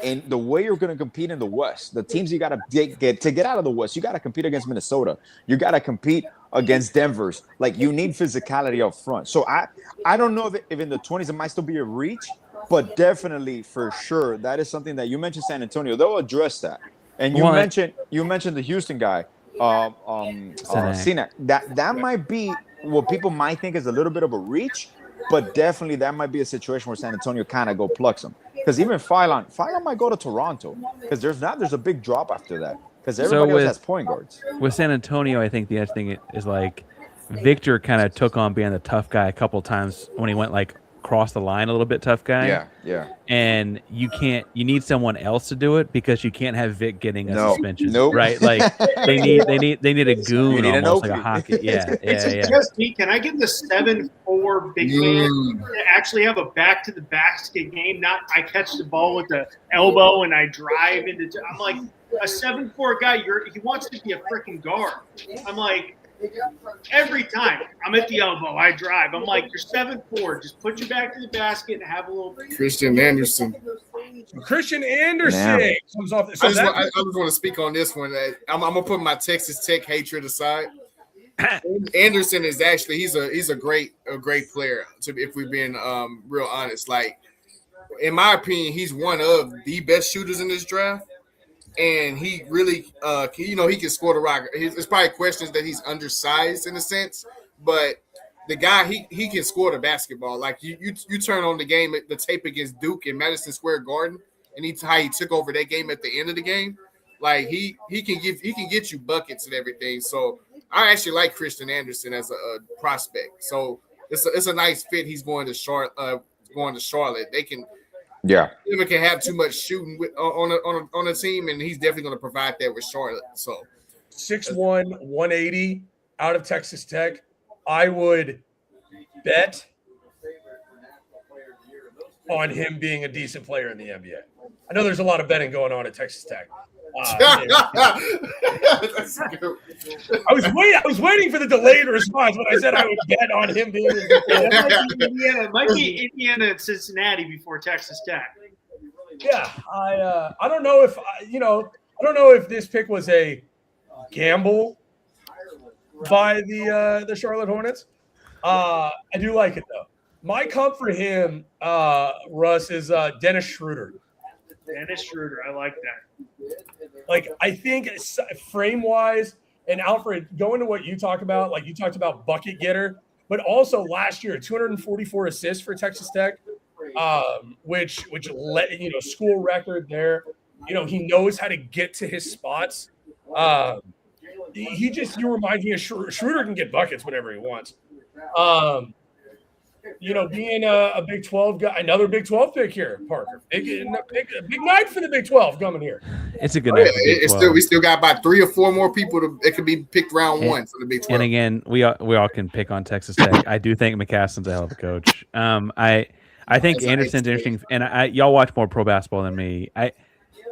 in the way you're going to compete in the West, the teams you got to get out of the West, you got to compete against Minnesota. You got to compete against Denver's. Like you need physicality up front. So I don't know if in the 20s it might still be a reach, but definitely for sure that is something that you mentioned San Antonio. They'll address that. And you mentioned the Houston guy. Sinak. That might be what people might think is a little bit of a reach, but definitely that might be a situation where San Antonio kind of go plucks him. Because even Phylon might go to Toronto because there's a big drop after that because everybody else has point guards.
With San Antonio, I think the other thing is like Victor kind of took on being the tough guy a couple times when he went like cross the line a little bit tough guy.
Yeah.
And you need someone else to do it because you can't have Vic getting a suspension.
Nope.
Right? Like they need a goon almost like a hockey. Yeah.
Just me. Can I give the 7'4" big man to actually have a back to the basket game? Not I catch the ball with the elbow and I drive into I'm like a 7'4" guy, he wants to be a freaking guard. I'm like every time I'm at the elbow, I drive. I'm like, you're 7'4". Just put your back to the basket and have a little.
Christian Anderson.
Comes off. So
I just want to speak on this one. I'm gonna put my Texas Tech hatred aside. Anderson is actually he's a great player. If we're being real honest, like in my opinion, he's one of the best shooters in this draft. And he really, he can score the rock. It's probably questions that he's undersized in a sense, but the guy, he can score the basketball. Like you turn on the game, the tape against Duke in Madison Square Garden, and how he took over that game at the end of the game. Like he can get you buckets and everything. So I actually like Christian Anderson as a prospect. So it's a nice fit. He's going to Charlotte. They can.
Yeah,
Never can have too much shooting on a team, and he's definitely going to provide that with Charlotte. So
6'1", 180 out of Texas Tech. I would bet on him being a decent player in the NBA. I know there's a lot of betting going on at Texas Tech.
That's good.
I was waiting for the delayed response when I said I would bet on him being.
It might be Indiana and Cincinnati before Texas Tech.
Yeah, I don't know if I don't know if this pick was a gamble by the Charlotte Hornets. I do like it though. My comp for him, Russ, is Dennis Schroeder.
Dennis Schroeder, I like that.
Like, I think frame-wise, and Alfred, going to what you talk about, like you talked about bucket getter, but also last year, 244 assists for Texas Tech, which let school record there. He knows how to get to his spots. You remind me of Schroeder can get buckets whenever he wants. Being a Big 12 guy, another Big 12 pick here, Parker. Big night for the Big 12 coming here.
It's a good night.
We still got about 3 or 4 more people that could be picked round 1 for the Big 12.
And again, we all can pick on Texas Tech. I do think McCaslin's a hell of a coach. I think Anderson's interesting, and y'all watch more pro basketball than me.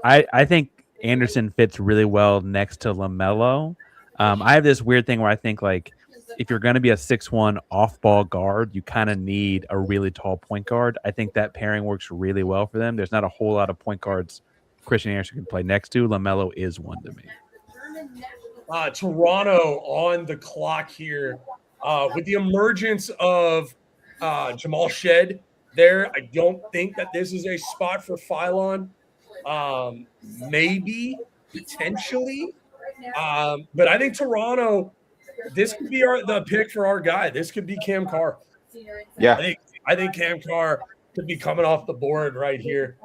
I think Anderson fits really well next to LaMelo. I have this weird thing where I think like, if you're going to be a 6'1" off-ball guard, you kind of need a really tall point guard. I think that pairing works really well for them. There's not a whole lot of point guards Christian Anderson can play next to. LaMelo is one to me.
Toronto on the clock here with the emergence of Jamal Shed there. I don't think that this is a spot for Phylon. Maybe, potentially. But I think Toronto – this could be the pick for our guy. This could be Cam Carr.
Yeah.
I think Cam Carr could be coming off the board right here.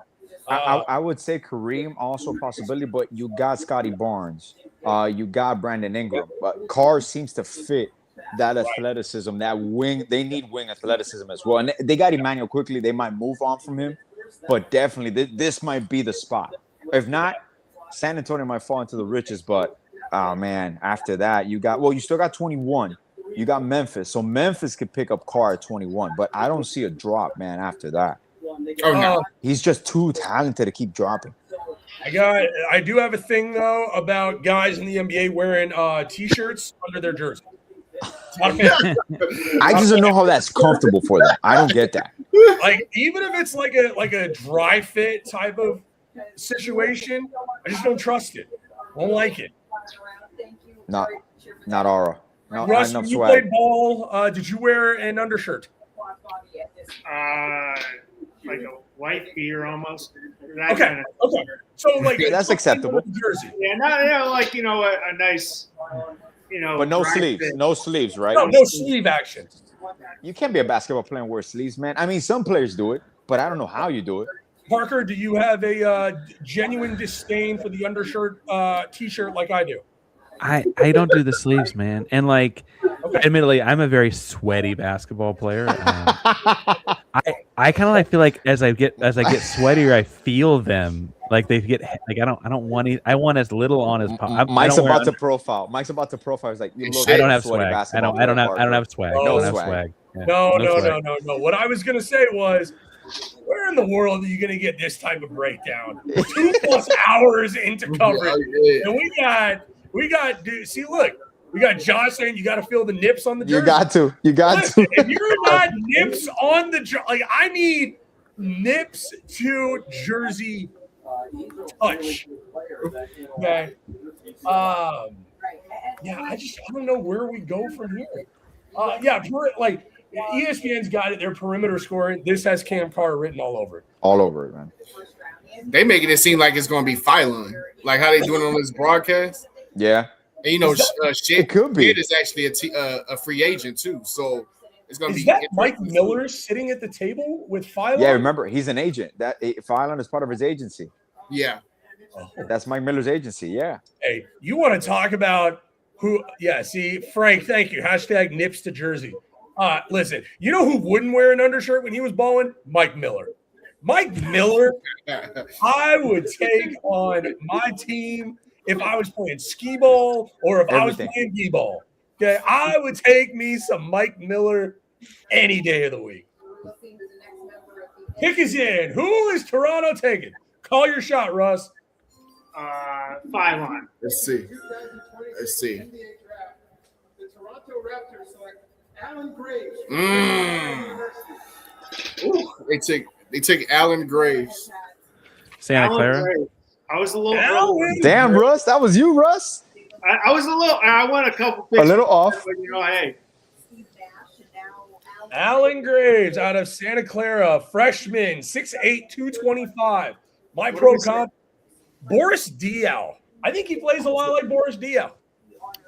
I would say Kareem also a possibility, but you got Scotty Barnes, you got Brandon Ingram, but Carr seems to fit that athleticism, that wing. They need wing athleticism as well, and they got Emmanuel quickly. They might move on from him, but definitely this might be the spot. If not, San Antonio might fall into the riches. But oh man, after that you still got 21. You got Memphis, so Memphis could pick up Carr at 21, but I don't see a drop, man. After that.
Oh no,
he's just too talented to keep dropping.
I do have a thing though about guys in the NBA wearing t-shirts under their jersey.
I just don't know how that's comfortable for them. I don't get that.
Like even if it's like a dry fit type of situation, I just don't trust it. I don't like it.
Not aura. No,
Russ, when you played ball, did you wear an undershirt?
Like a white beer almost.
Okay. So like
that's acceptable.
Jersey.
Yeah, not like a nice,
But no sleeves, right?
No sleeve action.
You can't be a basketball player and wear sleeves, man. I mean, some players do it, but I don't know how you do it.
Parker, do you have a genuine disdain for the undershirt t-shirt like I do?
I don't do the sleeves, man. And admittedly, I'm a very sweaty basketball player. I kind of feel like as I get sweatier, I feel them. Like they get like I don't want it. I want as little on as possible.
Mike's about to profile. He's like, you look
I don't have swag. I don't have swag.
Oh,
I don't have swag. Yeah,
no. What I was gonna say was, where in the world are you gonna get this type of breakdown? 2+ hours into coverage, and we got. Dude, see, look, we got Josh saying you got to feel the nips on the jersey.
You got to.
If you're not nips on the jersey, I need nips to jersey touch. Okay. I don't know where we go from here. ESPN's got it. Their perimeter scoring. This has Cam Carr written all over it.
All over it, man.
They making it seem like it's going to be Phylon, like how they doing on this broadcast.
Yeah.
And
it could be.
It is actually a free agent too, so it's going to be.
Is that Mike Miller sitting at the table with Phylon?
Yeah, remember he's an agent. That Phylon is part of his agency.
Yeah.
That's Mike Miller's agency. Yeah.
Hey, you want to talk about who? Yeah. See, Frank, thank you. # nips to jersey. Listen, you know who wouldn't wear an undershirt when he was balling? Mike Miller. Mike Miller, I would take on my team if I was playing skee ball or if I was playing b-ball. Okay, I would take me some Mike Miller any day of the week. Pick is in. Who is Toronto taking? Call your shot, Russ.
Phylon.
Let's see.
The Toronto Raptors select Alan Graves.
They take Alan Graves.
Santa Clara.
I was a little.
Damn, Russ, that was you, Russ.
I was a little. I went a couple picks.
A little off.
But, hey.
Alan Graves out of Santa Clara, freshman, 6'8", 225. My pro comp, Boris Diaw. I think he plays a lot like Boris Diaw.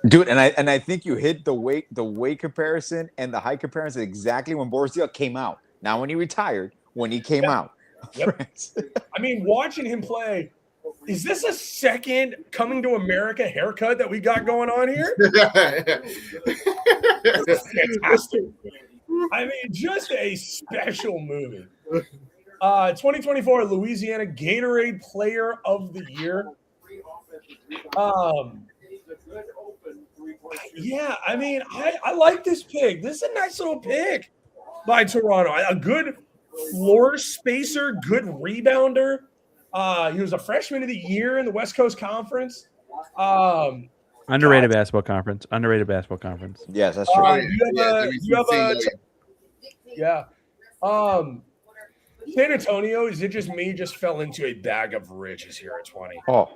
Dude, and I think you hit the weight comparison and the height comparison exactly when Boris Diaw came out. Not when he retired, when he came out.
Yep. I mean, watching him play, is this a second Coming to America haircut that we got going on here? Fantastic. I mean, just a special movie. 2024 Louisiana Gatorade Player of the Year. Yeah, I mean, I like this pick. This is a nice little pick by Toronto. A good floor spacer, good rebounder. He was a freshman of the year in the West Coast Conference.
Underrated basketball conference.
Yes, that's true.
Yeah. San Antonio, is it just me? Just fell into a bag of riches here at 20.
Oh.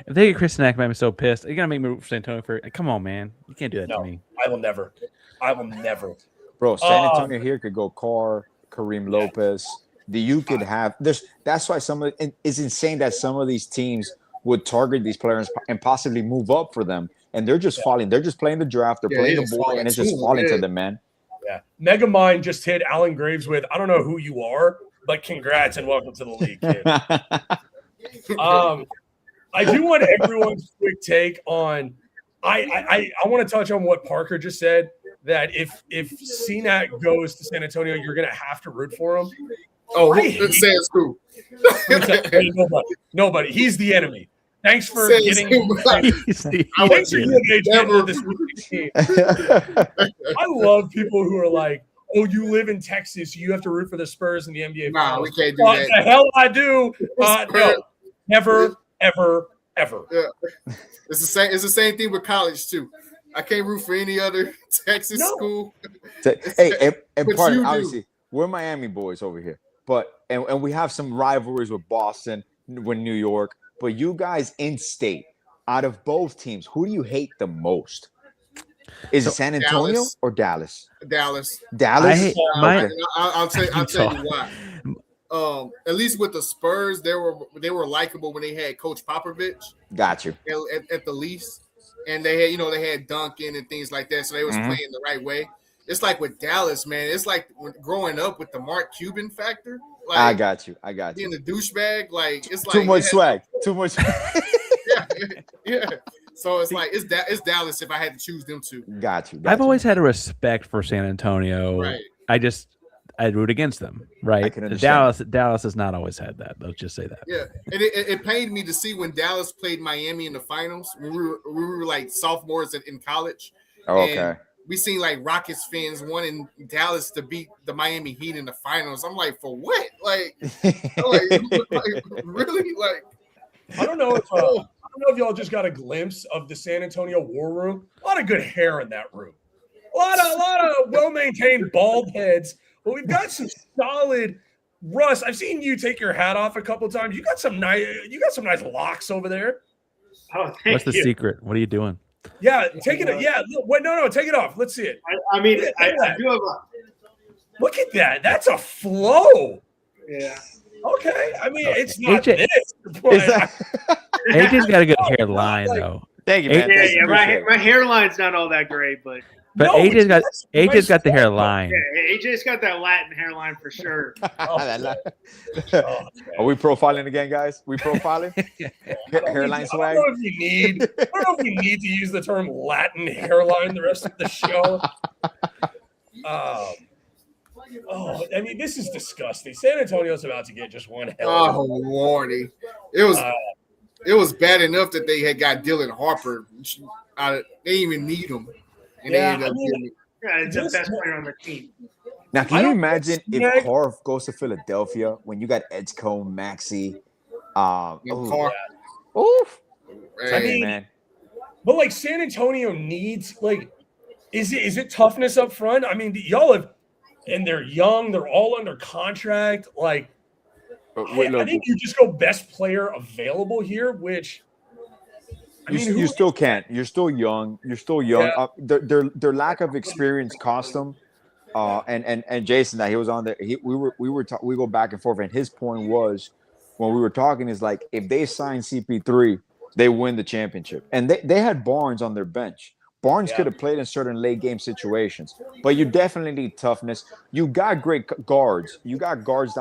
If they get Chris Knack, I'm so pissed. You're going to make me root for San Antonio for – come on, man. You can't do that to me.
I will never.
Bro, San Antonio here could go Carr, Kareem Lopez. You could have – that's why it's insane that some of these teams would target these players and possibly move up for them. And they're just falling. They're just playing the draft. They're playing the board, and it's just falling to them, man.
Yeah. Megamind just hit Alan Graves with, I don't know who you are, but congrats and welcome to the league, kid. I do want everyone's quick take on. I want to touch on what Parker just said. That if CNAC goes to San Antonio, you're going to have to root for him.
Oh, says who?
Nobody. He's the enemy. Thanks for
Says
getting.
who?
Thanks for getting agent this week. I love people who are like, "Oh, you live in Texas, you have to root for the Spurs in the NBA."
Nah,
Finals.
we can't do
What
that.
the hell I do? No, never, ever.
Yeah. It's the same. It's the same thing with college too. I can't root for any other Texas school.
Hey, and
But
part
you do.
obviously we're Miami boys over here, but and we have some rivalries with Boston, with New York. But you guys in state, out of both teams, who do you hate the most? Is it San Antonio
Dallas.
or Dallas?
Dallas.
Dallas.
I'll tell you why. At least with the Spurs, they were likable when they had Coach Popovich.
Got you.
At the least. And they had Duncan and things like that, so they was playing the right way. It's like with Dallas, man. It's like growing up with the Mark Cuban factor. Like,
I got you.
Being a douchebag, like it's like
Too much swag. Too much.
yeah. So it's like it's Dallas if I had to choose them two.
Got you.
I've always had a respect for San Antonio.
Right.
I root against them. Right.
I can understand.
Dallas has not always had that. Let's just say that.
Yeah, and it pained me to see when Dallas played Miami in the finals. We were like sophomores in college.
Oh, okay.
And we seen like Rockets fans wanting Dallas to beat the Miami Heat in the finals. I'm like, for what? Like really? Like,
I don't know if y'all just got a glimpse of the San Antonio War Room. A lot of good hair in that room. A lot of well-maintained bald heads. But we've got some solid. Russ, I've seen you take your hat off a couple of times. You got some nice locks over there.
Oh,
What's the secret? What are you doing?
Yeah, take it. Yeah, wait, no, take it off. Let's see it.
I mean, I do have a.
Look at that. That's a flow.
Yeah.
Okay. I mean, it's not
AJ,
this. But
AJ's got a good hairline though.
Thank you, man.
Yeah, my hairline's not all that great, but
AJ's got the hairline.
Yeah, AJ's got that Latin hairline for sure.
Are we profiling again, guys? We profiling? Hairline swag?
I don't know if you need to use the term Latin hairline the rest of the show. I mean, this is disgusting. San Antonio's about to get just one hell.
Oh, Lordy. It was bad enough that they had got Dylan Harper. They didn't even need him. And they ended up getting it.
Yeah, he's the best player on the team.
Now, can you imagine if Carr goes to Philadelphia when you got Edgecombe, Maxey,
Carr.
Oof.
Hey,
I mean,
man.
But like San Antonio needs is it toughness up front? I mean, y'all have, and they're young, they're all under contract. Like, I think you just go best player available here, which
you still can't. You're still young.
Yeah.
Their lack of experience cost them. And Jason, that he was on there. We go back and forth, and his point was when we were talking is like if they sign CP3, they win the championship. And they had Barnes on their bench. Barnes could have played in certain late game situations, but you definitely need toughness. You got great guards. You got guards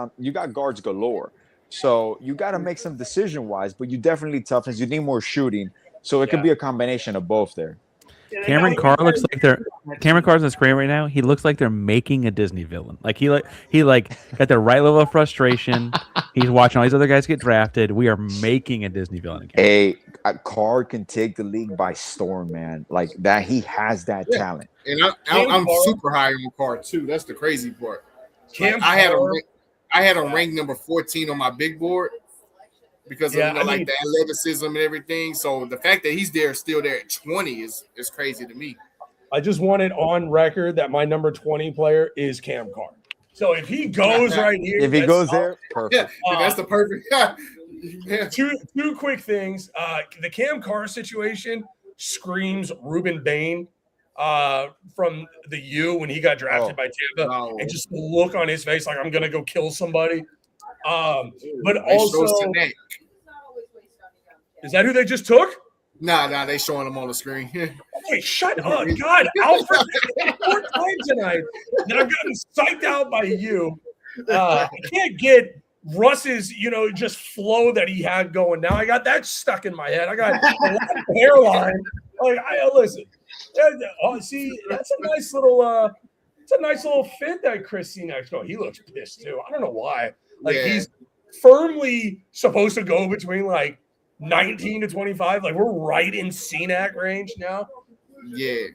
galore. So you got to make some decision wise, but you definitely need toughness. You need more shooting. So it could be a combination of both there.
Cameron Carr looks like Cameron Carr's on the screen right now. He looks like they're making a Disney villain. Like he got the right level of frustration. He's watching all these other guys get drafted. We are making a Disney villain again.
Carr can take the league by storm, man. Like that, he has that talent.
And I'm super high on Carr too. That's the crazy part. I had him ranked number 14 on my big board because of the athleticism and everything. So the fact that he's still there at 20 is crazy to me.
I just want it on record that my number 20 player is Cam Carr. So if he goes right here,
if he goes there, perfect.
Yeah, that's the perfect.
Yeah. Two quick things. The Cam Carr situation screams Ruben Bain from the U when he got drafted by Tampa, and just the look on his face like I'm gonna go kill somebody. But also, is that who they just took?
Nah, they showing him on the screen.
Okay, shut up. God, Alfred, 4 times tonight that I've gotten psyched out by you. I can't get Russ's, just flow that he had going. Now I got that stuck in my head. I got a lot of hairline. Like, listen. Oh, see, that's a nice little. It's a nice little fit that Chris Cenac. Oh, he looks pissed too. I don't know why. Like he's firmly supposed to go between like 19 to 25. Like we're right in Cenac range now.
Yeah.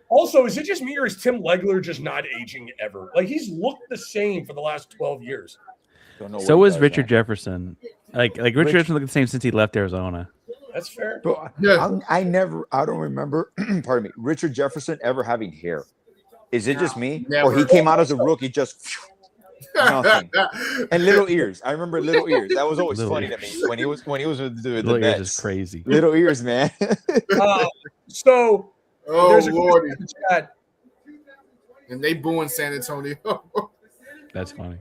Also, is it just me or is Tim Legler just not aging ever? Like he's looked the same for the last 12 years.
So is Richard Jefferson. Like Richard Jefferson looked the same since he left Arizona.
That's fair.
But I don't remember, pardon me, Richard Jefferson ever having hair. Is it just me?
Never.
Or he came out as a rookie just nothing. And little ears. I remember little ears. That was always funny to me when he was with the
Little
Mets.
ears is crazy.
Little ears, man.
So there's a
Lordy.
chat.
And they booing San Antonio.
That's funny.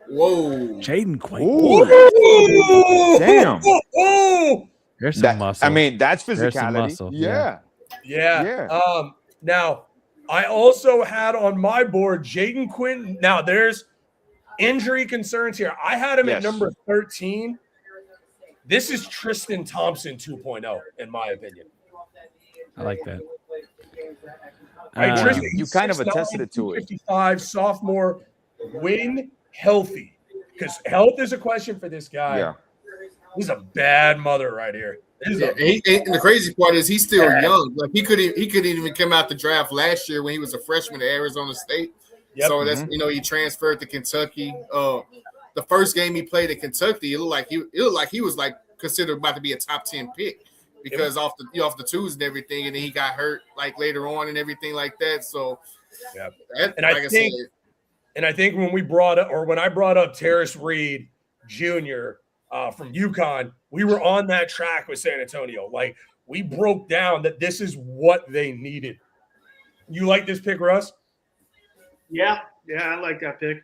Whoa.
Jaden Quinn.
Ooh. Damn.
Oh,
There's some muscle.
I mean, that's
There's some
physicality.
muscle,
Yeah.
yeah. Now I also had on my board Jaden Quinn. Now there's injury concerns here. I had him at number 13. This is Tristan Thompson 2.0, in my opinion.
I like that.
Tristan,
You kind of attested it to it.
55 sophomore, win healthy, because health is a question for this guy.
Yeah.
He's a bad mother right here.
And the crazy part is he's still young. Like he couldn't even come out the draft last year when he was a freshman at Arizona State.
Yep.
So that's he transferred to Kentucky. The first game he played at Kentucky, it looked like he was like considered about to be a top 10 pick because off the twos and everything, and then he got hurt like later on and everything like that. So
I think when I brought up Terrace Reed Jr. From UConn, we were on that track with San Antonio. Like we broke down that this is what they needed. You like this pick, Russ?
Yeah, I like that pick.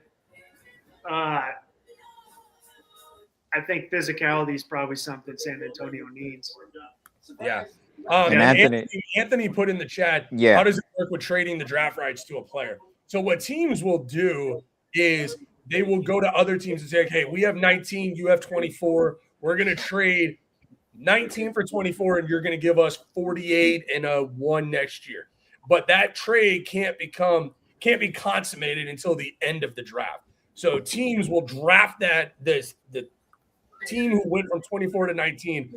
I think physicality is probably something San Antonio needs.
Yeah.
And
Anthony put in the chat,
Yeah.
how does it work with trading the draft rights to a player? So what teams will do is they will go to other teams and say, okay, we have 19, you have 24. We're going to trade 19 for 24, and you're going to give us 48 and a 1 next year. But that trade can't be consummated until the end of the draft. So teams will draft the team who went from 24 to 19,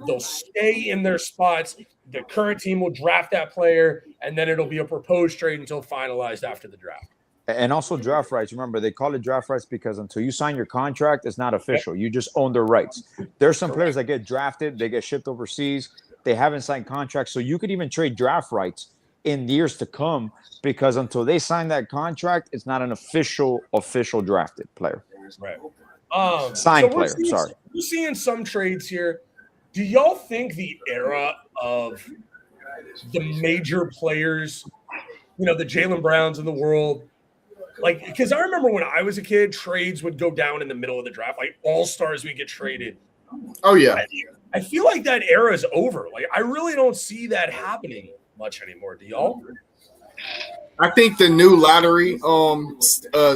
they'll stay in their spots. The current team will draft that player, and then it'll be a proposed trade until finalized after the draft.
And also draft rights. Remember, they call it draft rights because until you sign your contract, it's not official. You just own their rights. There's some players that get drafted, they get shipped overseas, they haven't signed contracts. So you could even trade draft rights in years to come because until they sign that contract, it's not an official drafted player.
Right.
Signed player, sorry.
We're seeing some trades here. Do y'all think the era of the major players, the Jaylen Browns in the world, like, because I remember when I was a kid, trades would go down in the middle of the draft. Like, all-stars would get traded.
Oh, yeah.
I feel like that era is over. Like, I really don't see that happening much anymore. Do y'all?
I think the new lottery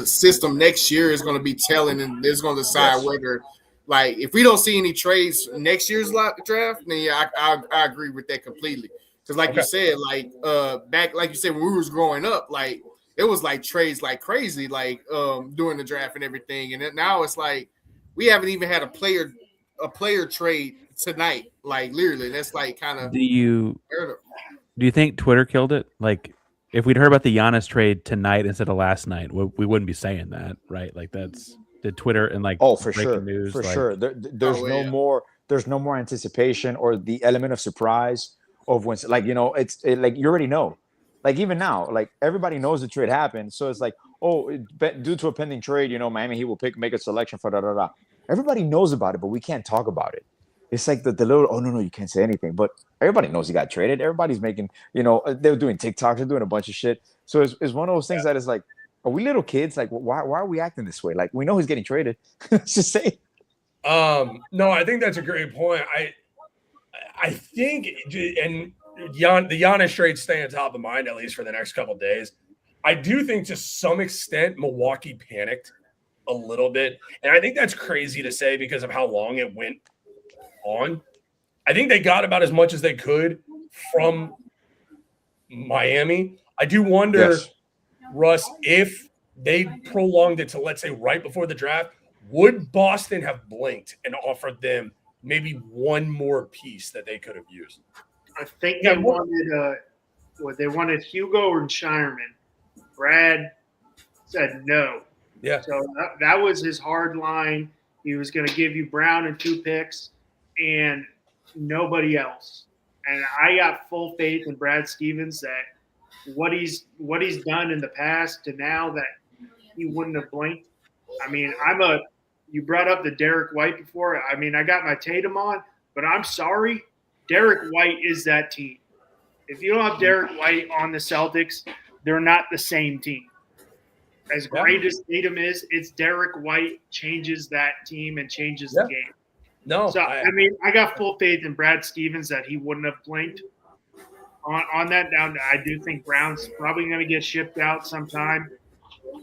system next year is going to be telling, and it's going to decide whether, like, if we don't see any trades next year's draft, then yeah, I agree with that completely. Because, like you said, like back, like you said, when we was growing up, like it was like trades like crazy, like during the draft and everything, and now it's like we haven't even had a player trade tonight, like literally. That's like kind of. Do you
think Twitter killed it? Like, if we'd heard about the Giannis trade tonight instead of last night, we wouldn't be saying that, right? Like the Twitter and like
for sure,
news,
for
like,
sure. There's no more anticipation or the element of surprise of when, like, like you already know. Like even now, like everybody knows the trade happened, so it's like, due to a pending trade, Miami Heat will make a selection for da. Everybody knows about it, but we can't talk about it. It's like the little, no, you can't say anything. But everybody knows he got traded. Everybody's making, they're doing TikToks, they're doing a bunch of shit. So it's one of those things that is like, are we little kids? Like, why are we acting this way? Like, we know he's getting traded. Let's just say.
No, I think that's a great point. I think, and the Giannis trade staying top of mind, at least for the next couple of days. I do think to some extent Milwaukee panicked a little bit. And I think that's crazy to say because of how long it went on. I think they got about as much as they could from Miami. I do wonder,
Yes.
Russ, if they prolonged it to, let's say, right before the draft, would Boston have blinked and offered them maybe one more piece that they could have used?
I think they wanted Hugo or Shireman. Brad said no.
Yeah.
So that was his hard line. He was going to give you Brown and 2 picks and nobody else. And I got full faith in Brad Stevens that what he's done in the past to now that he wouldn't have blinked. I mean, you brought up the Derek White before. I mean, I got my Tatum on, but I'm sorry. Derek White is that team. If you don't have Derek White on the Celtics, they're not the same team. As great as Tatum is, it's Derek White changes that team and changes the game.
No.
So, I mean, I got full faith in Brad Stevens that he wouldn't have blinked on that. Now, I do think Brown's probably going to get shipped out sometime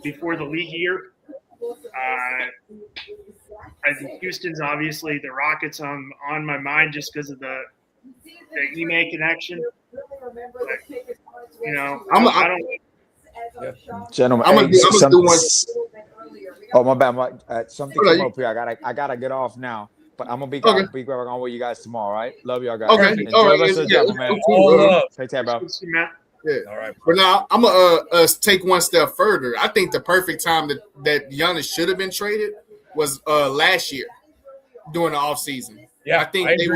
before the league year. I think Houston's obviously the Rockets on my mind just because of the Ime connection. But, you know, I don't.
Gentlemen,
I'm gonna do one.
Oh, my bad. Something came up here. I gotta get off now. But I'm gonna be right back on with you guys tomorrow, right? Love y'all guys.
Okay.
Enjoy
All
the
right.
rest of the job, man.
Hold up.
Take care, bro.
Yeah.
All right.
But now I'm gonna take one step further. I think the perfect time that Giannis should have been traded was last year during the offseason.
Yeah,
I think they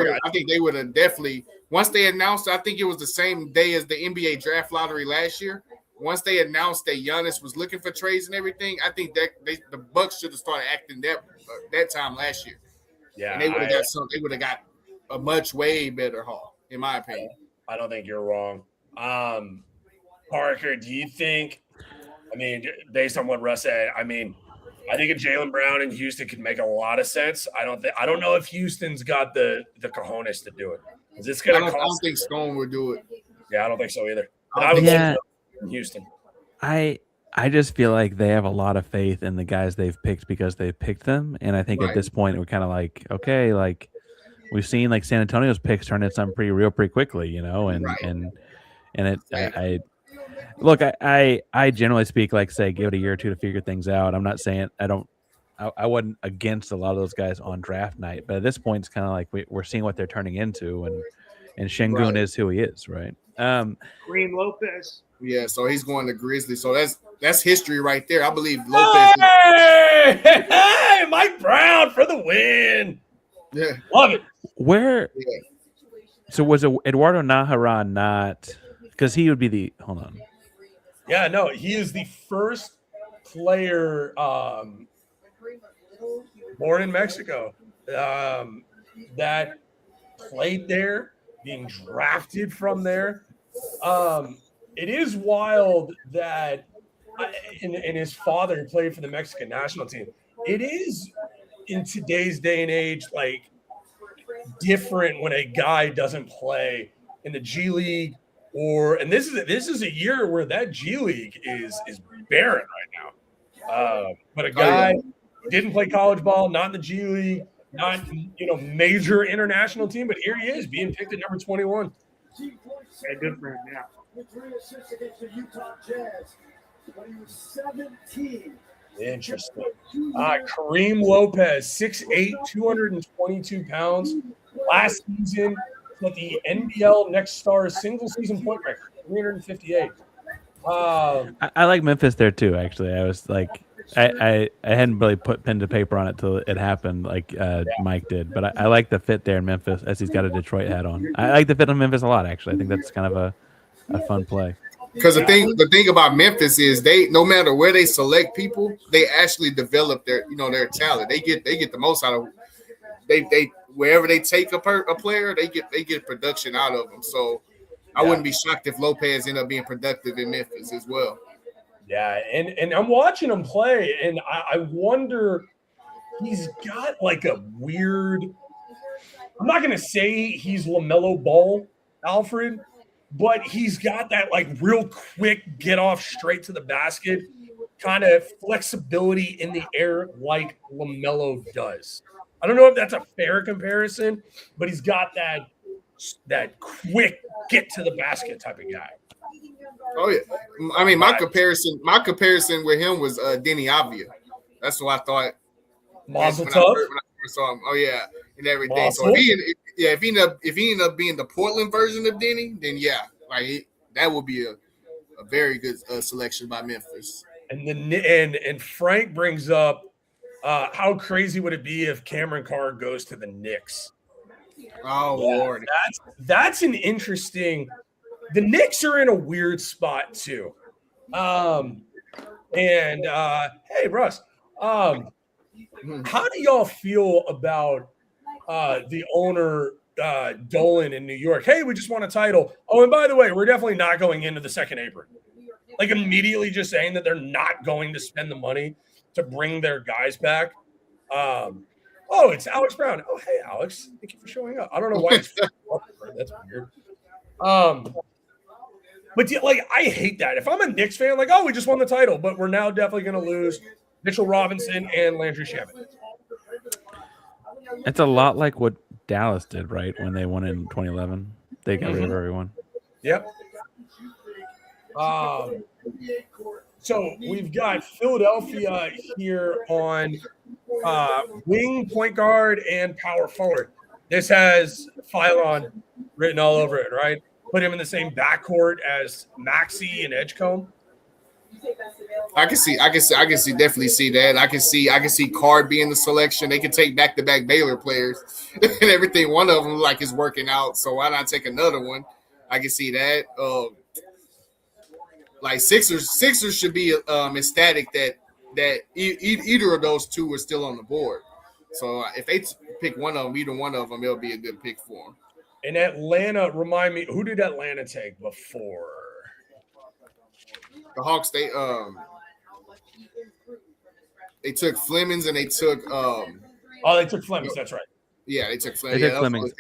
would have definitely once they announced. I think it was the same day as the NBA draft lottery last year. Once they announced that Giannis was looking for trades and everything, I think that the Bucks should have started acting that time last year.
Yeah,
and they would have got something. They would have got a much way better haul, in my opinion.
I don't think you're wrong. Parker, do you think? I mean, based on what Russ said, I mean, I think a Jaylen Brown in Houston could make a lot of sense. I don't know if Houston's got the cojones to do it. Is this going to cost?
I don't think Stone would do it.
Yeah, I don't think so either. But I would love in Houston.
I just feel like they have a lot of faith in the guys they've picked because they've picked them, and I think at this point we're kind of like, okay, like we've seen like San Antonio's picks turn into something pretty quickly, you know, and I generally speak like say give it a year or two to figure things out. I'm not saying I wasn't against a lot of those guys on draft night, but at this point it's kind of like we're seeing what they're turning into, and Şengün is who he is, right?
Kareem Lopez.
Yeah, so he's going to Grizzlies. So that's history right there. I believe Lopez.
Hey, Mike Brown for the win.
Yeah,
love it.
Where? Yeah. So was Eduardo Najará not? Because he would be the. Hold on.
Yeah, no, he is the first player born in Mexico that played there, being drafted from there. It is wild that and his father played for the Mexican national team. It is in today's day and age like different when a guy doesn't play in the G League and this is a year where that G League is barren right now. But a guy didn't play college ball, not in the G League, not major international team, but here he is being picked at number 21.
Yeah, good for him, yeah.
Interesting. Kareem Lopez, 6'8", 222 pounds. Last season, set the NBL Next Star single season point record, 358.
I like Memphis there too. Actually, I was like, I hadn't really put pen to paper on it till it happened, like Mike did. But I like the fit there in Memphis as he's got a Detroit hat on. I like the fit on Memphis a lot. Actually, I think that's kind of a fun play.
Because the thing about Memphis is they no matter where they select people, they actually develop their talent. They get the most out of they wherever they take a player, they get production out of them. So I wouldn't be shocked if Lopez ended up being productive in Memphis as well.
Yeah, and I'm watching him play, and I wonder, he's got like a weird. I'm not gonna say he's LaMelo Ball, Alfred, but he's got that like real quick get off straight to the basket kind of flexibility in the air like LaMelo does. I don't know if that's a fair comparison, but he's got that quick get to the basket type of guy.
Oh yeah, I mean my comparison with him was Denny Avia. That's what I thought.
Mazel
when
tov.
I first saw him. Oh yeah, and everything.
Mazel.
So if he ended up being the Portland version of Denny, then yeah, like that would be a very good selection by Memphis.
And Frank brings up how crazy would it be if Cameron Carr goes to the Knicks?
Oh Lord,
that's an interesting. The Knicks are in a weird spot too. Hey Russ, how do y'all feel about the owner Dolan in New York? Hey, we just won a title. Oh, and by the way, we're definitely not going into the second apron. Like immediately just saying that they're not going to spend the money to bring their guys back. Oh, it's Alex Brown. Oh, hey, Alex. Thank you for showing up. I don't know why it's that's weird. But like, I hate that. If I'm a Knicks fan, like, oh, we just won the title, but we're now definitely going to lose Mitchell Robinson and Landry Shamet.
It's a lot like what Dallas did, right? When they won in 2011, they got rid of everyone.
Yep. So we've got Philadelphia here on wing, point guard, and power forward. This has Phylon written all over it, right? Put him in the same backcourt as Maxey and Edgecombe.
I can definitely see that. I can see Card being the selection. They can take back-to-back Baylor players and everything. One of them like is working out, so why not take another one? I can see that. Like Sixers should be ecstatic that either of those two are still on the board. So if they pick one of them, either one of them, it'll be a good pick for them.
And Atlanta, remind me, who did Atlanta take before?
The Hawks, they took Flemings and they took
they took Flemings, that's right.
Yeah, they took Flemings.
They took Flemings.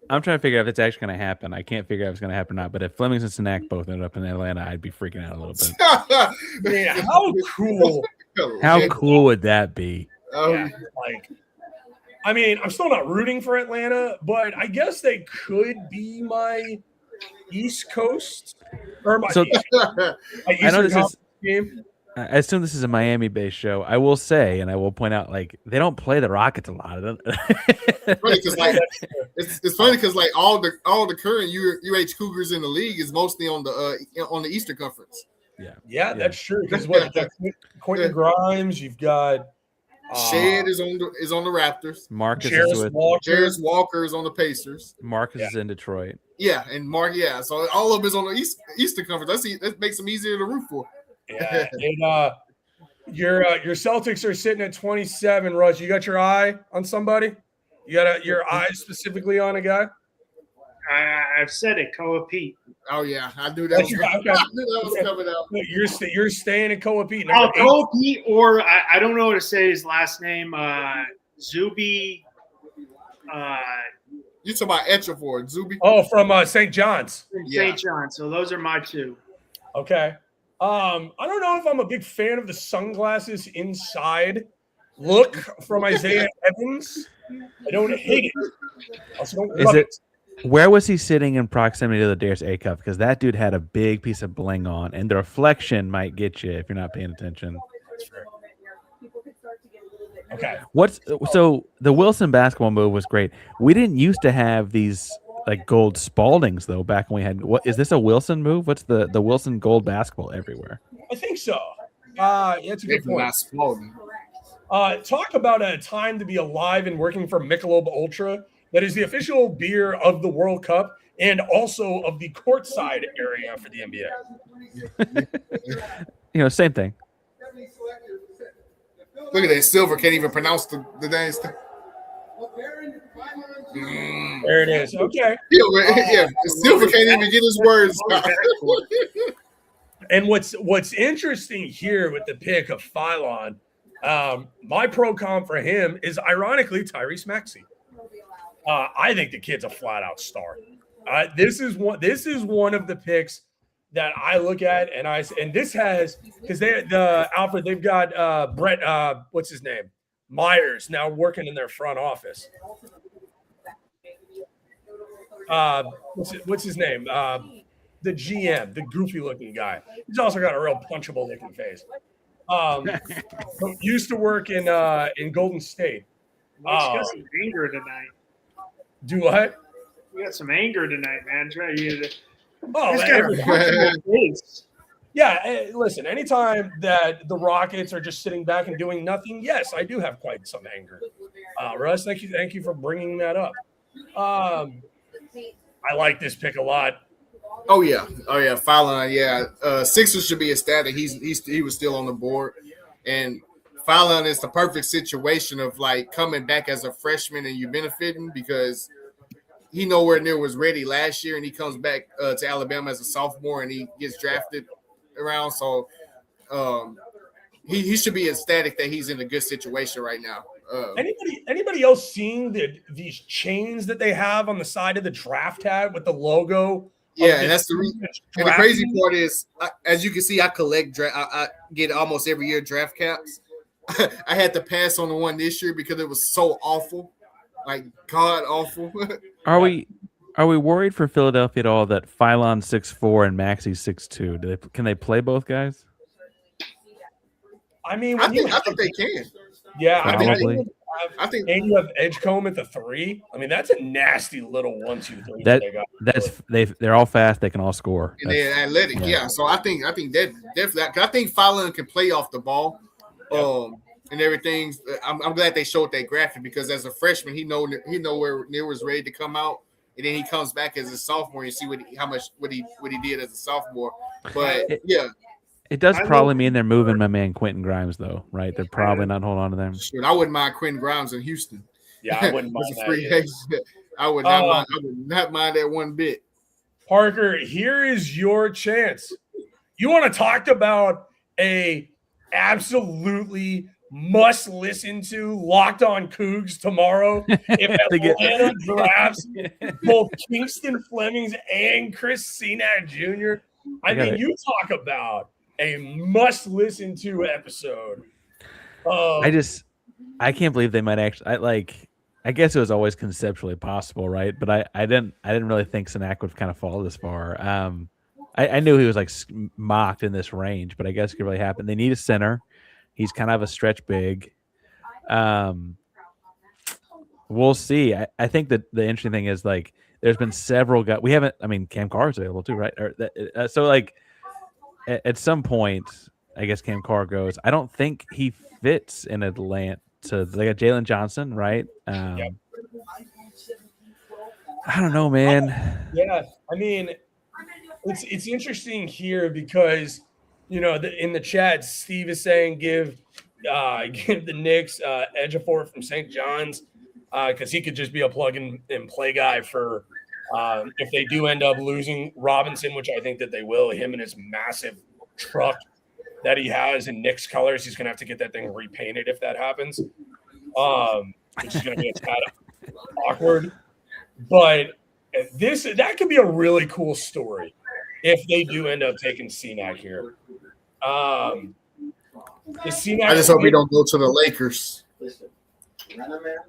I'm trying to figure out if it's actually going to happen. I can't figure out if it's going to happen or not. But if Flemings and Snack both ended up in Atlanta, I'd be freaking out a little bit.
Man, how cool!
How cool would that be?
Yeah, like, I mean, I'm still not rooting for Atlanta, but I guess they could be my East Coast or my. So,
I know this is game. I assume this is a Miami-based show. I will say, and I will point out, like they don't play the Rockets a lot.
It's funny because like all the current UH Cougars in the league is mostly on the Eastern Conference.
Yeah, that's true. Because Quentin Grimes, you've got
Shed is on the Raptors.
Marcus
Jarris Walker is on the Pacers.
Marcus is in Detroit.
Yeah, and so all of them is on the Eastern Conference. That makes them easier to root for.
Yeah, and your Celtics are sitting at 27. Russ, you got your eye on somebody? You got your eye specifically on a guy?
I've said it, Koa Pete.
Oh yeah, I knew that. I knew that was coming out.
You're staying at Koa Pete.
Koa Pete, or I don't know how to say his last name. Zuby.
You talking about Etcheford, Zuby?
Oh, from St. John's.
St. John's. So those are my two.
Okay. I don't know if I'm a big fan of the sunglasses inside look from Isaiah Evans. I don't hate it. I also don't love it.
Where was he sitting in proximity to the Darius A cup? Because that dude had a big piece of bling on, and the reflection might get you if you're not paying attention.
Okay.
So the Wilson basketball move was great. We didn't used to have these like gold Spaldings though. Back when we had, what is this a Wilson move? What's the Wilson gold basketball everywhere?
I think so. It's a good point. Talk about a time to be alive and working for Michelob Ultra. That is the official beer of the World Cup and also of the courtside area for the
NBA. Same thing.
Look at that. Silver can't even pronounce the dance.
There it is. Okay.
Yeah. Silver can't even get his words out.
And what's interesting here with the pick of Phylon, my pro com for him is ironically Tyrese Maxey. I think the kid's a flat out star. This is one of the picks that I look at, and this has because Alfred, they've got Brett, what's his name, Myers, now working in their front office. What's his name? The GM, the goofy looking guy. He's also got a real punchable looking face. Used to work in Golden State.
Nick's got some anger tonight.
Do what?
We got some anger tonight, man. Try to use it.
Oh, yeah. Listen, anytime that the Rockets are just sitting back and doing nothing, yes, I do have quite some anger. Russ, thank you for bringing that up. I like this pick a lot.
Oh yeah. Fallon, yeah. Sixers should be ecstatic. He was still on the board, and Fallon is the perfect situation of like coming back as a freshman and you benefiting because he nowhere near was ready last year, and he comes back to Alabama as a sophomore and he gets drafted around. So he should be ecstatic that he's in a good situation right now.
Anybody else seeing these chains that they have on the side of the draft tag with the logo?
Yeah, and that's the reason. And the crazy part is, as you can see, I collect I get almost every year draft caps. I had to pass on the one this year because it was so awful, like god awful.
Are we worried for Philadelphia at all that Phylon's 6'4" and Maxi's 6'2"? Can they play both guys?
I mean,
I think they can.
Yeah,
probably.
I think
and you have Edgecombe at the 3. I mean, that's a nasty little 1-2-3.
They're all fast. They can all score.
And they're athletic. Yeah. So I think that definitely. I think Fallon can play off the ball, and everything. I'm glad they showed that graphic because as a freshman, he know where Neil was ready to come out, and then he comes back as a sophomore and see what he did as a sophomore. But yeah.
It does probably mean they're moving my man Quentin Grimes, though, right? They're probably not holding on to them.
Shit, I wouldn't mind Quentin Grimes in Houston.
Yeah, I wouldn't mind that.
I would not mind that one bit.
Parker, here is your chance. You want to talk about a absolutely must listen to Locked On Cougs tomorrow if Atlanta drafts both Kingston Flemings and Chris Senac Jr. I mean, you talk about a must-listen to episode.
I can't believe they might actually. I guess it was always conceptually possible, right? But I didn't really think Senac would kind of fall this far. I knew he was like mocked in this range, but I guess it could really happen. They need a center. He's kind of a stretch big. We'll see. I think that the interesting thing is like there's been several guys. We haven't. I mean, Cam Carr's available too, right? So like. At some point, I guess Cam Carr goes. I don't think he fits in Atlanta. They got Jalen Johnson, right? I don't know, man.
Yeah, I mean, it's interesting here because in the chat, Steve is saying give the Knicks Ejiofor from St. John's because he could just be a plug and play guy for. If they do end up losing Robinson, which I think that they will, him and his massive truck that he has in Knicks colors, he's going to have to get that thing repainted if that happens, which is going to be a tad awkward. But that could be a really cool story if they do end up taking Senac here. I
just hope we don't go to the Lakers.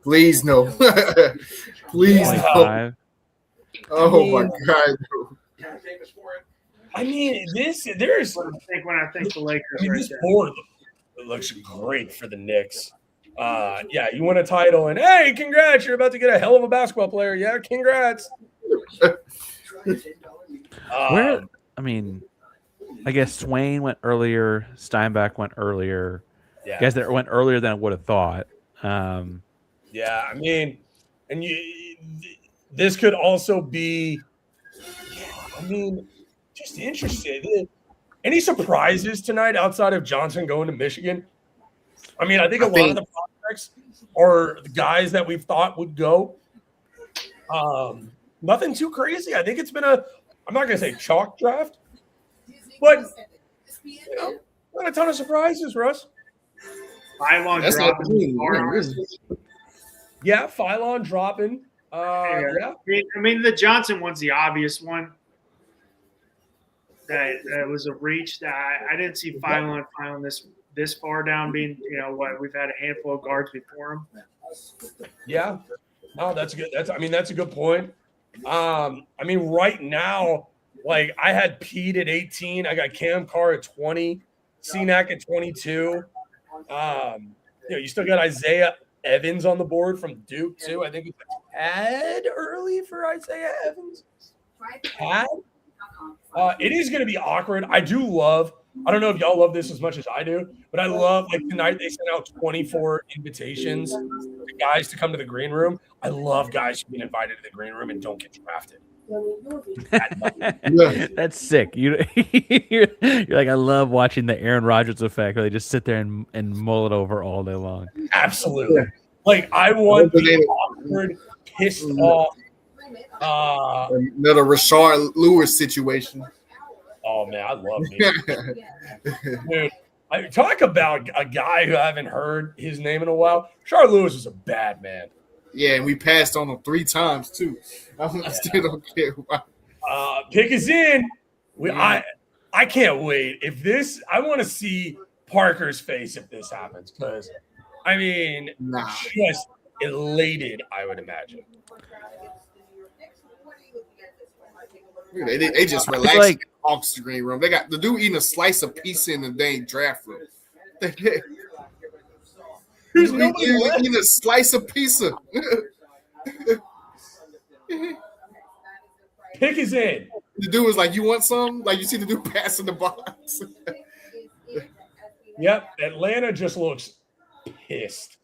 Please no. Please no. My God!
I mean, there's.
When I think the Lakers.
This board looks great for the Knicks. Yeah, you won a title, and hey, congrats! You're about to get a hell of a basketball player. Yeah, congrats.
I guess Swain went earlier. Steinbach went earlier.
Yeah,
guys that went earlier than I would have thought.
Yeah, I mean, and this could also be, just interested. Any surprises tonight outside of Johnson going to Michigan? I mean, I think a lot of the prospects are the guys that we've thought would go. Nothing too crazy. I think it's been I'm not going to say chalk draft, but, not a ton of surprises, Russ.
Phylon dropping.
Yeah, Phylon dropping. Yeah.
I mean, the Johnson one's the obvious one. That was a reach that I didn't see filing this far down being, what we've had a handful of guards before him.
Yeah. No, that's good. That's a good point. I mean, right now, like I had Pete at 18, I got Cam Carr at 20, CNAC at 22. You still got Isaiah Evans on the board from Duke too. I think it's a tad early for Isaiah Evans. Tad? It is going to be awkward. I don't know if y'all love this as much as I do, but I love, like, tonight they sent out 24 invitations to guys to come to the green room. I love guys being invited to the green room and don't get drafted.
That's sick. You're like, I love watching the Aaron Rodgers effect where they just sit there and mull it over all day long.
Absolutely. Like, I want the awkward, pissed off.
Another Rashard Lewis situation.
Oh man, I love it. Dude, I talk about a guy who I haven't heard his name in a while. Rashard Lewis is a bad man.
Yeah, and we passed on him 3 times too. I still don't care why.
Pick us in. I can't wait. I want to see Parker's face if this happens, because I mean, just elated, I would imagine.
They just relaxed off the green room. They got the dude eating a slice of pizza in the dang draft room. Who's eating a slice of pizza?
Pick is in.
The dude was like, "You want some?" Like, you see the dude passing the box.
Yep, Atlanta just looks pissed.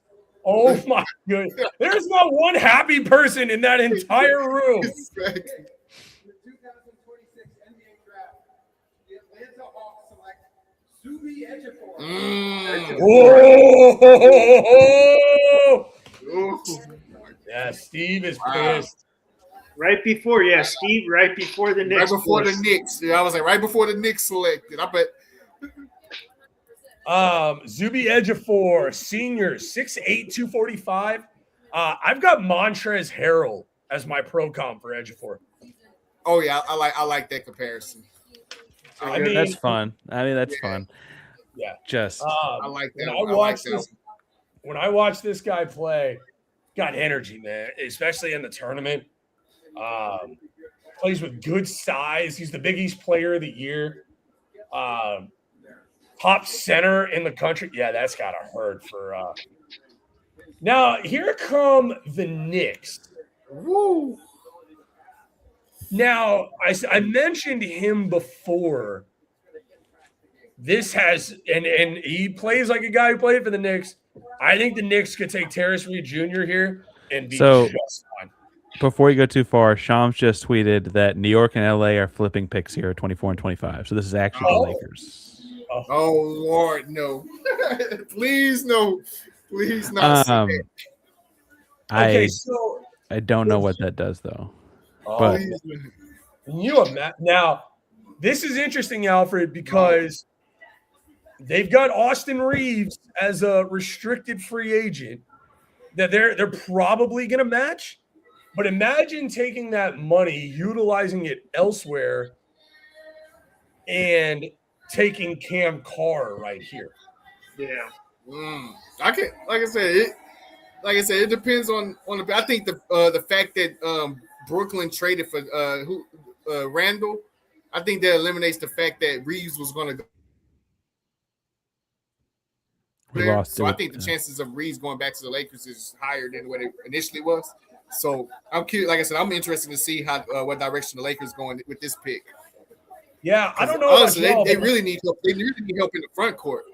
Oh my goodness. There's not one happy person in that entire room. Yeah, Steve is pissed.
Right before Steve, right before the Knicks.
Right before the Knicks. Yeah, I was like, right before the Knicks selected. I bet.
Zuby Ejiofor, senior, 6'8", 245. I've got Montrezl Harrell as my pro comp for Ejiofor.
Oh yeah, I like that comparison.
That's fun. That's fun.
Yeah,
I like that.
When I watch this guy play, got energy, man, especially in the tournament. Plays with good size. He's the Big East Player of the Year. Top center in the country. Yeah, that's gotta hurt for. Now here come the Knicks.
Woo.
Now I mentioned him before. This has and he plays like a guy who played for the Knicks. I think the Knicks could take Terrence Reed Jr. here and be just fine.
Before you go too far, Shams just tweeted that New York and LA are flipping picks here at 24 and 25. So this is actually the Lakers.
Oh Lord, no! Please no! Please not.
I don't know what that does though. But
now this is interesting, Alfred, because they've got Austin Reeves as a restricted free agent that they're probably going to match. But imagine taking that money, utilizing it elsewhere, and taking Cam Carr right here.
Yeah, I can. Like I said, it depends on the. I think the fact that Brooklyn traded for Randall, I think that eliminates the fact that Reeves was going to go. So I think the chances of Reeves going back to the Lakers is higher than what it initially was. So I'm curious. Like I said, I'm interested to see how what direction the Lakers going with this pick.
Yeah, I don't know.
Honestly, they really need help. They really need help in the front court.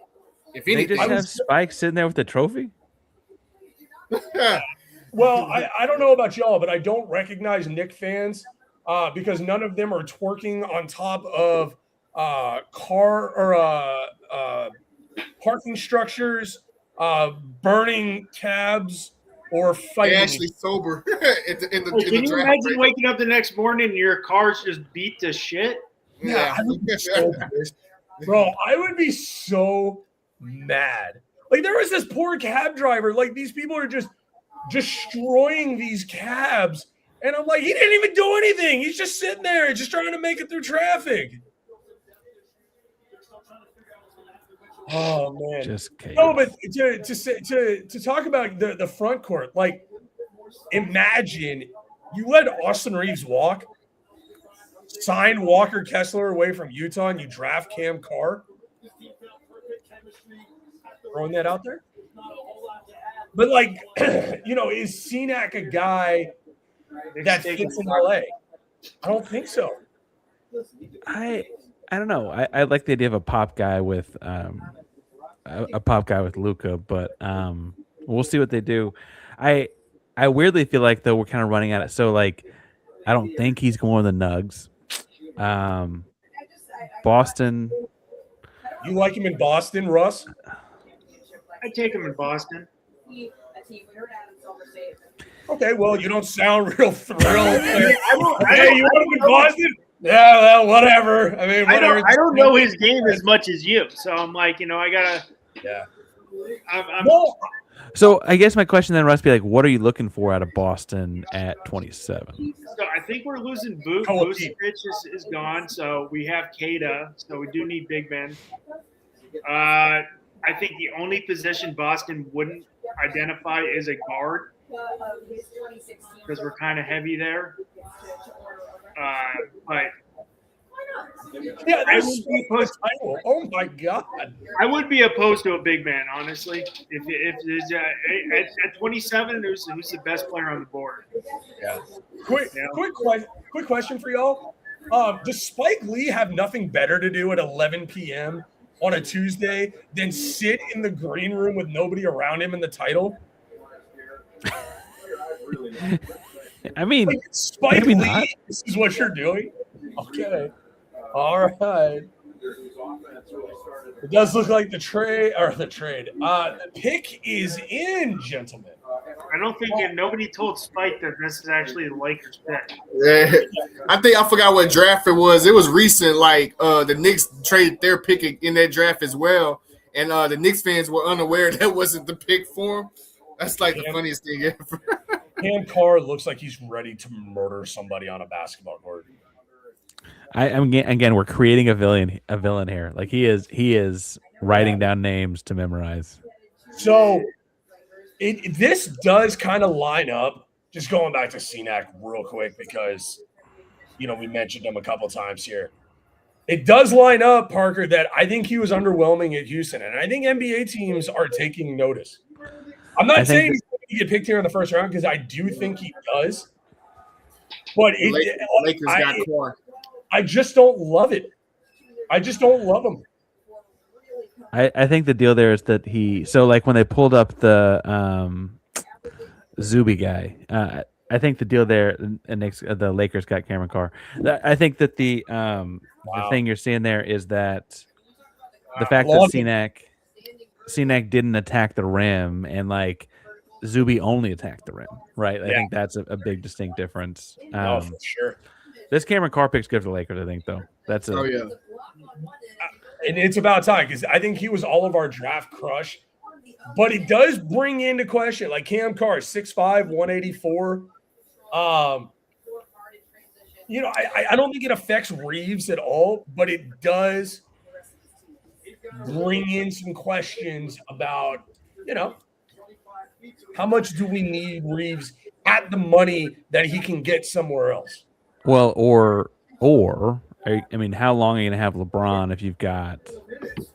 If anything,
they just have Spike sitting there with the trophy.
Well, I don't know about y'all, but I don't recognize Knick fans because none of them are twerking on top of parking structures, burning cabs, or fighting.
They're actually sober. in the
can you imagine waking up the next morning and your car's just beat to shit?
Yeah.
Bro, I would be so mad. Like, there was this poor cab driver. Like, these people are just destroying these cabs. And I'm like, he didn't even do anything. He's just sitting there, just trying to make it through traffic. Oh man,
Just chaos.
no, but to talk about the front court, like, imagine you let Austin Reeves walk, sign Walker Kessler away from Utah, and you draft Cam Carr. Throwing that out there, but like, is Senac a guy that fits in LA? I don't think so.
I don't know. I like the idea of a pop guy with Luka, but we'll see what they do. I weirdly feel like though we're kind of running at it. So like, I don't think he's going to the Nugs. Boston.
You like him in Boston, Russ?
I take him in Boston.
Okay, well, you don't sound real thrilled. Hey, you want him in Boston? Yeah, well, whatever. I mean, whatever.
I don't know his game as much as you, so I'm like, I gotta.
Yeah.
So I guess my question then, Russ, be like, what are you looking for out of Boston at 27?
So I think we're losing Boot. Vucevic is gone, so we have Kada, so we do need big men. I think the only position Boston wouldn't identify is a guard because we're kind of heavy there. But
yeah,
I would be opposed.
Oh my God!
I would be opposed to a big man, honestly. If there's at 27, who's the best player on the board?
Yeah. Quick question for y'all. Does Spike Lee have nothing better to do at 11 p.m. on a Tuesday than sit in the green room with nobody around him in the title?
I mean,
like, Spike Lee,
not.
This is what you're doing? Okay. All right. It does look like the pick is in, gentlemen.
I don't think nobody told Spike that this is actually the Lakers pick.
Yeah. I forgot what draft it was. It was recent. Like the Knicks traded their pick in that draft as well, and the Knicks fans were unaware that wasn't the pick for him. That's like the funniest thing ever.
Cam Carr looks like he's ready to murder somebody on a basketball court.
Again, we're creating a villain here. Like he is writing down names to memorize.
So this does kind of line up. Just going back to Senac real quick because we mentioned him a couple times here. It does line up, Parker, that I think he was underwhelming at Houston, and I think NBA teams are taking notice. I'm not saying he's going to get picked here in the first round because I do think he does. But
Lakers got Kawhi.
I just don't love it. I just don't love him.
I think the deal there is that like when they pulled up the Zuby guy, I think the deal there, the Lakers got Cameron Carr. I think that the thing you're seeing there is that the fact that Senac didn't attack the rim and like Zuby only attacked the rim, right? I think that's a big distinct difference.
For sure.
This Cameron Carr pick's good for the Lakers, I think, though.
And it's about time because I think he was all of our draft crush. But it does bring into question, like Cam Carr, 6'5", 184. I don't think it affects Reeves at all, but it does bring in some questions about, how much do we need Reeves at the money that he can get somewhere else?
Well, or I mean, how long are you going to have LeBron if you've got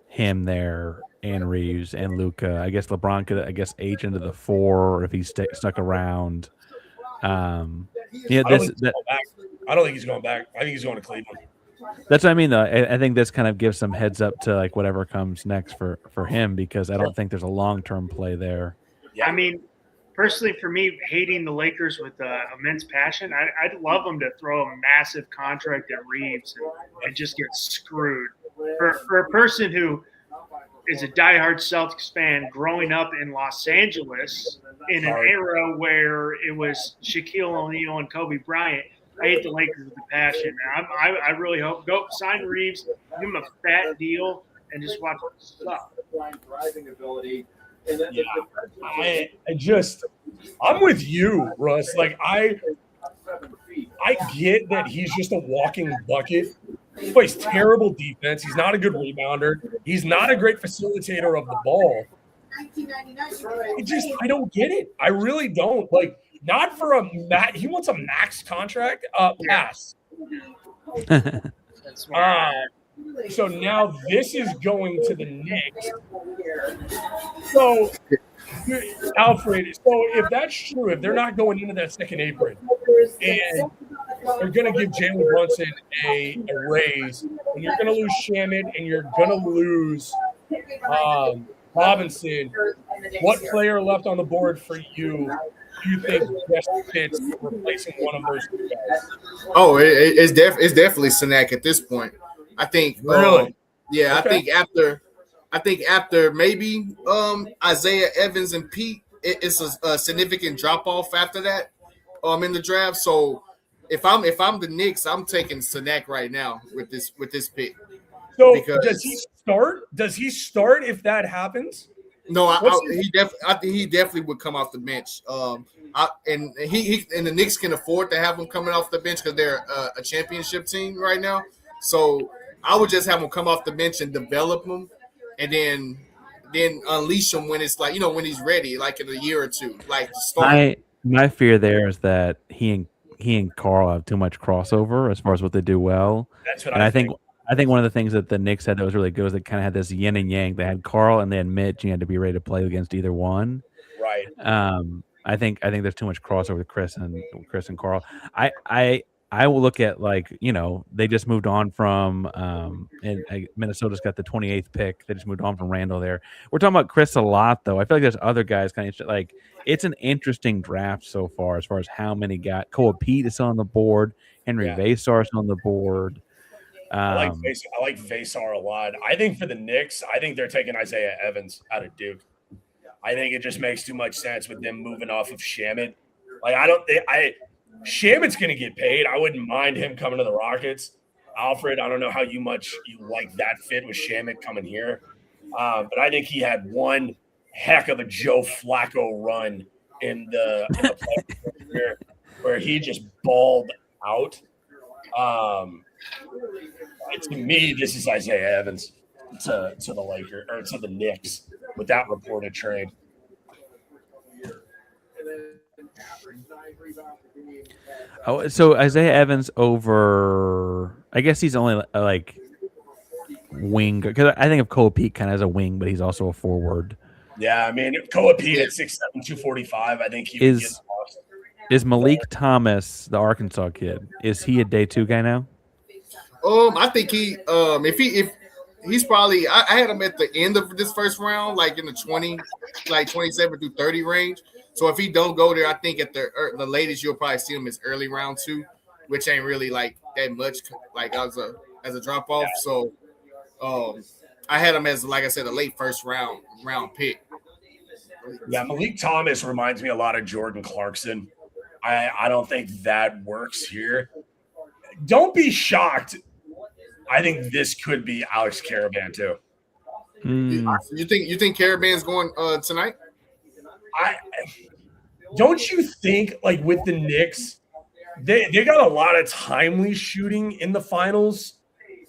him there and Reeves and Luka? I guess LeBron could, age into the 4 if he's stuck around.
I don't think he's going back. I think he's going to Cleveland.
That's what I mean, though. I think this kind of gives some heads up to like whatever comes next for him because I don't think there's a long-term play there.
Yeah. I mean, personally, for me, hating the Lakers with immense passion, I'd love them to throw a massive contract at Reeves and just get screwed. For a person who is a diehard Celtics fan growing up in Los Angeles in an era where it was Shaquille O'Neal and Kobe Bryant, I hate the Lakers with a passion. I really hope go sign Reeves, give him a fat deal, and just watch him suck.
Yeah, I'm with you, Russ. Like I get that he's just a walking bucket. He plays terrible defense. He's not a good rebounder. He's not a great facilitator of the ball. I don't get it. I really don't. Like, not for he wants a max contract. Pass. So now this is going to the Knicks. So, Alfred, so if that's true, if they're not going into that second apron and they're going to give Jalen Brunson a raise, and you're going to lose Shamit and you're going to lose Robinson, what player left on the board for you do you think best fits replacing one of those two guys?
Oh, it's definitely Sinak at this point. I think.
Really?
Yeah,
Okay.
I think after maybe Isaiah Evans and Pete, it's a significant drop off after that. In the draft. So if I'm the Knicks, I'm taking Sinak right now with this pick.
So does he start? Does he start if that happens?
No, he definitely would come off the bench. And the Knicks can afford to have him coming off the bench because they're a championship team right now. So I would just have him come off the bench and develop him, and then unleash him when it's like when he's ready, like in a year or two, like to start.
My fear there is that he and Carl have too much crossover as far as what they do well.
That's what
and
I
think. I think one of the things that the Knicks had that was really good was they kind of had this yin and yang. They had Carl and they had Mitch. You had to be ready to play against either one.
Right.
I think there's too much crossover with Chris and Carl. I will look at they just moved on from and Minnesota's got the 28th pick. They just moved on from Randall there. We're talking about Chris a lot though. I feel like there's other guys kind of like it's an interesting draft so far as how many got Cole Pete is on the board, Henry Vasar is on the board.
I like Vasar a lot. I think for the Knicks, I think they're taking Isaiah Evans out of Duke. I think it just makes too much sense with them moving off of Shamit. Like Shamit's going to get paid. I wouldn't mind him coming to the Rockets. Alfred, I don't know how much you like that fit with Shamit coming here, but I think he had one heck of a Joe Flacco run in the playoffs here where he just balled out. To me, this is Isaiah Evans to the Lakers or to the Knicks with that reported trade.
Oh, so Isaiah Evans over? I guess he's only like wing because I think of Cole Pete kind of as a wing, but he's also a forward.
Yeah, I mean Cole Pete at 6'7", 245. I think he would get lost.
Is Malik Thomas the Arkansas kid? Is he a day two guy now?
I think if he's probably I had him at the end of this first round, like in the 27 through 30 range. So if he don't go there, I think at the latest you'll probably see him as early round 2, which ain't really like that much like as a drop off. So I had him as, like I said, a late first round pick.
Yeah, Malik Thomas reminds me a lot of Jordan Clarkson. I don't think that works here. Don't be shocked. I think this could be Alex Caravan too.
You think Caravan's going tonight?
Don't you think like with the Knicks, they got a lot of timely shooting in the finals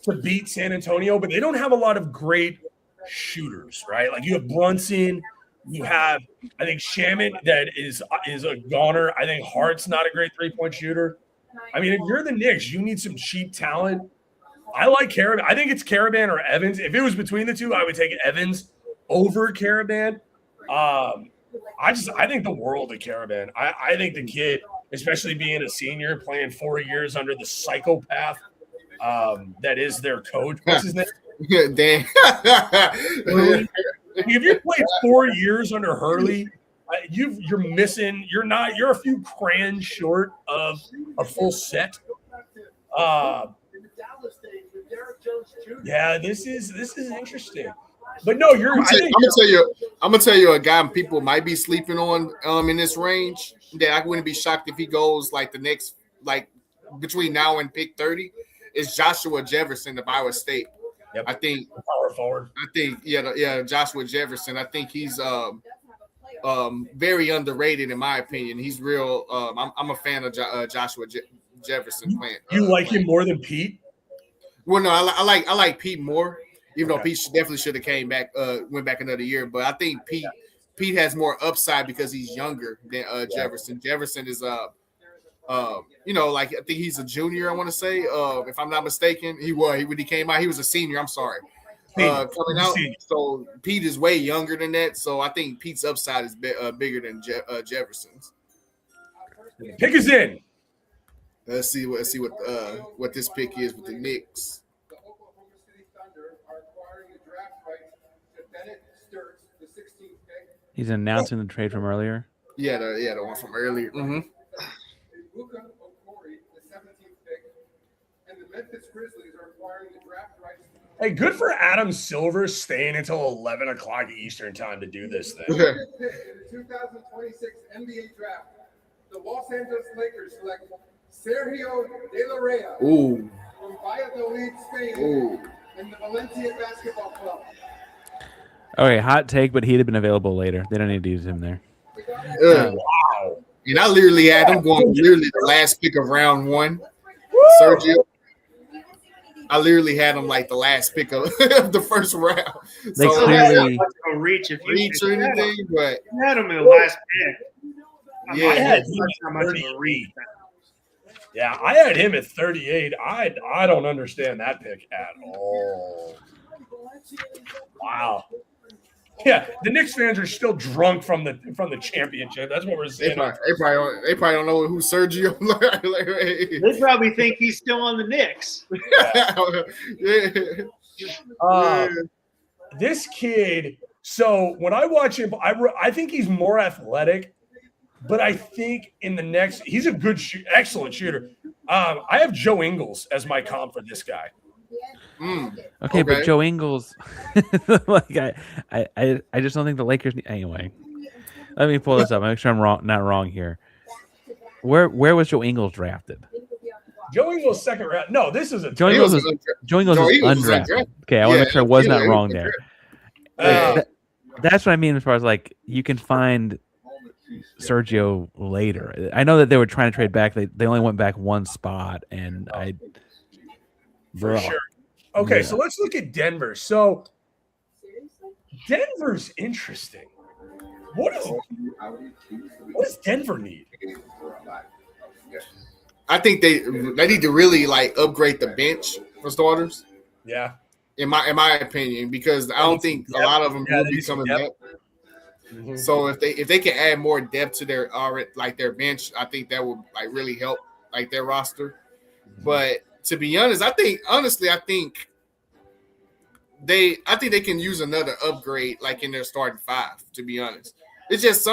to beat San Antonio, but they don't have a lot of great shooters, right? Like you have Brunson, you have I think Shamit that is a goner. I think Hart's not a great 3-point shooter. I mean, if you're the Knicks, you need some cheap talent. I like Caravan. I think it's Caravan or Evans. If it was between the two, I would take Evans over Caravan. I think the world of Caravan. I think the kid, especially being a senior, playing 4 years under the psychopath that is their coach. What's his name?
Damn.
If you played 4 years under Hurley, you're missing. You're a few crayons short of a full set. Yeah, this is interesting. But no, I'm
gonna tell you a guy people might be sleeping on in this range that I wouldn't be shocked if he goes like the next like between now and pick 30 is Joshua Jefferson of Iowa State.
Yep.
I think
power forward.
Joshua Jefferson. I think he's very underrated in my opinion. He's real. I'm a fan of Joshua Jefferson playing.
You like him more than Pete?
Well, no, I like Pete more. Even though Pete definitely should have went back another year. But I think Pete has more upside because he's younger than Jefferson. Jefferson is I think he's a junior. I want to say, if I'm not mistaken, when he came out, he was a senior. I'm sorry, coming out. So Pete is way younger than that. So I think Pete's upside is bigger than Jefferson's.
Pick is in.
Let's see what this pick is with the Knicks.
The Oklahoma City Thunder are acquiring the draft rights to Bennett Sturts, the 16th pick.
He's announcing the trade from earlier.
Yeah, the one from earlier. Mm-hmm.
Ibuka Okori, the 17th pick, and the Memphis Grizzlies are acquiring the draft rights.
Hey, good for Adam Silver staying until 11 o'clock Eastern time to do this thing.
In the 2026 NBA draft, the Los Angeles Lakers select Sergio De La Reyes from Valladolid, Spain, and the Valencia Basketball Club.
Okay, hot take, but he'd have been available later. They don't need to use him there.
Wow.
And I literally had him going the last pick of round 1. Sergio. I literally had him like the last pick of the first round.
They
So
clearly
a reach if you
reach or anything, but
had him in the last pick.
yeah,
I had him
How
at
much of a
38.
reach?
Yeah, I had him at 38. I don't understand that pick at all. Wow. Yeah, the Knicks fans are still drunk from the championship. That's what we're
they
saying.
probably don't know who Sergio.
They probably think he's still on the Knicks.
This kid. So when I watch him, I think he's more athletic, but I think in the next, he's a good excellent shooter. I have Joe Ingles as my comp for this guy.
okay, but Joe Ingles, like I just don't think the Lakers need anyway. Let me pull this up. Make sure I'm not wrong here. Where was Joe Ingles drafted?
Joe Ingles second round. No, this is a
Joe Ingles was undrafted. Okay, I want to make sure I was not wrong there. That's what I mean as far as like you can find Sergio later. I know that they were trying to trade back. They only went back one spot, and
for sure. Okay, so let's look at Denver. So Denver's interesting. What does Denver need?
I think they need to really like upgrade the bench for starters.
Yeah.
In my opinion, because I don't think a lot of them will be coming back. Mm-hmm. So if they can add more depth to their bench, I think that would like really help like their roster. Mm-hmm. But to be honest, I think they can use another upgrade like in their starting 5. To be honest, it's just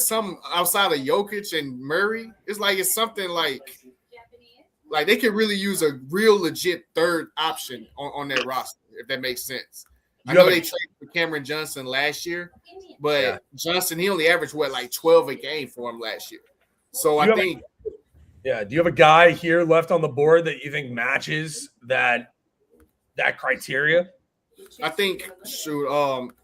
some outside of Jokic and Murray. It's something like they can really use a real legit third option on their roster, if that makes sense. I know they traded for Cameron Johnson last year, but Johnson, he only averaged 12 a game for him last year. So I think.
Do you have a guy here left on the board that you think matches that criteria?
I think,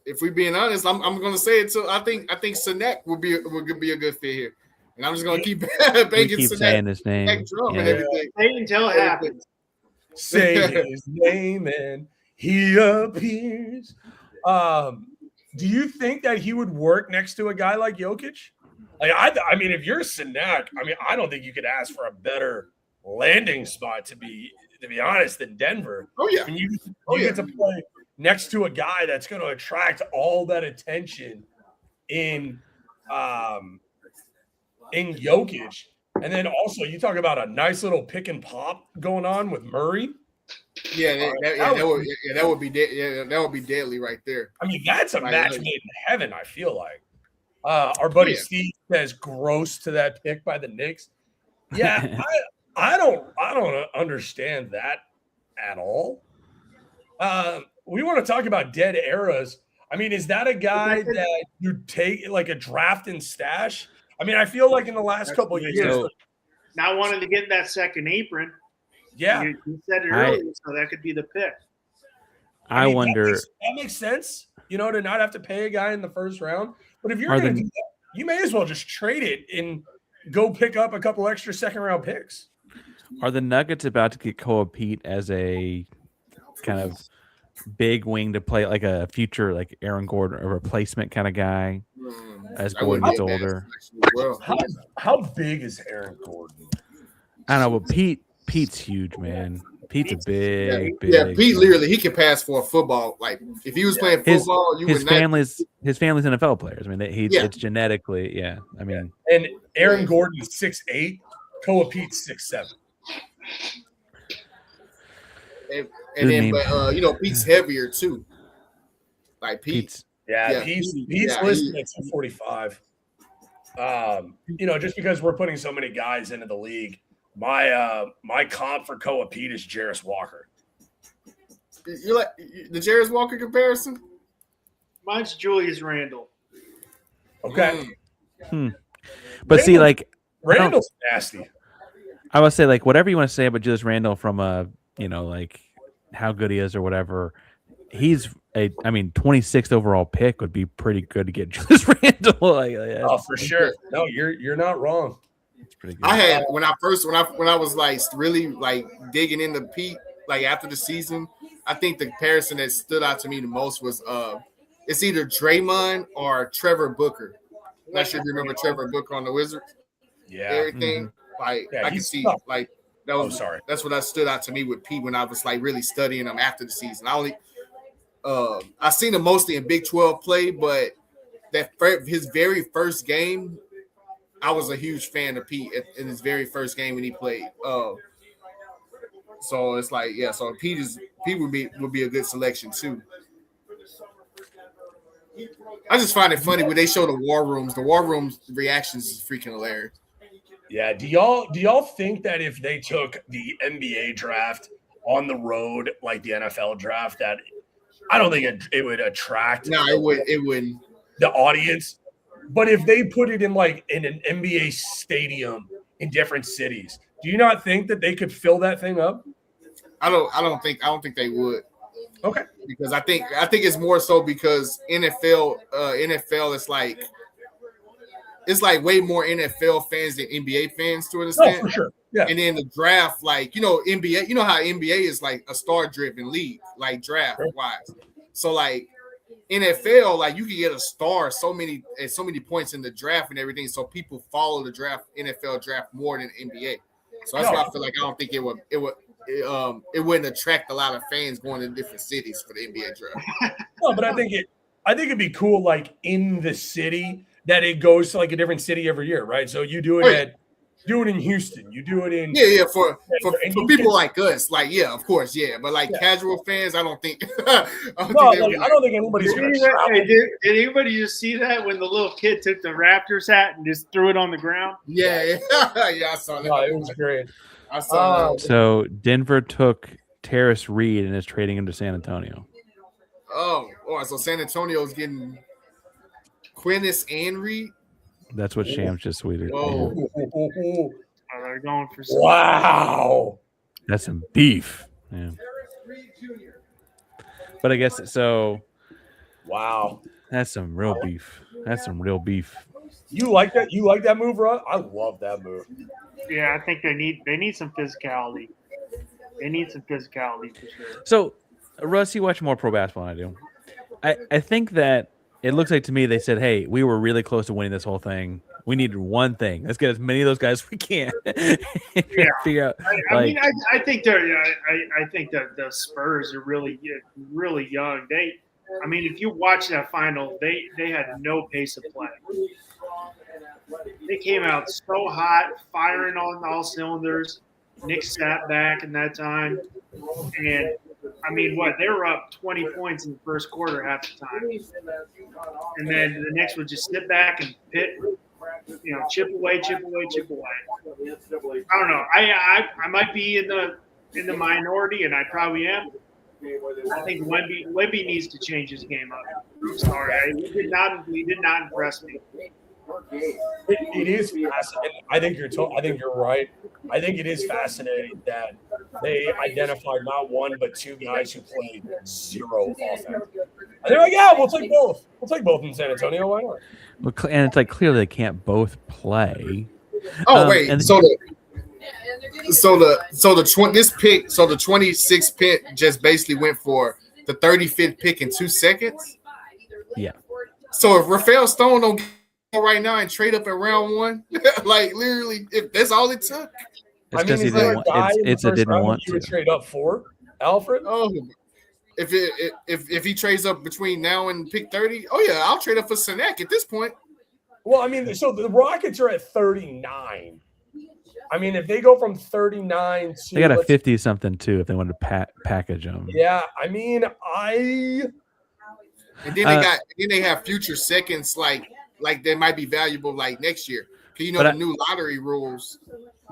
if we're being honest, I'm going to say it too. I think Sinek would be a good fit here, and I'm just going to keep banging Sinek,
saying his name,
and everything.
Wait until it happens.
Say his name and he appears. Do you think that he would work next to a guy like Jokic? Like I mean, if you're Sinek, I don't think you could ask for a better landing spot to be honest than Denver.
Oh yeah,
and you get to play next to a guy that's going to attract all that attention in Jokic, and then also you talk about a nice little pick and pop going on with Murray. That would be deadly right there. I mean, that's a match made in heaven. I feel like our buddy Steve says gross to that pick by the Knicks. Yeah, I don't understand that at all. We want to talk about dead eras. I mean, is that a guy that you take like a draft and stash? I mean, I feel like in the last couple of years,
not wanting to get that second apron.
Yeah,
you said it earlier, so that could be the pick.
I
mean,
wonder.
That makes sense, to not have to pay a guy in the first round. But if you're
Are
going to
the-
do that, you may as well just trade it and go pick up a couple extra second-round picks.
Are the Nuggets about to get Koa Pete as a kind of big wing to play like a future like Aaron Gordon, a replacement kind of guy as Gordon gets older?
Well,
How big is Aaron Gordon?
I don't know, but Pete's huge, man. Pete's a big.
Pete literally he can pass for a football. Like if he was playing football,
his family's NFL players. I mean, it's genetically, yeah. I mean,
and Aaron Gordon is 6'8", Koa Pete's 6'7".
And then, but Pete's heavier too. Like Pete's
Pete's listed at 245. Just because we're putting so many guys into the league, my comp for Koa Pete is Jarris Walker.
You like the Jarris Walker comparison?
Mine's Julius Randle.
Okay.
But see, like
Randall's nasty.
I would say, like, whatever you want to say about Julius Randle from like how good he is or whatever, he's 26th overall pick would be pretty good to get Julius Randle.
For sure. No, you're not wrong.
It's pretty good.
I had when I was like really like digging into Pete like after the season, I think the comparison that stood out to me the most was it's either Draymond or Trevor Booker. Not sure if you remember Trevor Booker on the Wizards.
Yeah.
Everything. Like I can see
tough.
like that was that's what that stood out to me with Pete when I was like really studying him after the season. I seen him mostly in Big 12 play, but his very first game, I was a huge fan of Pete in his very first game when he played. So it's like, so Pete would be a good selection too. I just find it funny when they show the war rooms. The war rooms reactions is freaking hilarious.
Yeah. Do y'all think that if they took the NBA draft on the road like the NFL draft, that I don't think it would attract
it wouldn't
the audience. But if they put it in an NBA stadium in different cities, do you not think that they could fill that thing up?
I don't think they would.
Okay.
Because I think it's more so because NFL it's like way more NFL fans than NBA fans to an extent.
Oh, for sure. Yeah.
And then the draft, like, NBA, how NBA is like a star-driven league, like draft-wise. So, like, NFL, like, you can get a star so many points in the draft and everything, so people follow the NFL draft more than NBA. So that's why I feel like I don't think it wouldn't attract a lot of fans going to different cities for the NBA draft.
No, but I think it'd be cool, like, in the city, that it goes to like a different city every year, right? So you do it in Houston, you do it in
for people like us, like of course, but like casual fans, I don't think. I
don't think anybody's gonna travel.
Did anybody just see that when the little kid took the Raptors hat and just threw it on the ground?
Yeah, I saw that.
No, it was great.
I saw that.
So Denver took Terrace Reed and is trading him to San Antonio.
Oh, so San Antonio's getting Quinnis and Reed.
That's what Shams just tweeted.
Whoa.
They're going for some.
Wow.
That's some beef. Yeah. But I guess so.
Wow.
That's some real beef.
You like that? You like that move, Russ? I love that move.
Yeah, I think they need some physicality. They need some physicality for sure.
So, Russ, you watch more pro basketball than I do. I think that it looks like to me they said, hey, we were really close to winning this whole thing. We needed one thing. Let's get as many of those guys as we can. Figure out.
I think that the Spurs are really young. If you watch that final, they had no pace of play. They came out so hot, firing on all cylinders. Nick sat back in that time, and they were up 20 points in the first quarter half the time. And then the Knicks would just sit back and chip away. I don't know. I might be in the minority, and I probably am. I think Wemby needs to change his game up. I'm sorry. He did not impress me.
It is fascinating. I think you're right. I think it is fascinating that they identified not one but two guys who played zero offense. And they're like, yeah, we'll take both. We'll take both in San Antonio. Why not?
Well, and it's like clearly they can't both play.
Oh wait,
and-
so the 26th pick just basically went for the 35th pick in 2 seconds.
Yeah.
So if Rafael Stone don't go right now and trade up in round 1, like literally, if that's all it took.
It's
I mean,
because
is there a guy in the
it's it
first
didn't
round
want
that you would
to.
trade up for, Alfred?
Oh, if he trades up between now and pick 30, oh yeah, I'll trade up for Sinek at this point.
Well, I mean, so the Rockets are at 39. I mean, if they go from 39 to
They got a 50-something too if they wanted to package them.
yeah, I mean,
And then they have future seconds like they might be valuable like next year. Cause the new lottery rules.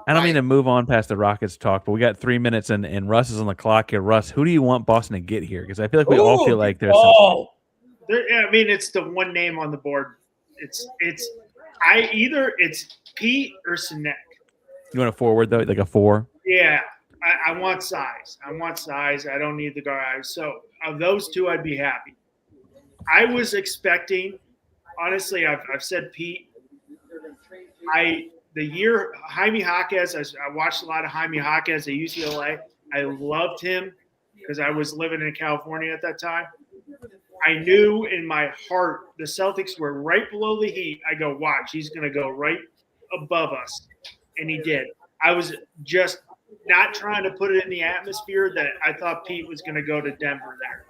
I don't mean to move on past the Rockets talk, but we got 3 minutes and Russ is on the clock here. Russ, who do you want Boston to get here? Because I feel like we all feel like there's something.
I mean, it's the one name on the board. It's Pete or Sinek.
You want a forward though, like a 4?
Yeah, I want size. I don't need the guard. So of those two, I'd be happy. I was expecting, honestly, I've said Pete. The year Jaime Jaquez, I watched a lot of Jaime Jaquez at UCLA. I loved him because I was living in California at that time. I knew in my heart the Celtics were right below the Heat. I go, watch, he's going to go right above us. And he did. I was just not trying to put it in the atmosphere that I thought Pete was going to go to Denver there.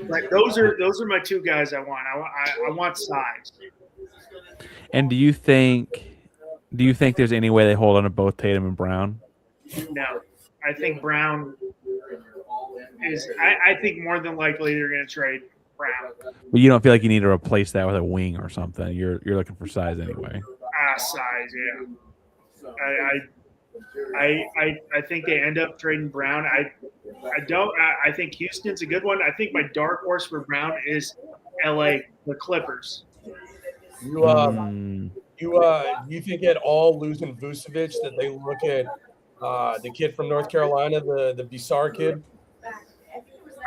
Like those are my two guys I want. I want size.
And do you think there's any way they hold on to both Tatum and Brown?
No. I think Brown is I think more than likely they're going to trade Brown.
But you don't feel like you need to replace that with a wing or something. You're looking for size anyway.
Size, yeah. I think they end up trading Brown. I think Houston's a good one. I think my dark horse for Brown is LA, the Clippers.
You think at all losing Vucevic that they look at the kid from North Carolina, the Bizarre kid?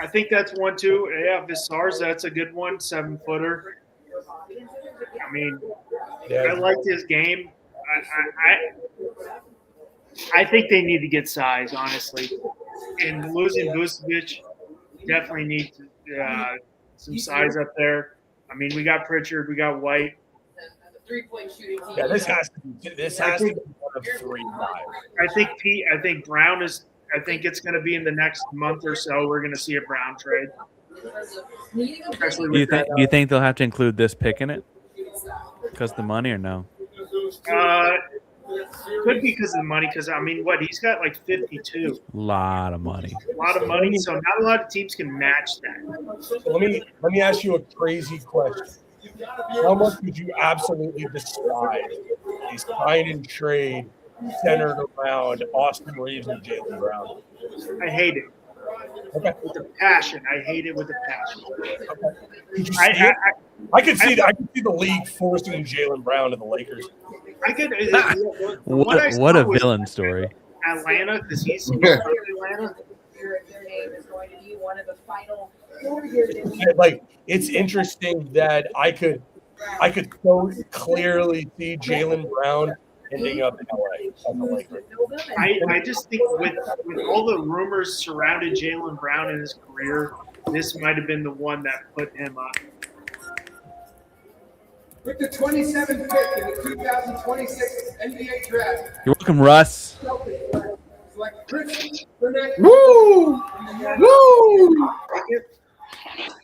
I think that's one too. Yeah, Visar's that's a good one, 7-footer. I mean, I liked his game. I think they need to get size, honestly. And losing Vucevic, definitely need some size up there. I mean, we got Pritchard, we got White.
Yeah, this has to be one of 3 guys.
I think Brown is. I think it's going to be in the next month or so. We're going to see a Brown trade.
Do you think they'll have to include this pick in it? Because of the money or no?
Could be because of the money. Because I mean, he's got like 52.
A lot of money.
So not a lot of teams can match that.
So let me ask you a crazy question. How much would you absolutely despise a sign and trade centered around Austin Reeves and Jaylen Brown?
I hate it.
Okay.
With a passion. I hate it with a passion.
Okay. I could see the league forcing Jaylen Brown to the Lakers.
I could.
What a villain story.
Atlanta, because he's from Atlanta.
Like, it's interesting that I could so clearly see Jaylen Brown ending up in LA as a Laker.
I just think with all the rumors surrounding Jaylen Brown in his career, this might have been the one that put him up.
With the 27th pick in the 2026 NBA draft.
You're welcome, Russ.
Woo! Woo!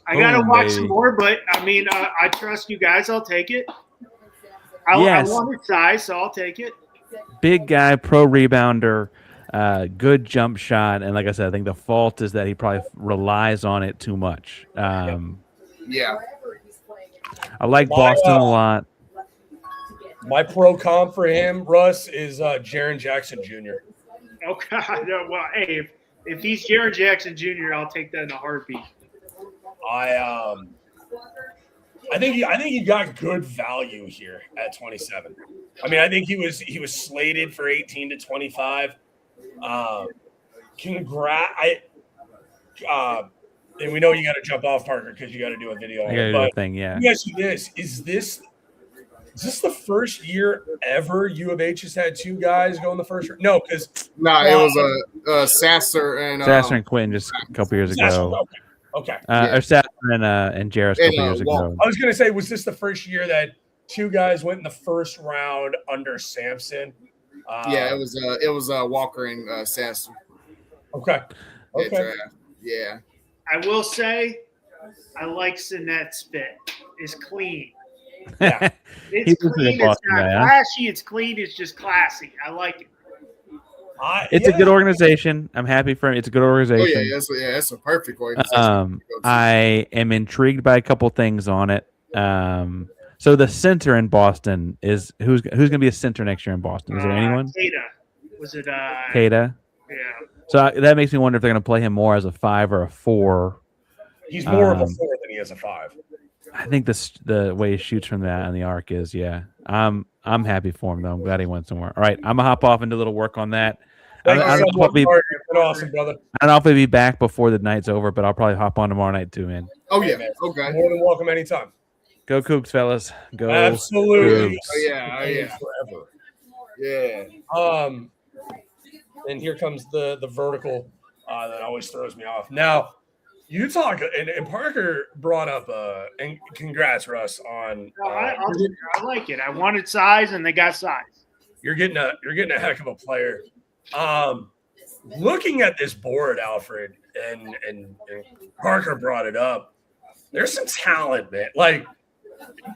I gotta watch
baby.
some more, but I mean, I trust you guys. I'll take it.
Yes.
I want his size, so I'll take it.
Big guy, pro rebounder, good jump shot, and like I said, I think the fault is that he probably relies on it too much.
Yeah.
I like Boston a lot.
My pro comp for him, Russ, is Jaren Jackson Jr.
Oh God! No, well, hey, if he's Jaren Jackson Jr., I'll take that in a heartbeat.
I think he got good value here at 27. I mean, I think he was slated for 18 to 25. And we know you got to jump off, Parker, because you got to do a video.
I got to do a thing, yeah.
Let me ask you this: Is this the first year ever U of H has had two guys go in the first round? No, because
it was Sasser and
Quinn just a couple years ago.
Okay.
Or Sasser and Jarris a couple years ago.
I was going to say, was this the first year that two guys went in the first round under Sampson?
It was Walker and Sasser.
Okay.
Yeah.
I will say, I like Sinet's fit. It's clean.
Yeah.
It's clean. It's not flashy. It's clean. It's just classy. I like it.
It's a good organization. I'm happy for him. It's a good organization.
Oh yeah, it's a perfect organization.
I am intrigued by a couple things on it. So the center in Boston is who's going to be a center next year in Boston? Is there anyone?
Keita. Was it
Keita?
Yeah.
So that makes me wonder if they're going to play him more as a 5 or a 4.
He's more of a 4 than he is a 5.
I think the way he shoots from that on the arc is, yeah. I'm happy for him, though. I'm glad he went somewhere. All right, I'm going to hop off and do a little work on that. I don't know if I'll be back before the night's over, but I'll probably hop on tomorrow night, too, man.
Oh, yeah. Okay.
More than welcome anytime.
Go Cougs, fellas. Go.
Absolutely.
Cougs. Oh, yeah.
Forever.
Yeah.
And here comes the vertical that always throws me off. Now, you talk, and Parker brought up, and congrats, Russ, on.
I like it. I wanted size, and they got size.
You're getting a heck of a player. Looking at this board, Alfred, and Parker brought it up. There's some talent, man. Like,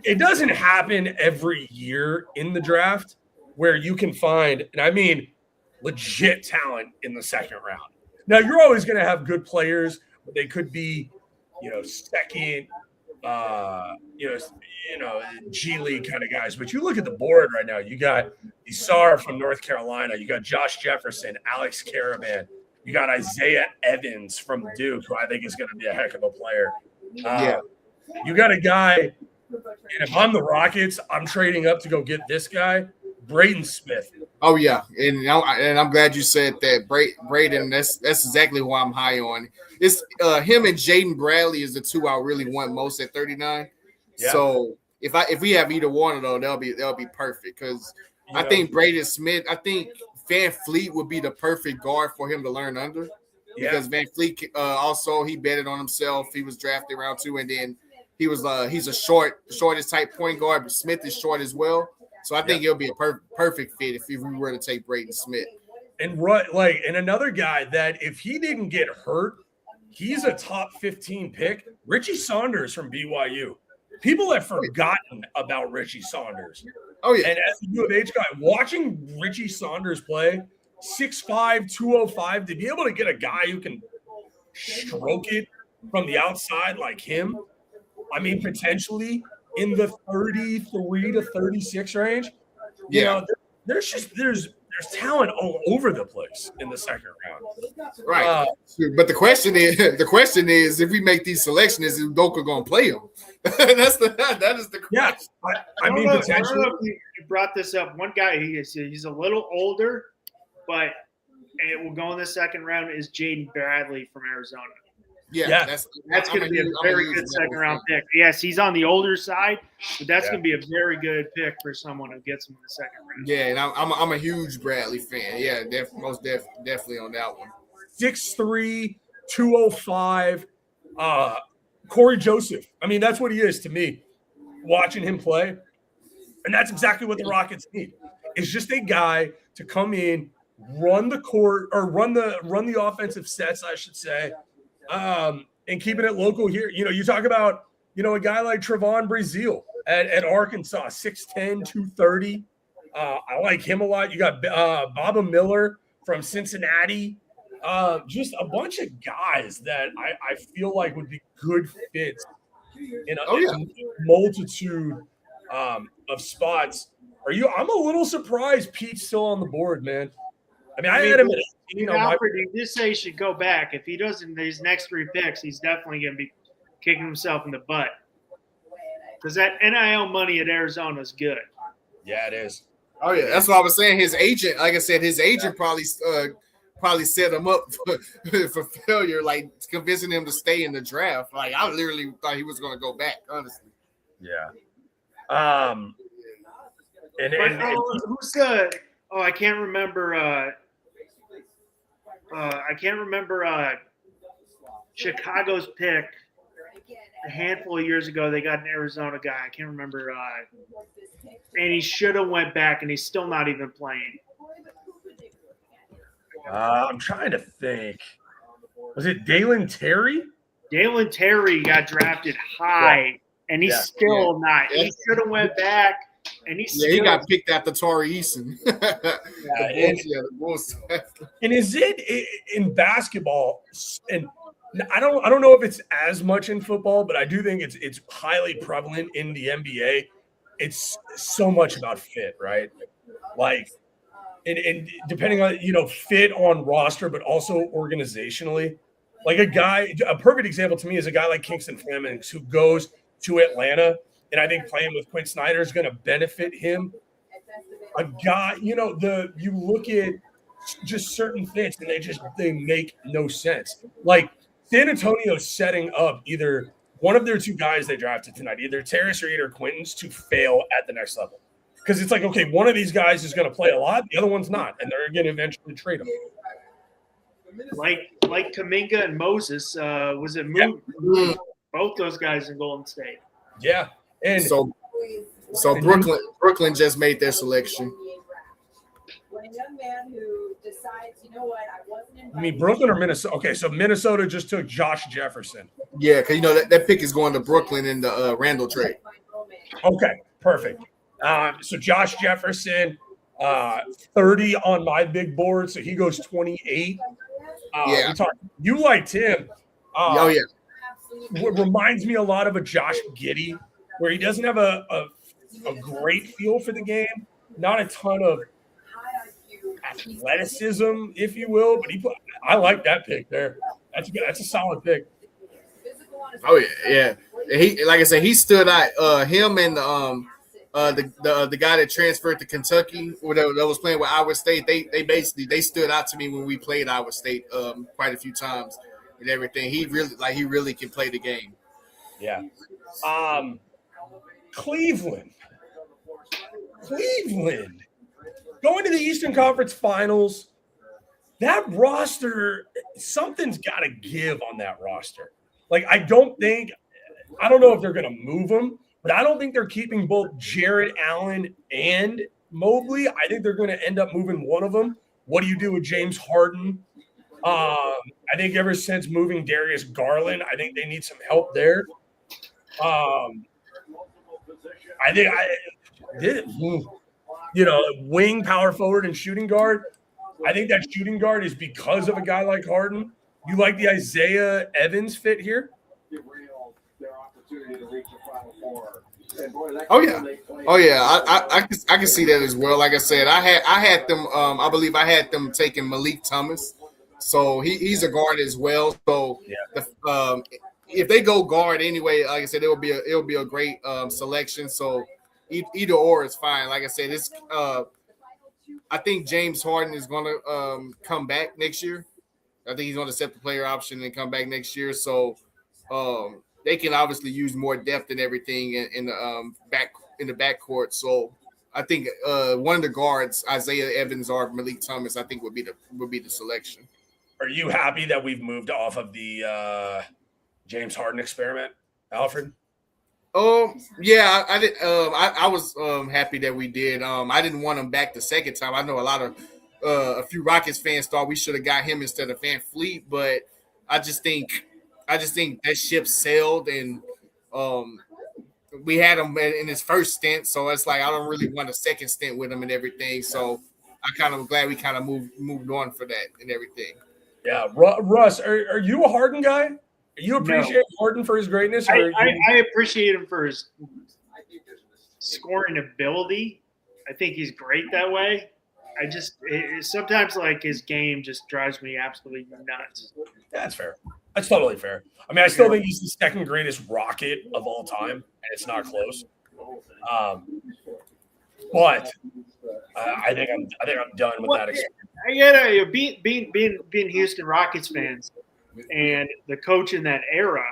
it doesn't happen every year in the draft where you can find, and I mean, legit talent in the second round. Now, you're always going to have good players, but they could be, second, G League kind of guys. But you look at the board right now. You got Isar from North Carolina. You got Josh Jefferson, Alex Caravan. You got Isaiah Evans from Duke, who I think is going to be a heck of a player. You got a guy, and if I'm the Rockets, I'm trading up to go get this guy, Braden Smith.
Oh yeah, and I'm glad you said that. Braden, that's exactly who I'm high on. It's him and Jaden Bradley is the two I really want most at 39. Yeah. So if we have either one of those, they'll be perfect because I think Braden Smith. I think Van Fleet would be the perfect guard for him to learn under. Yeah. Because Van Fleet also he betted on himself. He was drafted round 2, and then he's a shortest type point guard, but Smith is short as well. So I think it'll be a perfect fit if we were to take Braden Smith.
And another guy that if he didn't get hurt, he's a top 15 pick. Richie Saunders from BYU. People have forgotten about Richie Saunders.
Oh yeah.
And as a U of H guy, watching Richie Saunders play, 6'5", 205, to be able to get a guy who can stroke it from the outside like him, I mean, potentially in the 33 to 36 range, there's talent all over the place in the second round.
Right. But the question is, if we make these selections, is Udoka going to play them? that is the question.
Yeah. I mean, potentially.
I don't know if you brought this up. One guy, he's a little older, but it will go in the second round is Jaden Bradley from Arizona.
Yeah.
That's going to be a very good second round pick. Yes, he's on the older side, but that's going to be a very good pick for someone who gets him in the second round.
Yeah, and I'm a huge Bradley fan. Yeah, definitely on that one.
6'3", 205, Corey Joseph. I mean, that's what he is to me, watching him play. And that's exactly what the Rockets need. It's just a guy to come in, run the court, or run the offensive sets, I should say, and keeping it local here. You talk about, a guy like Trevon Brazile at Arkansas, 6'10", 230. I like him a lot. You got Baba Miller from Cincinnati. Just a bunch of guys that I feel like would be good fits in a multitude of spots. I'm a little surprised Pete's still on the board, man. I mean, I had him at 18.
Alfred, you just say he should go back. If he doesn't, these next 3 picks, he's definitely going to be kicking himself in the butt. because that NIL money at Arizona is good.
Yeah, it is.
Oh yeah, that's what I was saying. His agent, like I said, his agent probably set him up for failure, like convincing him to stay in the draft. Like I literally thought he was going to go back, honestly.
Yeah.
Who's the? Oh, I can't remember. I can't remember Chicago's pick. A handful of years ago, they got an Arizona guy. I can't remember. And he should have went back, and he's still not even playing.
I'm trying to think. Was it Dalen Terry?
Dalen Terry got drafted high, and he's still not. He should have went back, and
he got picked after Torrey Eason. The Bulls.
And is it in basketball? And I don't know if it's as much in football, but I do think it's highly prevalent in the NBA. It's so much about fit, right? Like, and depending on, fit on roster, but also organizationally. Like a perfect example to me is a guy like Kingston Flemings who goes to Atlanta, and I think playing with Quinn Snyder is going to benefit him. A guy, you look at just certain fits, and they make no sense. Like San Antonio's setting up either one of their two guys they drafted tonight, either Terrace or either Quintons, to fail at the next level. Because it's like, okay, one of these guys is going to play a lot, the other one's not, and they're going to eventually trade him.
Like Kuminga and Moses, was it moved? Yeah. Both those guys in Golden State.
Yeah. And
so Brooklyn just made their selection.
When a young man who decides,
I mean, Brooklyn or Minnesota? Okay, so Minnesota just took Josh Jefferson.
Yeah, because that pick is going to Brooklyn in the Randall trade.
Okay, perfect. So Josh Jefferson, 30 on my big board, so he goes 28. You liked him.
Oh yeah.
What reminds me a lot of a Josh Giddey, where he doesn't have a great feel for the game, not a ton of athleticism, if you will, but I like that pick there. That's a solid pick.
Oh yeah. He, like I said, he stood out. Him and the guy that transferred to Kentucky, that was playing with Iowa State, they stood out to me when we played Iowa State quite a few times and everything. He really can play the game.
Yeah. Cleveland. Going to the Eastern Conference Finals. That roster, something's got to give on that roster. Like, I don't know if they're going to move them, but I don't think they're keeping both Jared Allen and Mobley. I think they're going to end up moving one of them. What do you do with James Harden? I think ever since moving Darius Garland, I think they need some help there. Wing, power forward, and shooting guard. I think that shooting guard is because of a guy like Harden. You like the Isaiah Evans fit here?
Oh yeah. I can see that as well. Like I said, I had them. I believe I had them taking Malik Thomas, so he's a guard as well. So if they go guard anyway, like I said, it'll be a great selection. So either or is fine. Like I said, it's I think James Harden is going to come back next year. I think he's going to accept the player option and come back next year. So they can obviously use more depth and everything in the backcourt. So I think one of the guards, Isaiah Evans or Malik Thomas, I think would be the selection.
Are you happy that we've moved off of the James Harden experiment, Alfred?
Yeah, I did. I was happy that we did. I didn't want him back the second time. I know a few Rockets fans thought we should have got him instead of Van Fleet, but I just think that ship sailed, and we had him in his first stint. So it's like I don't really want a second stint with him and everything. So I kind of glad we kind of moved on for that and everything.
Yeah, Russ, are you a Harden guy? You appreciate Harden for his greatness?
I appreciate him for his scoring ability. I think he's great that way. Sometimes like his game just drives me absolutely nuts.
That's fair. That's totally fair. I mean, I still think he's the second greatest Rocket of all time, and it's not close. But I think I'm done with that experience.
Being Houston Rockets fans and the coach in that era,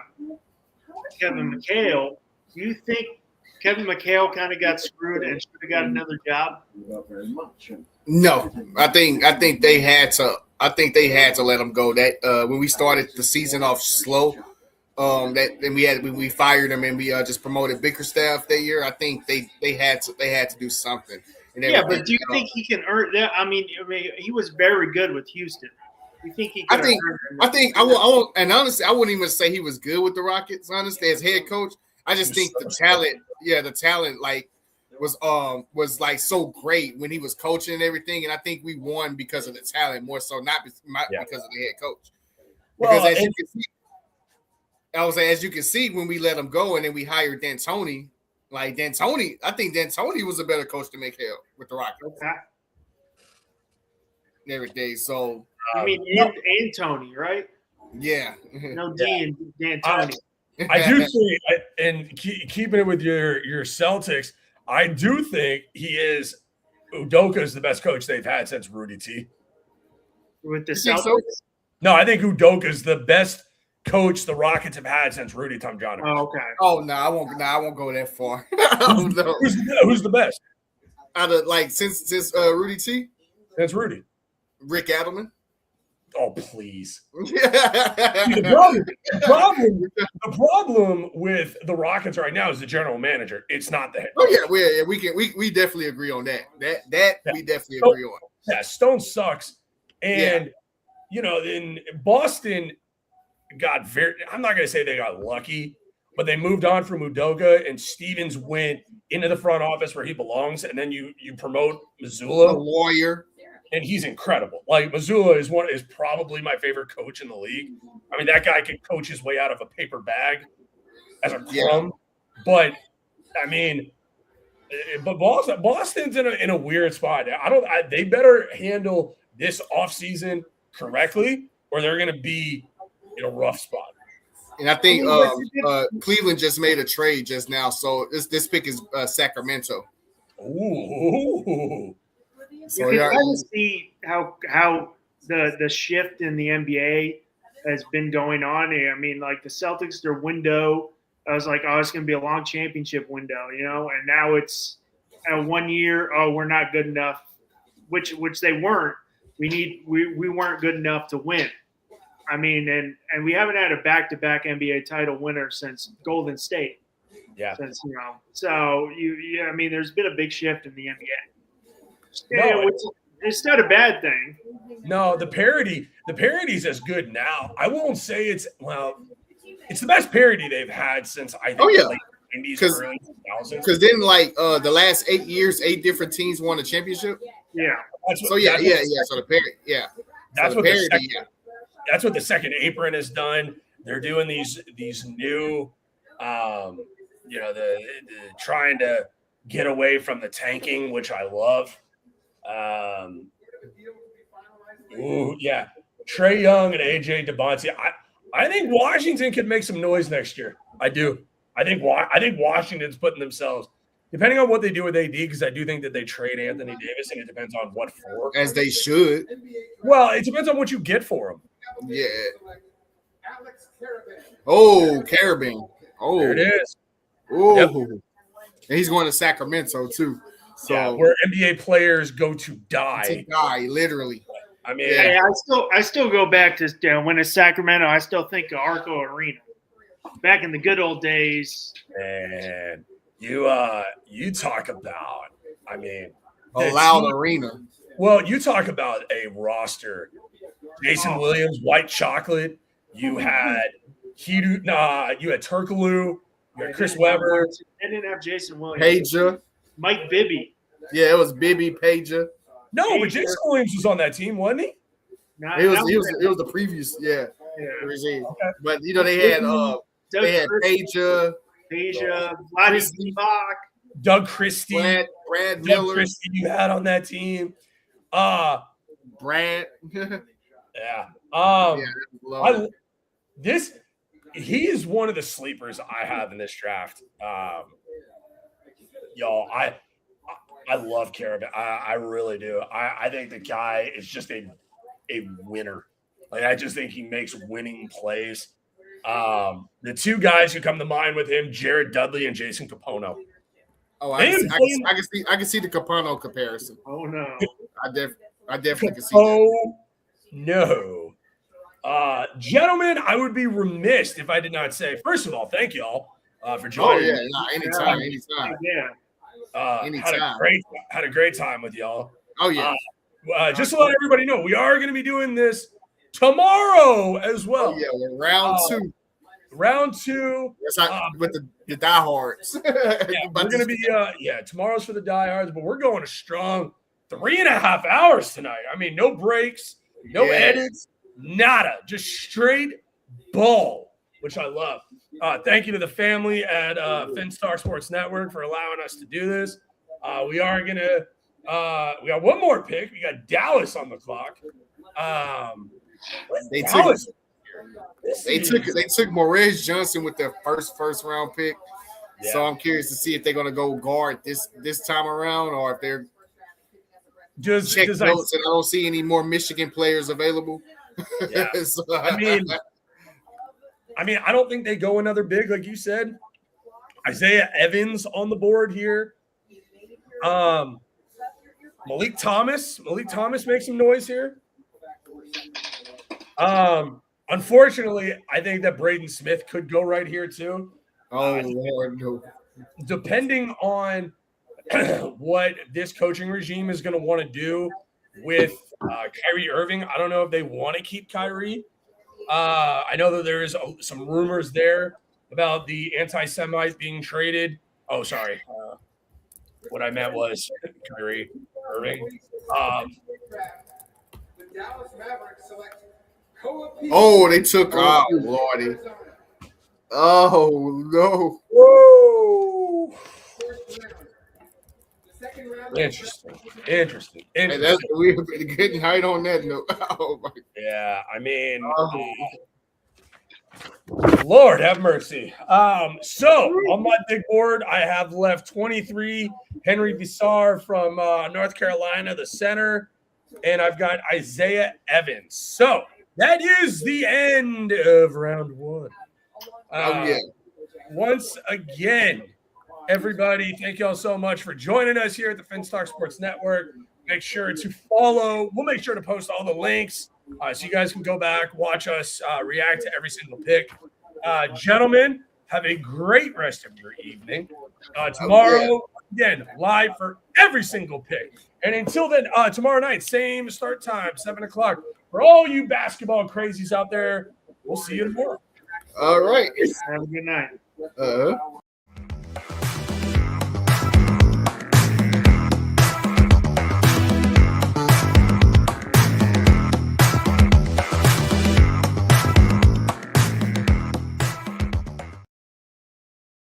Kevin McHale. Do you think Kevin McHale kind of got screwed and should have got another job?
No, I think they had to. I think they had to let him go. That when we started the season off slow, when we fired him and we just promoted Bickerstaff that year. I think they had to do something.
But do you think he can earn that? I mean, he was very good with Houston. You think he? I
won't. And honestly, I wouldn't even say he was good with the Rockets. Honestly, as head coach, I just think the talent like was like so great when he was coaching and everything. And I think we won because of the talent more so, not because of the head coach. Because as you can see, as you can see, when we let him go and then we hired D'Antoni, I think D'Antoni was a better coach to make hell with the Rockets.
Okay.
And everything. So
I mean, and Tony, right?
Yeah.
No D and D'Antoni.
I do think, and keeping it with your Celtics, I do think Udoka is the best coach they've had since Rudy T.
With the Celtics?
No, I think Udoka is the best coach the Rockets have had since Rudy Tomjanovich.
Oh, okay.
Oh no, I won't go that far.
Who's the best?
Out of since Rudy T?
Since Rudy.
Rick Adelman.
Oh, please. The problem with the Rockets right now is the general manager. It's not the head coach.
Oh, we definitely agree on that. We definitely agree on.
Yeah, Stone sucks. And, in Boston got I'm not going to say they got lucky, but they moved on from Udoka and Stevens went into the front office where he belongs. And then you promote Mazzulla.
The lawyer.
And he's incredible. Like Mazzulla is probably my favorite coach in the league. I mean, that guy can coach his way out of a paper bag as a crumb. But I mean, Boston's in a weird spot. They better handle this offseason correctly, or they're going to be in a rough spot.
And I think Cleveland just made a trade just now, so this pick is Sacramento.
Ooh.
So you can kind of see how the shift in the NBA has been going on. I mean, like the Celtics, their window, I was like, it's going to be a long championship window, and now it's 1 year. Oh, we're not good enough, which they weren't. We weren't good enough to win. I mean, and we haven't had a back-to-back NBA title winner since Golden State.
Yeah.
So I mean, there's been a big shift in the NBA. No, it's not a bad thing.
No, the parody's as good now. I won't say it's the best parody they've had since I think late 90s, early 2000s.
Because then the last 8 years, 8 different teams won a championship.
Yeah.
So the parody,
that's what the Second Apron has done. They're doing these new, the trying to get away from the tanking, which I love. Trae Young and AJ DeBonte. I think Washington could make some noise next year. I do. I think Washington's putting themselves, depending on what they do with AD, because I do think that they trade Anthony Davis, and it depends on what for.
As they should.
Well, it depends on what you get for him.
Yeah. Oh, Carabin. Oh,
there it is.
Oh, yep. And he's going to Sacramento too. So
where NBA players go to die.
Literally.
I mean,
I still go back to when it's Sacramento. I still think of Arco Arena. Back in the good old days.
Man, you talk about. I mean,
a loud arena.
Well, you talk about a roster. Jason Williams, White Chocolate. You had you had Turkoglu. You had Chris Webber.
They didn't have Jason Williams.
Pager.
Mike Bibby.
Yeah, it was Bibby, Pager.
No, but Jason Williams was on that team, wasn't he?
It was the previous, regime. Okay. But they had Pager,
Vladdy Divac,
Doug Christie,
Brad Miller.
Doug Christie you had on that team.
Brad.
Yeah. he is one of the sleepers I have in this draft. Y'all, I love Caravan. I really do. I think the guy is just a winner. Like, I just think he makes winning plays. The two guys who come to mind with him, Jared Dudley and Jason Capono.
Oh, I can see the Capano comparison.
Oh no,
I definitely can see that.
No. Gentlemen, I would be remiss if I did not say, first of all, thank you all for joining.
Oh yeah, no, anytime.
yeah.
Anytime.
Had a great time with y'all.
Oh yeah.
Just to let everybody know, we are going to be doing this tomorrow as well.
Oh yeah, we're round two.
Round two.
With the diehards.
Yeah, we're going to be tomorrow's for the diehards, but we're going a strong 3.5 hours tonight. I mean, no breaks, no edits, nada, just straight ball, which I love. Thank you to the family at Finstar Sports Network for allowing us to do this. We are going to we got one more pick. We got Dallas on the clock.
They took Maurice Johnson with their first round pick. Yeah. So I'm curious to see if they're going to go guard this time around, or if they're just check notes and I don't see any more Michigan players available.
Yeah. So, I mean, I don't think they go another big, like you said. Isaiah Evans on the board here. Malik Thomas makes some noise here. Unfortunately, I think that Braden Smith could go right here too.
Oh Lord, no.
Depending on what this coaching regime is going to want to do with Kyrie Irving, I don't know if they want to keep Kyrie. I know that there is some rumors there about the anti-Semite being traded. Oh, sorry. What I meant was Kyrie Irving.
The Dallas Mavericks select
they took Lordy. Oh no.
Whoa. Interesting.
Hey, we've been getting height on that note. Oh my.
Yeah, I mean, Lord have mercy. So on my big board, I have left 23 Henry Visar from North Carolina, the center, and I've got Isaiah Evans. So that is the end of round one. Once again, everybody, thank y'all so much for joining us here at the Finstar Sports Network. Make sure to follow. We'll make sure to post all the links so you guys can go back, watch us react to every single pick. Gentlemen, have a great rest of your evening. Tomorrow, again, live for every single pick. And until then, tomorrow night, same start time, 7 o'clock. For all you basketball crazies out there, we'll see you tomorrow.
All right.
Have a good night.